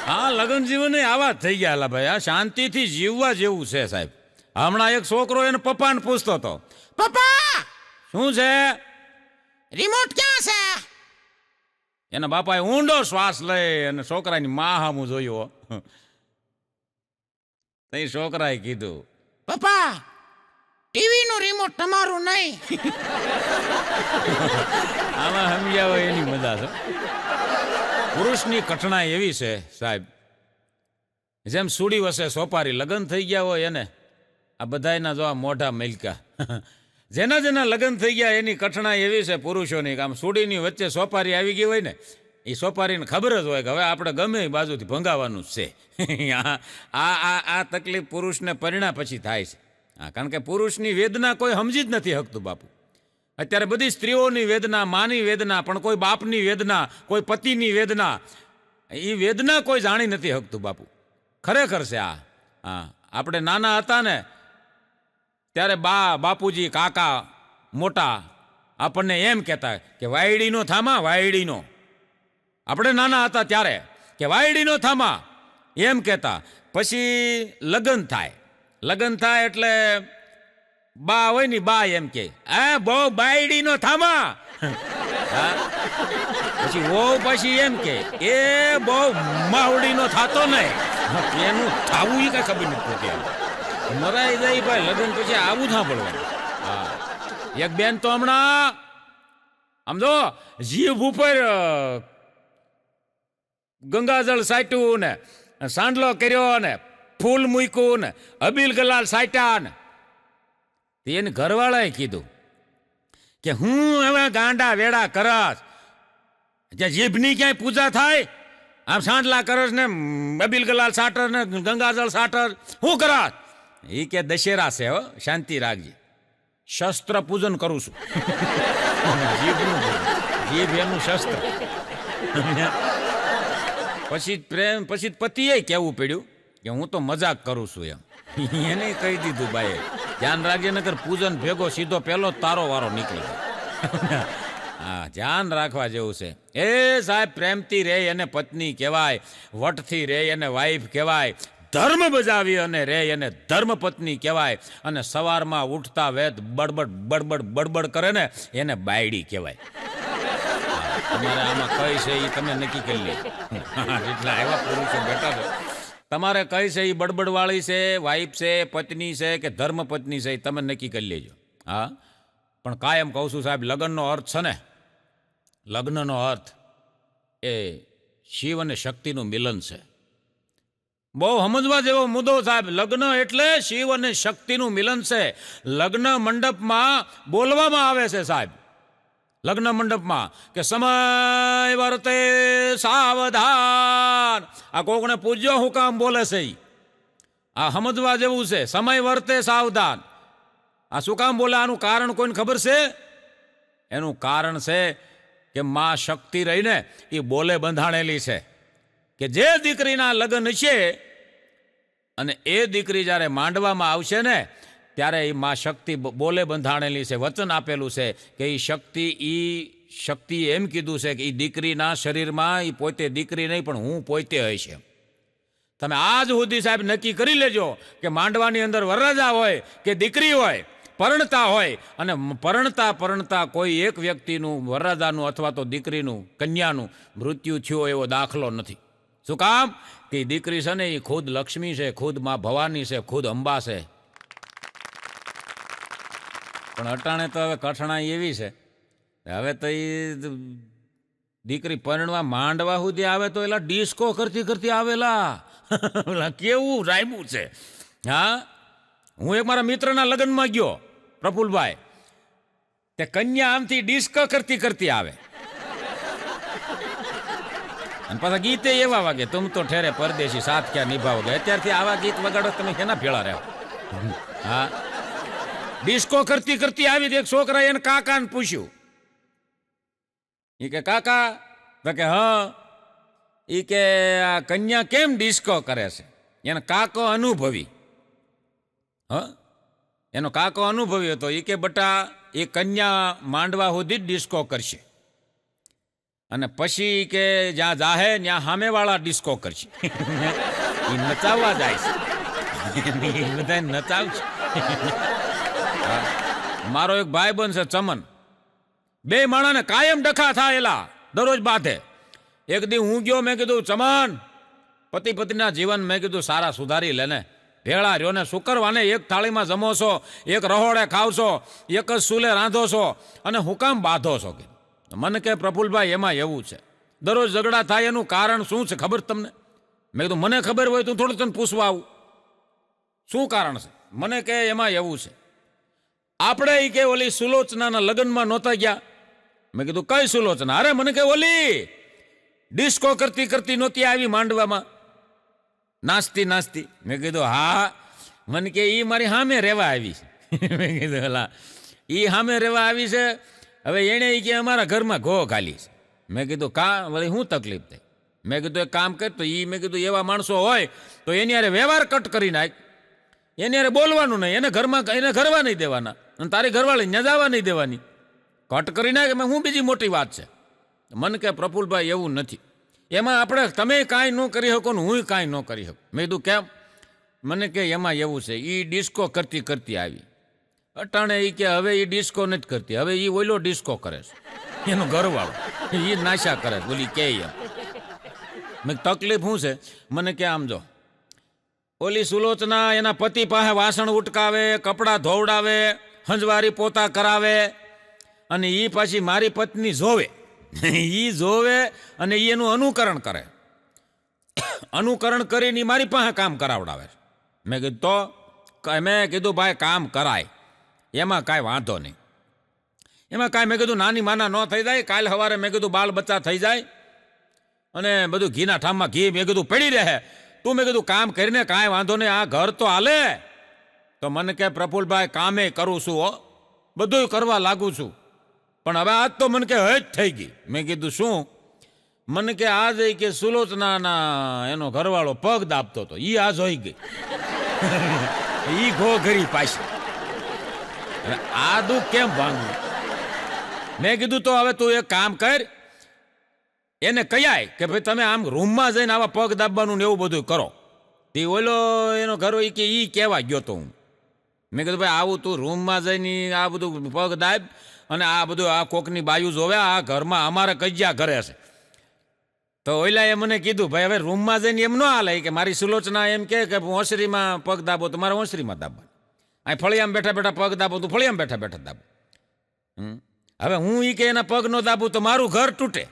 હા લગ્ન જીવન આવા જ થઈ ગયા ભાઈ. આ શાંતિથી જીવવા જેવું છે સાહેબ. હમણાં એક છોકરો એને પપ્પાને પૂછતો હતો, પપ્પા શું છે, રિમોટ ક્યાં છે? એના બાપાએ ઊંડો શ્વાસ લઈ અને છોકરાની મા હામું જોયું. તઈ છોકરાએ કીધું, પપ્પા ટીવી નું રિમોટ તમારું નહીં. આમાં સમજાવો એની મજા છે. પુરુષની કઠણાઈ એવી છે સાહેબ, જેમ સુડી વસે સોપારી. લગ્ન થઈ ગયા હોય એને આ બધાયના જો આ મોઢા મેલકા. જેના લગ્ન થઈ ગયા એની કઠણાઈ એવી છે પુરુષોની. આમ સુડીની વચ્ચે સોપારી આવી ગઈ હોય ને, એ સોપારીને ખબર જ હોય કે હવે આપણે ગમે એ બાજુથી ભંગાવાનું જ છે. આ તકલીફ પુરુષને પરિણા પછી થાય છે. હા, કારણ કે પુરુષની વેદના કોઈ સમજી જ નથી શકતું બાપુ. અત્યારે બધી સ્ત્રીઓની વેદના, માની વેદના, પણ કોઈ બાપની વેદના, કોઈ પતિની વેદના, એ વેદના કોઈ જાણી નથી શકતું બાપુ. ખરેખર છે આ. હા, આપણે નાના હતા ને ત્યારે બાપુજી, કાકા મોટા આપણને એમ કહેતા કે વાયડીનો થામા, વાયડીનો. આપણે નાના હતા ત્યારે કે વાયડીનો થામા એમ કહેતા. પછી લગ્ન થાય એટલે બા હોય ને, બા એમ કે બહુ બાયડીનો થામા. પછી પછી એમ કે એ બહુ માવડીનો થાતો નહીં. એનું થાવું એ કઈ ખબર નથી પડતી. મરાઈ જાય ભાઈ લગ્ન પછી આવું સાંભળવાનું. હા, એક બેન તો હમણાં આમ જો જીભ ઉપર ગંગાજળ સાટ્યું ને, સાંડલો કર્યો ને, ફૂલ મૂક્યું ને, અબીલ ગલાલ સાટ્યા ને, એને ઘરવાળાએ કીધું કે હું હવે ગાંડા વેડા કરસ, જીભની ક્યાંય પૂજા થાય? આમ સાંડલા કરસ ને, અબીલ ગલાલ સાટર ને, ગંગાજળ સાટર શું કરસ? એ કે દશેરા છે હો, શાંતિ રાખજે, શસ્ત્ર પૂજન કરું છું. જીભ એનું શસ્ત્ર. પછી પતિએ કહેવું પડ્યું કે હું તો મજાક કરું છું એમ. એને કહી દીધું ભાઈ ધ્યાન રાખજે, નકર પૂજન ભેગો સીધો પેલો તારો વારો નીકળી જાય. હા, ધ્યાન રાખવા જેવું છે. એ સાહેબ પ્રેમથી રે એને પત્ની કહેવાય, વટથી રે એને વાઈફ કહેવાય, ધર્મ બજાવી અને રે એને ધર્મ પત્ની કહેવાય, અને સવારમાં ઉઠતા વેત બડબડ કરે ને એને બાયડી કહેવાય. તમારે આમાં કઈ છે એ તમે નક્કી કરી લે. એટલા એવા પુરુષો બેઠા છે, તમારે કઈ છે એ બડબડવાળી છે, વાઈફ છે, પત્ની છે કે ધર્મ પત્ની છે, એ તમે નક્કી કરી લેજો. હા, પણ કાયમ કહું છું સાહેબ, લગ્નનો અર્થ છે ને, લગ્નનો અર્થ એ શિવ અને શક્તિનું મિલન છે. બહુ સમજવા જેવો મુદ્દો સાહેબ. લગ્ન એટલે શિવ અને શક્તિનું મિલન છે. લગ્ન મંડપમાં બોલવામાં આવે છે સાહેબ, લગ્ન મંડપમાં કે સમય વર્તે સાવધાન. આ કોકને પૂજ્યો હું કામ બોલે છે? આ સમજવા જેવું છે. સમય વર્તે સાવધાન આ શું કામ બોલે? આનું કારણ કોઈને ખબર છે? એનું કારણ છે કે માં શક્તિ રહીને એ બોલે બંધાણેલી છે કે જે દીકરીના લગ્ન છે અને એ દીકરી જ્યારે માંડવામાં આવશે ને ત્યારે એ માં શક્તિ બોલે બંધાણેલી છે. વચન આપેલું છે કે એ શક્તિ એમ કીધું છે કે એ દીકરીના શરીરમાં એ પોતે દીકરી નહીં પણ હું પોતે હશે. તમે આજ સુધી સાહેબ નક્કી કરી લેજો કે માંડવાની અંદર વરરાજા હોય કે દીકરી હોય, પરણતા હોય, અને પરણતા કોઈ એક વ્યક્તિનું, વરરાજાનું અથવા તો દીકરીનું, કન્યાનું મૃત્યુ થયું એવો દાખલો નથી. શું કામ? કે દીકરી છે ને એ ખુદ લક્ષ્મી છે, ખુદ માં ભવાની છે, ખુદ અંબા છે. પણ અટાણે તો હવે કઠણાઈ એવી છે, હવે તો એ દીકરી પરણવા માંડવા સુધી આવે તો એલા ડિસ્કો કરતી આવેલા. કેવું રાયબું છે. હા, હું એક મારા મિત્રના લગ્નમાં ગયો, પ્રફુલભાઈ, તે કન્યા આમથી ડિસ્કો કરતી આવે અને પાછા ગીતે એવા વાગે, તુમ તો ઠેરે પરદેશી સાથ ક્યાં નિભાવોગે. અત્યારથી આવા ગીત વગાડો તમે કેના ભેળા રહ્યો? હા, ડિસ્કો કરતી કરતી આવી એક છોકરા એને કાકાને પૂછ્યું, ઈ કે કાકા, તો કે હા, ઈ કે આ કન્યા કેમ ડિસ્કો કરે છે? એને કાકો અનુભવી, હ એનો કાકો અનુભવી હતો. ઈ કે બટા, એ કન્યા માંડવા સુધી જ ડિસ્કો કરશે, અને પછી કે જ્યાં જાહે ત્યાં સામેવાળા ડિસ્કો કરશે. એ નચાવવા જાય છે, બધા નચાવશે. મારો એક ભાઈબંધ છે ચમન, બે માણાને કાયમ ડખા થાયેલા, દરરોજ બાધે. એક દી હું ગયો, મેં કીધું ચમન, પતિ પત્નીના જીવન મેં કીધું સારા સુધારી લેને, ભેળા રહ્યો ને, શું કરવાને? એક થાળીમાં જમો છો, એક રહોડે ખાવ છો, એક જ સૂલે રાંધો છો, અને હું કામ બાંધો છો? કે મને કે પ્રફુલભાઈ એમાં એવું છે, દરરોજ ઝઘડા થાય એનું કારણ શું છે ખબર તમને? મેં કીધું મને ખબર હોય તો થોડું તને પૂછવા આવું, શું કારણ છે? મને કે એમાં એવું છે, આપણે ઈ કે ઓલી સુલોચનાના લગ્નમાં નહોતા ગયા. મેં કીધું કઈ સુલોચના? અરે મને કે ઓલી ડિસ્કો કરતી કરતી નહોતી આવી માંડવામાં, નાસ્તી નાસ્તી. મેં કીધું હા. મને કે ઈ મારી સામે રહેવા આવી છે. મેં કીધું હલા, ઈ સામે રહેવા આવી છે, હવે એણે ઈ કે અમારા ઘરમાં ઘો ખાલી છે. મેં કીધું કા વળી શું તકલીફ થઈ? મેં કીધું એક કામ કર, તો ઈ મેં કીધું એવા માણસો હોય તો એની હારે વ્યવહાર કટ કરી નાખ, એની હારે બોલવાનું નહીં, એને ઘરમાં એને ઘરવા નહીં દેવાના, અને તારી ઘરવાળી ને જવા નહીં દેવાની, કટ કરી નાખ. એમાં શું બીજી મોટી વાત છે? મને કે પ્રફુલભાઈ એવું નથી, એમાં આપણે તમે કાંઈ ન કરી શકો ને હું કાંઈ ન કરી શકું. મેં કીધું કેમ? મને કે એમાં એવું છે, એ ડિસ્કો કરતી કરતી આવી, અટાણે એ કે હવે એ ડિસ્કો નથી કરતી, હવે એ ઓઈલો ડિસ્કો કરે છે, એનો ઘરવાળો એ નાશા કરે છે, બોલી કે એમ. મેં તકલીફ શું છે? મને કે આમ જો, ઓલી સુલોચના એના પતિ પાસે વાસણ ઉટકાવે, કપડાં ધોવડાવે, હંજવારી પોતા કરાવે, અને એ પાછી મારી પત્ની જોવે, એ જોવે અને એનું અનુકરણ કરે, અનુકરણ કરીને મારી પાસે કામ કરાવડાવે. મેં કીધું તો મેં કીધું ભાઈ કામ કરાય, એમાં કાંઈ વાંધો નહીં, એમાં કાંઈ મેં કીધું નાની માના ન થઈ જાય, કાલ સવારે મેં કીધું બાળ બચ્ચા થઈ જાય અને બધું ઘીના ઠામમાં ઘી મેં કીધું પડી રહે, તું મેં કીધું કામ કરીને કાંઈ વાંધો નહીં, આ ઘર તો હાલે. તો મને કે પ્રફુલભાઈ કામે કરું છું હો, બધું કરવા લાગુ છું, પણ હવે આજ તો મને કે હજ થઈ ગઈ. મેં કીધું શું? મને કે આજ કે સુલોચનાના એનો ઘરવાળો પગ દાબતો હતો, ઈ આજ હોઈ ગઈ. ઈ ઘો ઘરી પાછી. આ દુઃખ કેમ ભાંગવું? મેં કીધું તો હવે તું એક કામ કર, એને કહેવાય કે ભાઈ તમે આમ રૂમમાં જઈને આવા પગ દાબવાનું ને એવું બધું કરો. તે ઓલો એનો ઘરો કે ઈ કહેવા ગયો તો હું. મેં કીધું ભાઈ આવું તું રૂમમાં જઈને આ બધું પગ દાબ અને આ બધું આ કોકની બાયુ જોવે, આ ઘરમાં અમારે કજિયા ઘરે છે. તો ઓલાએ મને કીધું ભાઈ હવે રૂમમાં જઈને એમ ન હાલે, કે મારી સુલોચના એમ કે ઓસરીમાં પગ દાબો તો મારે ઓસરીમાં દાબવાનું, અહીં ફળિયામાં બેઠા બેઠા પગ દાબો તો ફળિયામાં બેઠા બેઠા દાબો. હવે હું ઈ કે એના પગ નો દાબું તો મારું ઘર તૂટે.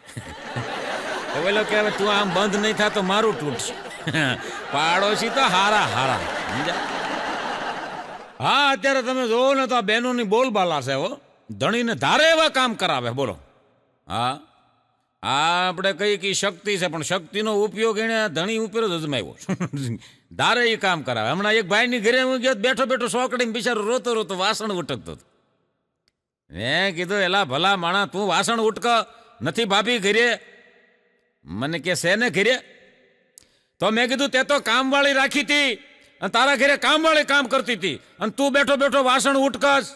ઓલો કે હવે તું આમ બંધ નહીં થા તો મારું તૂટશે. પાડોશી તો હારા હારા, સમજ્યા? હા, અત્યારે તમે જોવો ને તો આ બહેનોની બોલબાલા છે હો, ધણીને ધારે એવા કામ કરાવે, બોલો. હા, આપણે કહીએ કે શક્તિ છે, પણ શક્તિનો ઉપયોગ એને ધણી ઉપર જ અજમાવ્યો. ધારે એ કામ કરાવે. હમણાં એક ભાઈની ઘરે હું ગયો, બેઠો બેઠો સોકડીને બિચારો રોતો રોતો વાસણ ઉટકતો હતો. મેં કીધું એલા ભલા માણા, તું વાસણ ઉટક નથી ભાભી ઘરે? મને કે છે ને ઘરે. તો મેં કીધું તે તો કામવાળી રાખી હતી, અને તારા ઘરે કામવાળી કામ કરતી હતી, અને તું બેઠો બેઠો વાસણ ઉટકસ.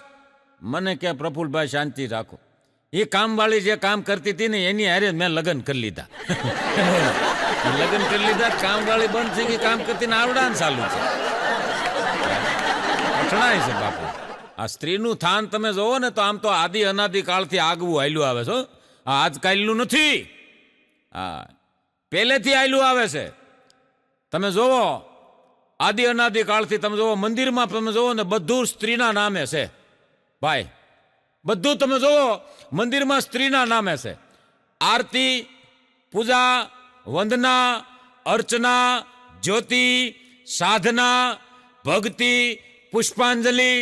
મને કે પ્રફુલભાઈ શાંતિ રાખો, એ કામવાળી જે કામ કરતી હતી ને એની હારે મેં લગ્ન કરી લીધા. લગ્ન કરી લીધા, કામવાળી બંધ થઈ ગઈ, કામ કરતી ને આવડા ચાલુ છે. કઠણાય છે બાપુ. આ સ્ત્રીનું થાન તમે જોવો ને તો આમ તો આદિ અનાદિ કાળથી આગવું હાલ્યું આવે છે, આ આજકાલનું નથી. હા, પહેલેથી હાલ્યું આવે છે. તમે જોવો આદિ અનાદિ કાળથી તમે જોવો મંદિરમાં તમે જોવો ને બધું સ્ત્રીના નામે છે ભાઈ, બધું તમે જોવો મંદિરમાં સ્ત્રીના નામે છે. આરતી, પૂજા, વંદના, અર્ચના, જ્યોતિ, સાધના, ભક્તિ, પુષ્પાંજલિ,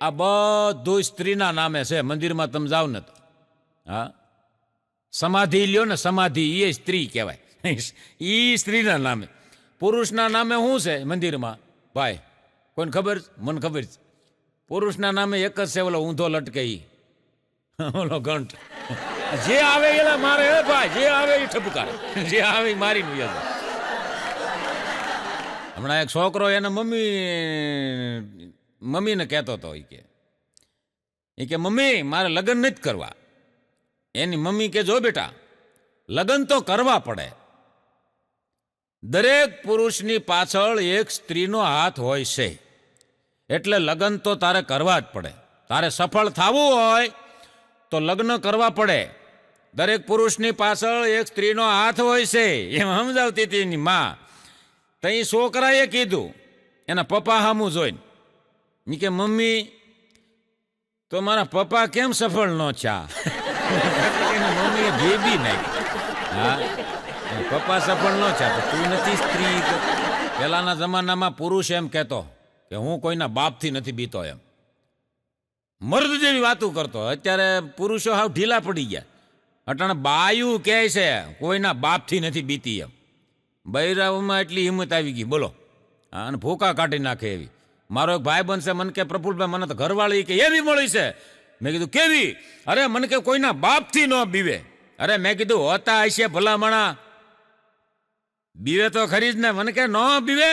આ બધું સ્ત્રીના નામે છે. મંદિરમાં તમે જાઓ ને તો હા, સમાધિ લ્યો ને સમાધિ, એ સ્ત્રી કહેવાય. એ સ્ત્રીના નામે. પુરુષના નામે શું છે મંદિરમાં ભાઈ? કોઈને ખબર? મને ખબર છે. પુરુષના નામે એક જ છે, ઓલો ઊંધો લટકે ઈ, ઓલો ઘંટ. જે આવે એલા મારે, હે ભાઈ, જે આવે એ ઠપકાર, જે આવે એ મારીને વયો જાય. હમણાં એક છોકરો એના મમ્મીને કહેતો હતો, એ કે મમ્મી મારે લગ્ન નથી કરવા. એની મમ્મી કે જો બેટા, લગ્ન તો કરવા પડે. દરેક પુરુષની પાછળ એક સ્ત્રીનો હાથ હોય છે, એટલે લગ્ન તો તારે કરવા જ પડે. તારે સફળ થવું હોય તો લગ્ન કરવા પડે. દરેક પુરુષની પાછળ એક સ્ત્રીનો હાથ હોય છે, એમ સમજાવતી હતી એની માં. તઈ છોકરાએ કીધું એના પપ્પા સામું જોઈને, કે મમ્મી તો મારા પપ્પા કેમ સફળ ન થયા? એની મમ્મીએ ભેબી નાખી. હા, પપ્પા સફળ ન થયા તો તું નથી સ્ત્રી? પહેલાના જમાનામાં પુરુષ એમ કહેતો કે હું કોઈના બાપથી નથી બીતો, એમ મર્દ જેવી વાતું કરતો. અત્યારે પુરુષો હાવ ઢીલા પડી ગયા. અટાણે બાયું કહે છે કોઈના બાપથી નથી બીતી, એમ બૈરાઓમાં એટલી હિંમત આવી ગઈ, બોલો. અને ભૂકા કાઢી નાખે એવી. મારો એક ભાઈ બનશે, મને કે પ્રફુલભાઈ મને તો ઘરવાળી કે એવી મળી છે. મેં કીધું કેવી? અરે મને કે કોઈના બાપથી ન બીવે. અરે મેં કીધું હોતા હશે ભલામણા, બીવે તો ખરી જ ને. મને કે ન બીવે.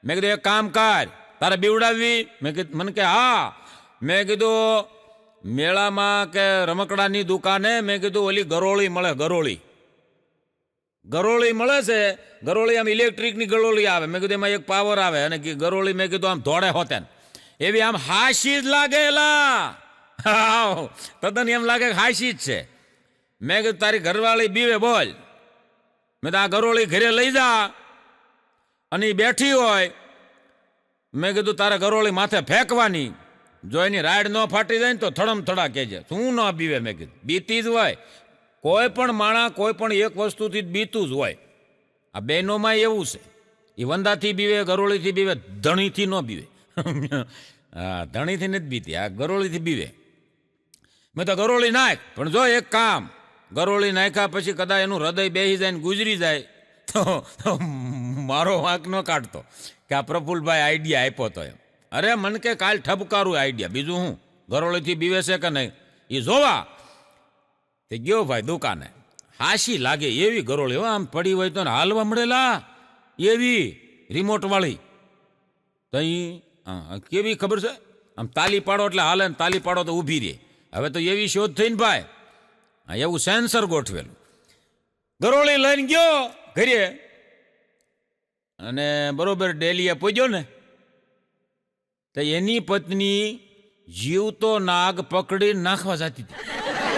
મેં કીધું એક કામ કર, તારે બીવડાવવી? મને કે હા. મેં કીધું મેળામાં કે રમકડાની દુકાને મેં કીધું ઓલી ગરોળી મળે, ગરોળી મળે છે. ગરોળી આમ ઇલેક્ટ્રિકની ગરોળી આવે. મેં કીધું એમાં એક પાવર આવે, અને ગરોળી મેં કીધું આમ ધોળે હોતે એવી આમ હાશી જ લાગેલા. તદ્દન એમ લાગે હાશી જ છે. મેં કીધું તારી ઘરવાળી બીવે બોલ. મેં તો આ ગરોળી ઘરે લઈ જા, અને એ બેઠી હોય. મેં કીધું તારે ગરોળી માથે ફેંકવાની. જો એની રાડ ન ફાટી જાય ને તો થડમ થડા કહેજે. શું ન બીવે? મેં કીધું બીતી જ હોય. કોઈ પણ માણા કોઈ પણ એક વસ્તુથી જ બીતું જ હોય. આ બહેનોમાં એવું છે. એ વંદાથી બીવે, ગરોળીથી બીવે, ધણીથી ન બીવે. હા, ધણીથી નથી બીતી, આ ગરોળીથી બીવે. મેં તો ગરોળી નાખ, પણ જો એક કામ, ગરોળી નાખ્યા પછી કદાચ એનું હૃદય બેસી જાય ને ગુજરી જાય તો મારો વાંક ન કાઢતો કે આ પ્રફુલભાઈ આઈડિયા આપ્યો તો એમ. અરે મને કે કાલ ઠપકારું આઈડિયા, બીજું હું? ગરોળીથી બીવે છે કે નહીં એ જોવા. તે ગયો ભાઈ દુકાને. હાશી લાગે એવી ગરોળી, હો આમ પડી હોય તો હાલવા મળેલા એવી, રિમોટ વાળી. તો કેવી ખબર છે? આમ તાલી પાડો એટલે હાલે, ને તાલી પાડો તો ઊભી રહે. હવે તો એવી શોધ થઈને ભાઈ, એવું સેન્સર ગોઠવેલું. ગરોળી લઈને ગયો ઘરે, અને બરોબર ડેલીએ પહોંચ્યો ને, તો એની પત્ની જીવતો નાગ પકડી નાખવા જતી હતી.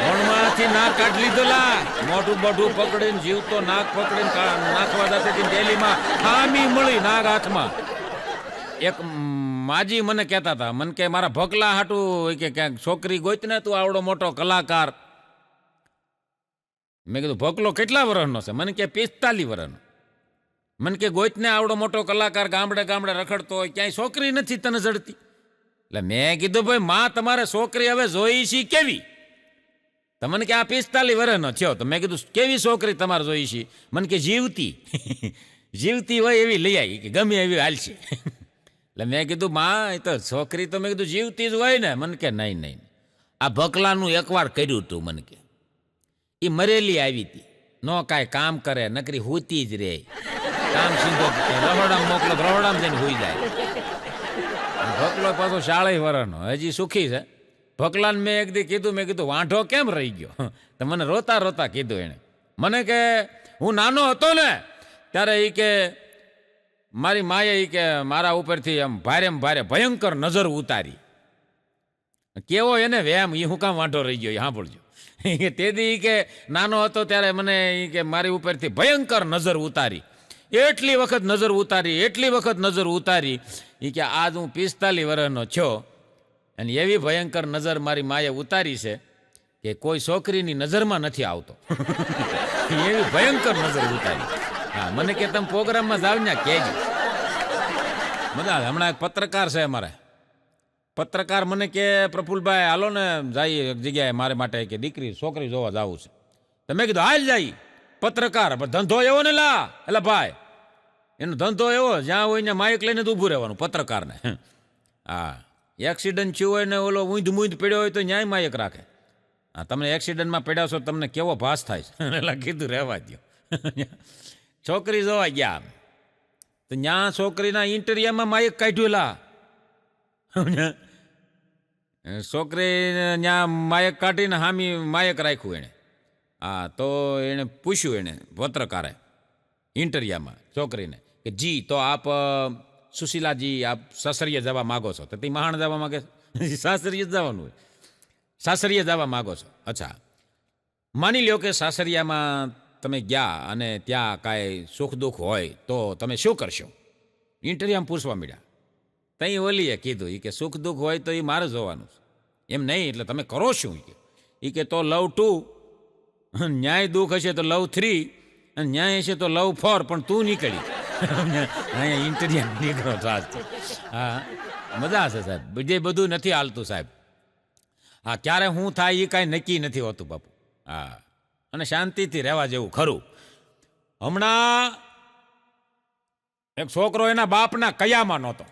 વણમાંથી નાગ કાઢી લીધેલા, મોઢું બોઢું પકડીને જીવતો નાગ પકડીને નાખવા જતી હતી. ડેલીમાં ખામી મળી નાગ હાથમાં. એક માજી મને કહેતા હતા, મને કે મારા ભકલા હાટું કે ક્યાંક છોકરી ગોતને તું, આવડો મોટો કલાકાર. મેં કીધું ભકલો કેટલા વર્ષનો છે? મને કે 45 વર્ષનો. મને કે ગોતને આવડો મોટો કલાકાર, ગામડે ગામડે રખડતો હોય, ક્યાંય છોકરી નથી તને જડતી. એટલે મેં કીધું ભાઈ માં તમારે છોકરી હવે જોઈ છે કેવી? તમને કે આ 45 વર્ષનો થયો. તો મેં કીધું કેવી છોકરી તમારે જોઈ છે? મને કે જીવતી. જીવતી હોય એવી લઈ આવી, કે ગમે એવી હાલશે. એટલે મેં કીધું માં એ તો છોકરી તો મેં કીધું જીવતી જ હોય ને? મને કે નહીં, આ ભકલાનું એકવાર કર્યું હતું. મને કે એ મરેલી આવી હતી, ન કાંઈ કામ કરે, નકરી હોતી જ રે. કામ સીધો રહોડામાં મોકલો, રહોડામાં જઈને હોઈ જાય. ભકલો પાછો 40 વર્ષનો, હજી સુખી છે. ભકલાને મેં એક દી કીધું, મેં કીધું વાંઢો કેમ રહી ગયો? તો મને રોતા રોતા કીધું એણે. મને કે હું નાનો હતો ને ત્યારે એ કે મારી માએ એ કે મારા ઉપરથી એમ ભારે ભયંકર નજર ઉતારી. કેવો એને વેમ, એ હું કામ વાંઢો રહી ગયો એ સાંભળજો. તે દી કે નાનો હતો ત્યારે મને એ કે મારી ઉપરથી ભયંકર નજર ઉતારી. એટલી વખત નજર ઉતારી એ કે આજ હું 45 વર્ષનો થયો, અને એવી ભયંકર નજર મારી માએ ઉતારી છે કે કોઈ છોકરીની નજરમાં નથી આવતો. એવી ભયંકર નજર ઉતારી. હા, મને કે તમે પ્રોગ્રામમાં જાવ ને કહેજો. મજા. હમણાં એક પત્રકાર છે અમારે, પત્રકાર મને કે પ્રફુલભાઈ હાલો ને જાય એક જગ્યાએ મારે માટે કે દીકરી છોકરી જોવા જવું છે. તો મેં કીધું હાલ જાય પત્રકાર, પણ ધંધો એવો ને લા, એટલે ભાઈ એનો ધંધો એવો, જ્યાં હોય ને માઇક લઈને જ ઊભું રહેવાનું પત્રકારને. હા, એક્સિડન્ટ થયું હોય ને ઓલો ઊંધ પડ્યો હોય તો ન્યાય માયક રાખે. હા, તમને એક્સિડન્ટમાં પડ્યા છો, તમને કેવો ભાસ થાય છે. એટલે કીધું રહેવા દો. છોકરી જોવા ગયા તો ત્યાં છોકરીના ઇન્ટરવ્યુમાં માયક કાઢ્યું. છોકરીને ત્યાં માયક કાઢીને હામી માયક રાખ્યું એણે. હા, તો એણે પૂછ્યું એને પત્રકારે ઇન્ટરવ્યુમાં છોકરીને કે જી તો આપ સુશીલાજી આપ સાસરીએ જવા માગો છો? તો તે મહાણ જવા માગે, સાસરીએ જ જવાનું હોય. સાસરીએ જવા માગો છો? અચ્છા, માની લ્યો કે સાસરિયામાં તમે ગયા અને ત્યાં કાંઈ સુખ દુઃખ હોય તો તમે શું કરશો? ઇન્ટરવ્યુમાં પૂછવા મળ્યા. તઈ ઓલીએ કીધું એ કે સુખ દુઃખ હોય તો એ મારે જોવાનું છે, એમ નહીં, એટલે તમે કરો શું? એ કે તો લવ 2, ન્યાય દુઃખ હશે તો લવ 3, અને ન્યાય હશે તો લવ 4, પણ તું નીકળી. અહીંયા ઇન્ટરવ્યુ નીકળો સાહેબ. હા, મજા હશે સાહેબ. બીજે બધું નથી હાલતું સાહેબ. હા, ક્યારે શું થાય એ કાંઈ નક્કી નથી હોતું બાપુ. હા, અને શાંતિથી રહેવા જેવું ખરું. હમણાં એક છોકરો એના બાપના કયામાં નહોતો,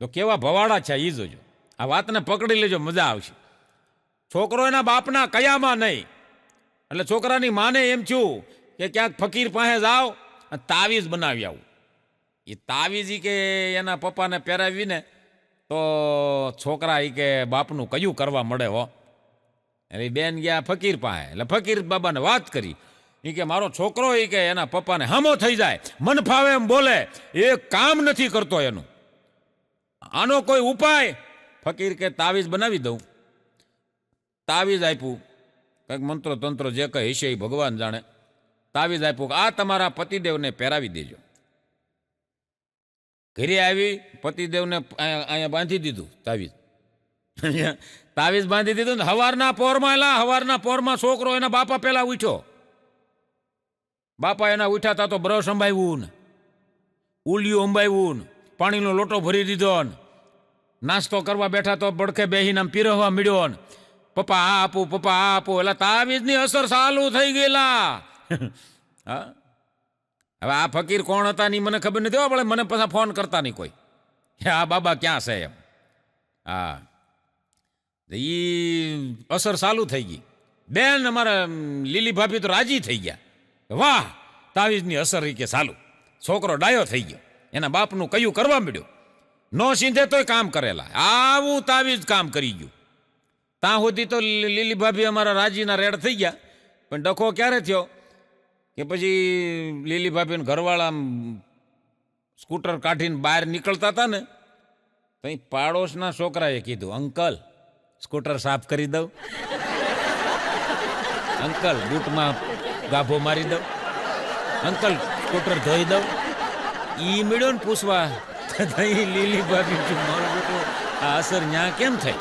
તો કેવા ભવાડા છે એ જોજો. આ વાતને પકડી લેજો, મજા આવશે. છોકરો એના બાપના કયામાં નહીં, એટલે છોકરાની માને એમ થયું કે ક્યાંક ફકીર પાસે જાઓ અને તાવીઝ બનાવી આવું. એ તાવીઝ કે એના પપ્પાને પહેરાવીને તો છોકરા એ કે બાપનું કયું કરવા મળે હો. એટલે બેન ગયા ફકીર પાસે, એટલે ફકીર બાબાને વાત કરી. એ કે મારો છોકરો એ કે એના પપ્પાને હામો થઈ જાય, મન ફાવે એમ બોલે, એ કામ નથી કરતો એનું, આનો કોઈ ઉપાય? ફકીર કે તાવીઝ બનાવી દઉં. તાવીઝ આપ્યું, કંઈક મંત્રો તંત્રો જે કંઈ હશે એ ભગવાન જાણે. તાવીઝ આપ્યું કે આ તમારા પતિદેવને પહેરાવી દેજો. ઘરે આવી પતિદેવને અહીંયા બાંધી દીધું તાવીઝ. તાવીઝ બાંધી દીધું ને હવારના પોરમાં છોકરો એના બાપા પહેલા ઉઠ્યો. બાપા એના ઉઠ્યા તા તો બ્રશ અંબાવ્યું ને, ઉલિયું અંબાવ્યું ને, પાણીનો લોટો ભરી દીધો ને, નાસ્તો કરવા બેઠા તો બડખે બેહીને આમ પીરવવા મળ્યો ને, પપ્પા આ આપું, પપ્પા આ આપું. એટલે તાવીઝની અસર ચાલુ થઈ ગયેલા. હા, હવે આ ફકીર કોણ હતા ની મને ખબર નથી, પણ મને પાછા ફોન કરતા નહીં કોઈ, આ બાબા ક્યાં છે એમ. હા, એ અસર ચાલુ થઈ ગઈ. બેન અમારા લીલી ભાભી તો રાજી થઈ ગયા, વાહ તાવીઝની અસર કે ચાલુ. છોકરો ડાયો થઈ ગયો, એના બાપનું કયું કરવા મળ્યો. નો સીધે તોય કામ કરેલા, આવું તાવીઝ કામ કરી ગયું. ત્યાં સુધી તો લીલી ભાભી અમારા રાજીના રેડ થઈ ગયા. પણ ડખો ક્યારે થયો કે પછી લીલી ભાભીને ઘરવાળા સ્કૂટર કાઢીને બહાર નીકળતા હતા ને, તો પાડોશના છોકરાએ કીધું, અંકલ સ્કૂટર સાફ કરી દઉં, અંકલ બૂટમાં ગાભો મારી દઉં, અંકલ સ્કૂટર ધોઈ દઉં. ઈ મળ્યો ને પૂછવા, લીલી ભાભી મારું બેટું આ અસર ન્યા કેમ થઈ?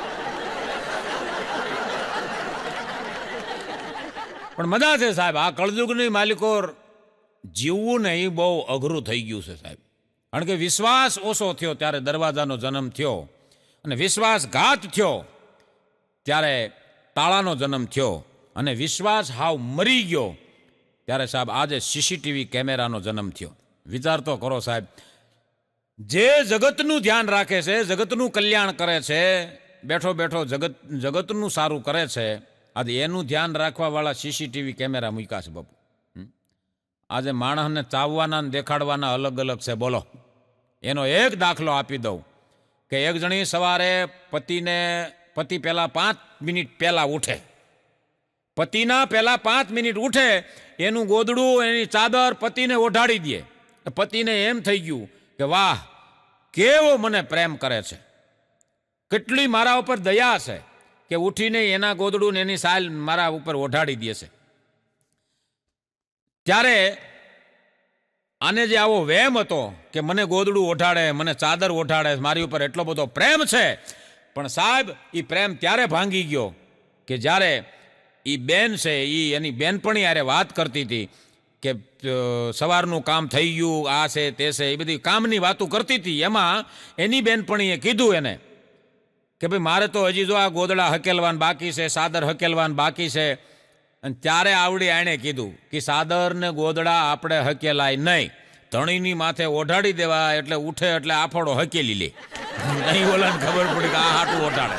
પણ મજા છે સાહેબ. આ કળયુગની માલિકો જીવવું ને એ બહુ અઘરું થઈ ગયું છે સાહેબ. કારણ કે વિશ્વાસ ઓછો થયો ત્યારે દરવાજાનો જન્મ થયો, અને વિશ્વાસઘાત થયો ત્યારે તાળાનો જન્મ થયો, અને વિશ્વાસ હાવ મરી ગયો ત્યારે સાહેબ આજે સીસીટીવી કેમેરાનો જન્મ થયો. વિચાર તો કરો સાહેબ, જે જગતનું ધ્યાન રાખે છે, જગતનું કલ્યાણ કરે છે, બેઠો બેઠો જગતનું સારું કરે છે, આજે એનું ધ્યાન રાખવાવાળા સીસીટીવી કેમેરા મૂક્યા છે બાપુ. આજે માણસને ચાવવાના ને દેખાડવાના અલગ અલગ છે. બોલો, એનો એક દાખલો આપી દઉં કે એક જણી સવારે પતિ પહેલાં 5 મિનિટ પહેલાં ઉઠે, પતિના પહેલાં 5 મિનિટ ઉઠે, એનું ગોદડું એની ચાદર પતિને ઓઢાડી દે. પતિને એમ થઈ ગયું કે વાહ કેવો મને પ્રેમ કરે છે, કેટલી મારા ઉપર દયા છે કે ઉઠીને એના ગોદડું ને એની સાલ મારા ઉપર ઓઢાડી દે છે. ત્યારે આને જે આવો વહેમ હતો કે મને ગોદડું ઓઢાડે, મને ચાદર ઓઢાડે, મારી ઉપર એટલો બધો પ્રેમ છે, પણ સાહેબ એ પ્રેમ ત્યારે ભાંગી ગયો કે જ્યારે એ બેન છે એ એની બેનપણી યારે વાત કરતી હતી કે સવારનું કામ થઈ ગયું, આ છે તે છે, એ બધી કામની વાતો કરતી હતી. એમાં એની બેનપણીએ કીધું એને કે ભાઈ મારે તો હજી જો આ ગોદડા હકેલવાન બાકી છે, સાદર હકેલવાન બાકી છે, અને ત્યારે આવડી આણે કીધું કે સાદર ને ગોદડા આપણે હકેલાય નહીં, ધણીની માથે ઓઢાડી દેવા એટલે ઉઠે એટલે આફડો હકેલી લે. નહીં ઓલાને ખબર પડી કે આ હાટું ઓઢાડે.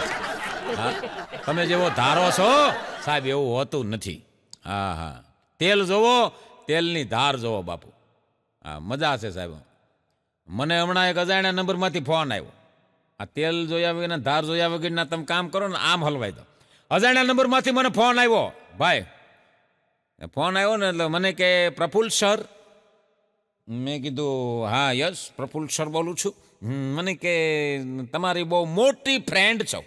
હા, તમે જેવો ધારો છો સાહેબ એવું હોતું નથી. હા હા, તેલ જોવો, તેલની ધાર જોવો બાપુ. હા, મજા છે સાહેબ. મને હમણાં એક અજાણ્યા નંબરમાંથી ફોન આવ્યો. આ તેલ જોયા વગરના ધાર જોયા વગરના તમે કામ કરો ને આમ હલવાઈ દો. અજાણ્યા નંબરમાંથી મને ફોન આવ્યો ભાઈ. ફોન આવ્યો ને એટલે મને કે પ્રફુલ્લ સર. મેં કીધું હા યસ પ્રફુલ્લ સર બોલું છું. મને કે તમારી બહુ મોટી ફ્રેન્ડ છો.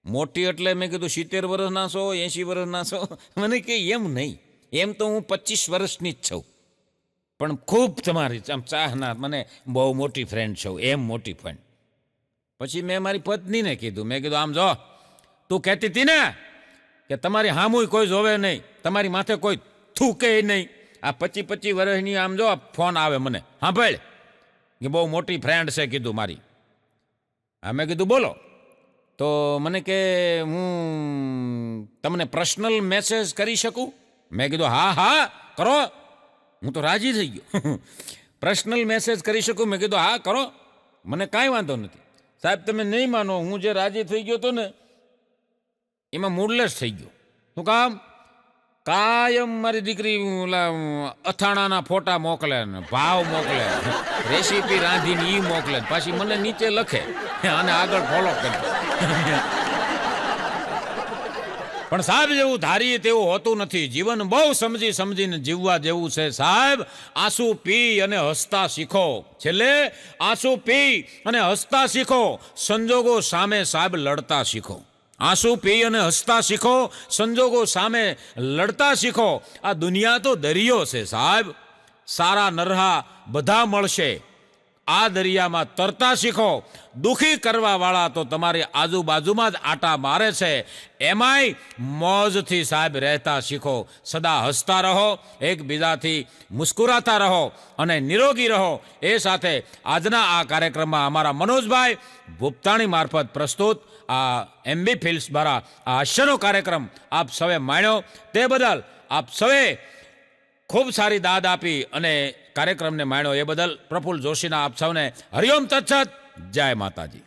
મોટી એટલે મેં કીધું 70 વર્ષના છો 80 વર્ષના છો? મને કે એમ નહીં, એમ તો હું 25 વર્ષની જ છું, પણ ખૂબ તમારી આમ ચાહના, મને બહુ મોટી ફ્રેન્ડ છો, એમ મોટી ફ્રેન્ડ. પછી મેં મારી પત્નીને કીધું, મેં કીધું આમ જો, તું કહેતી હતી ને કે તમારી હામુય કોઈ જોવે નહીં, તમારી માથે કોઈ થૂકે નહીં. આ 25 વર્ષની આમ જો ફોન આવે મને, હા ભાઈ કે બહુ મોટી ફ્રેન્ડ છે કીધું મારી. હા, મેં કીધું બોલો. તો મને કે હું તમને પર્સનલ મેસેજ કરી શકું? મેં કીધું હા હા કરો. હું તો રાજી થઈ ગયો. પર્સનલ મેસેજ કરી શકું? મેં કીધું હા કરો, મને કાંઈ વાંધો નથી. સાહેબ તમે નહીં માનો, હું જે રાજી થઈ ગયો હતો ને એમાં મૂડલેસ થઈ ગયો. શું કામ? કાયમ મારી દીકરી ઓલા અથાણાના ફોટા મોકલે ને ભાવ મોકલે, રેસીપી રાંધીને એ મોકલે, પાછી મને નીચે લખે અને આગળ ફોલો કરે. પણ સાહેબ જેવું ધારીએ તેવું હોતું નથી. જીવન બહુ સમજી સમજીને જીવવા જેવું છે સાહેબ. આંસુ પી અને હસતા શીખો. છેલ્લે આંસુ પી અને હસતા શીખો, સંજોગો સામે સાહેબ લડતા શીખો. આંસુ પી અને હસતા શીખો, સંજોગો સામે લડતા શીખો. આ દુનિયા તો દરિયો છે સાહેબ, સારા નરહા બધા મળશે. આ દરિયામાં તરતા શીખો. દુખી કરવા વાળા તો તમારી આજુબાજુમાં જ આટા મારે છે, એમાંય મોજથી સાહેબ રહેતા શીખો. સદા હસતા રહો, એકબીજાથી મુસ્કુરાતા રહો અને નિરોગી રહો. એ સાથે આજના આ કાર્યક્રમમાં અમારા મનોજભાઈ ભૂપતાણી મારફત પ્રસ્તુત આ MB ફિલ્મ્સ દ્વારા આ હાસ્યનો કાર્યક્રમ આપ સૌએ માણ્યો, તે બદલ આપ સૌએ ખૂબ સારી દાદ આપી અને કાર્યક્રમને માણ્યો એ બદલ પ્રફુલ્લ જોશીના આપ સૌને હરિઓમ તત્સત, જય માતાજી.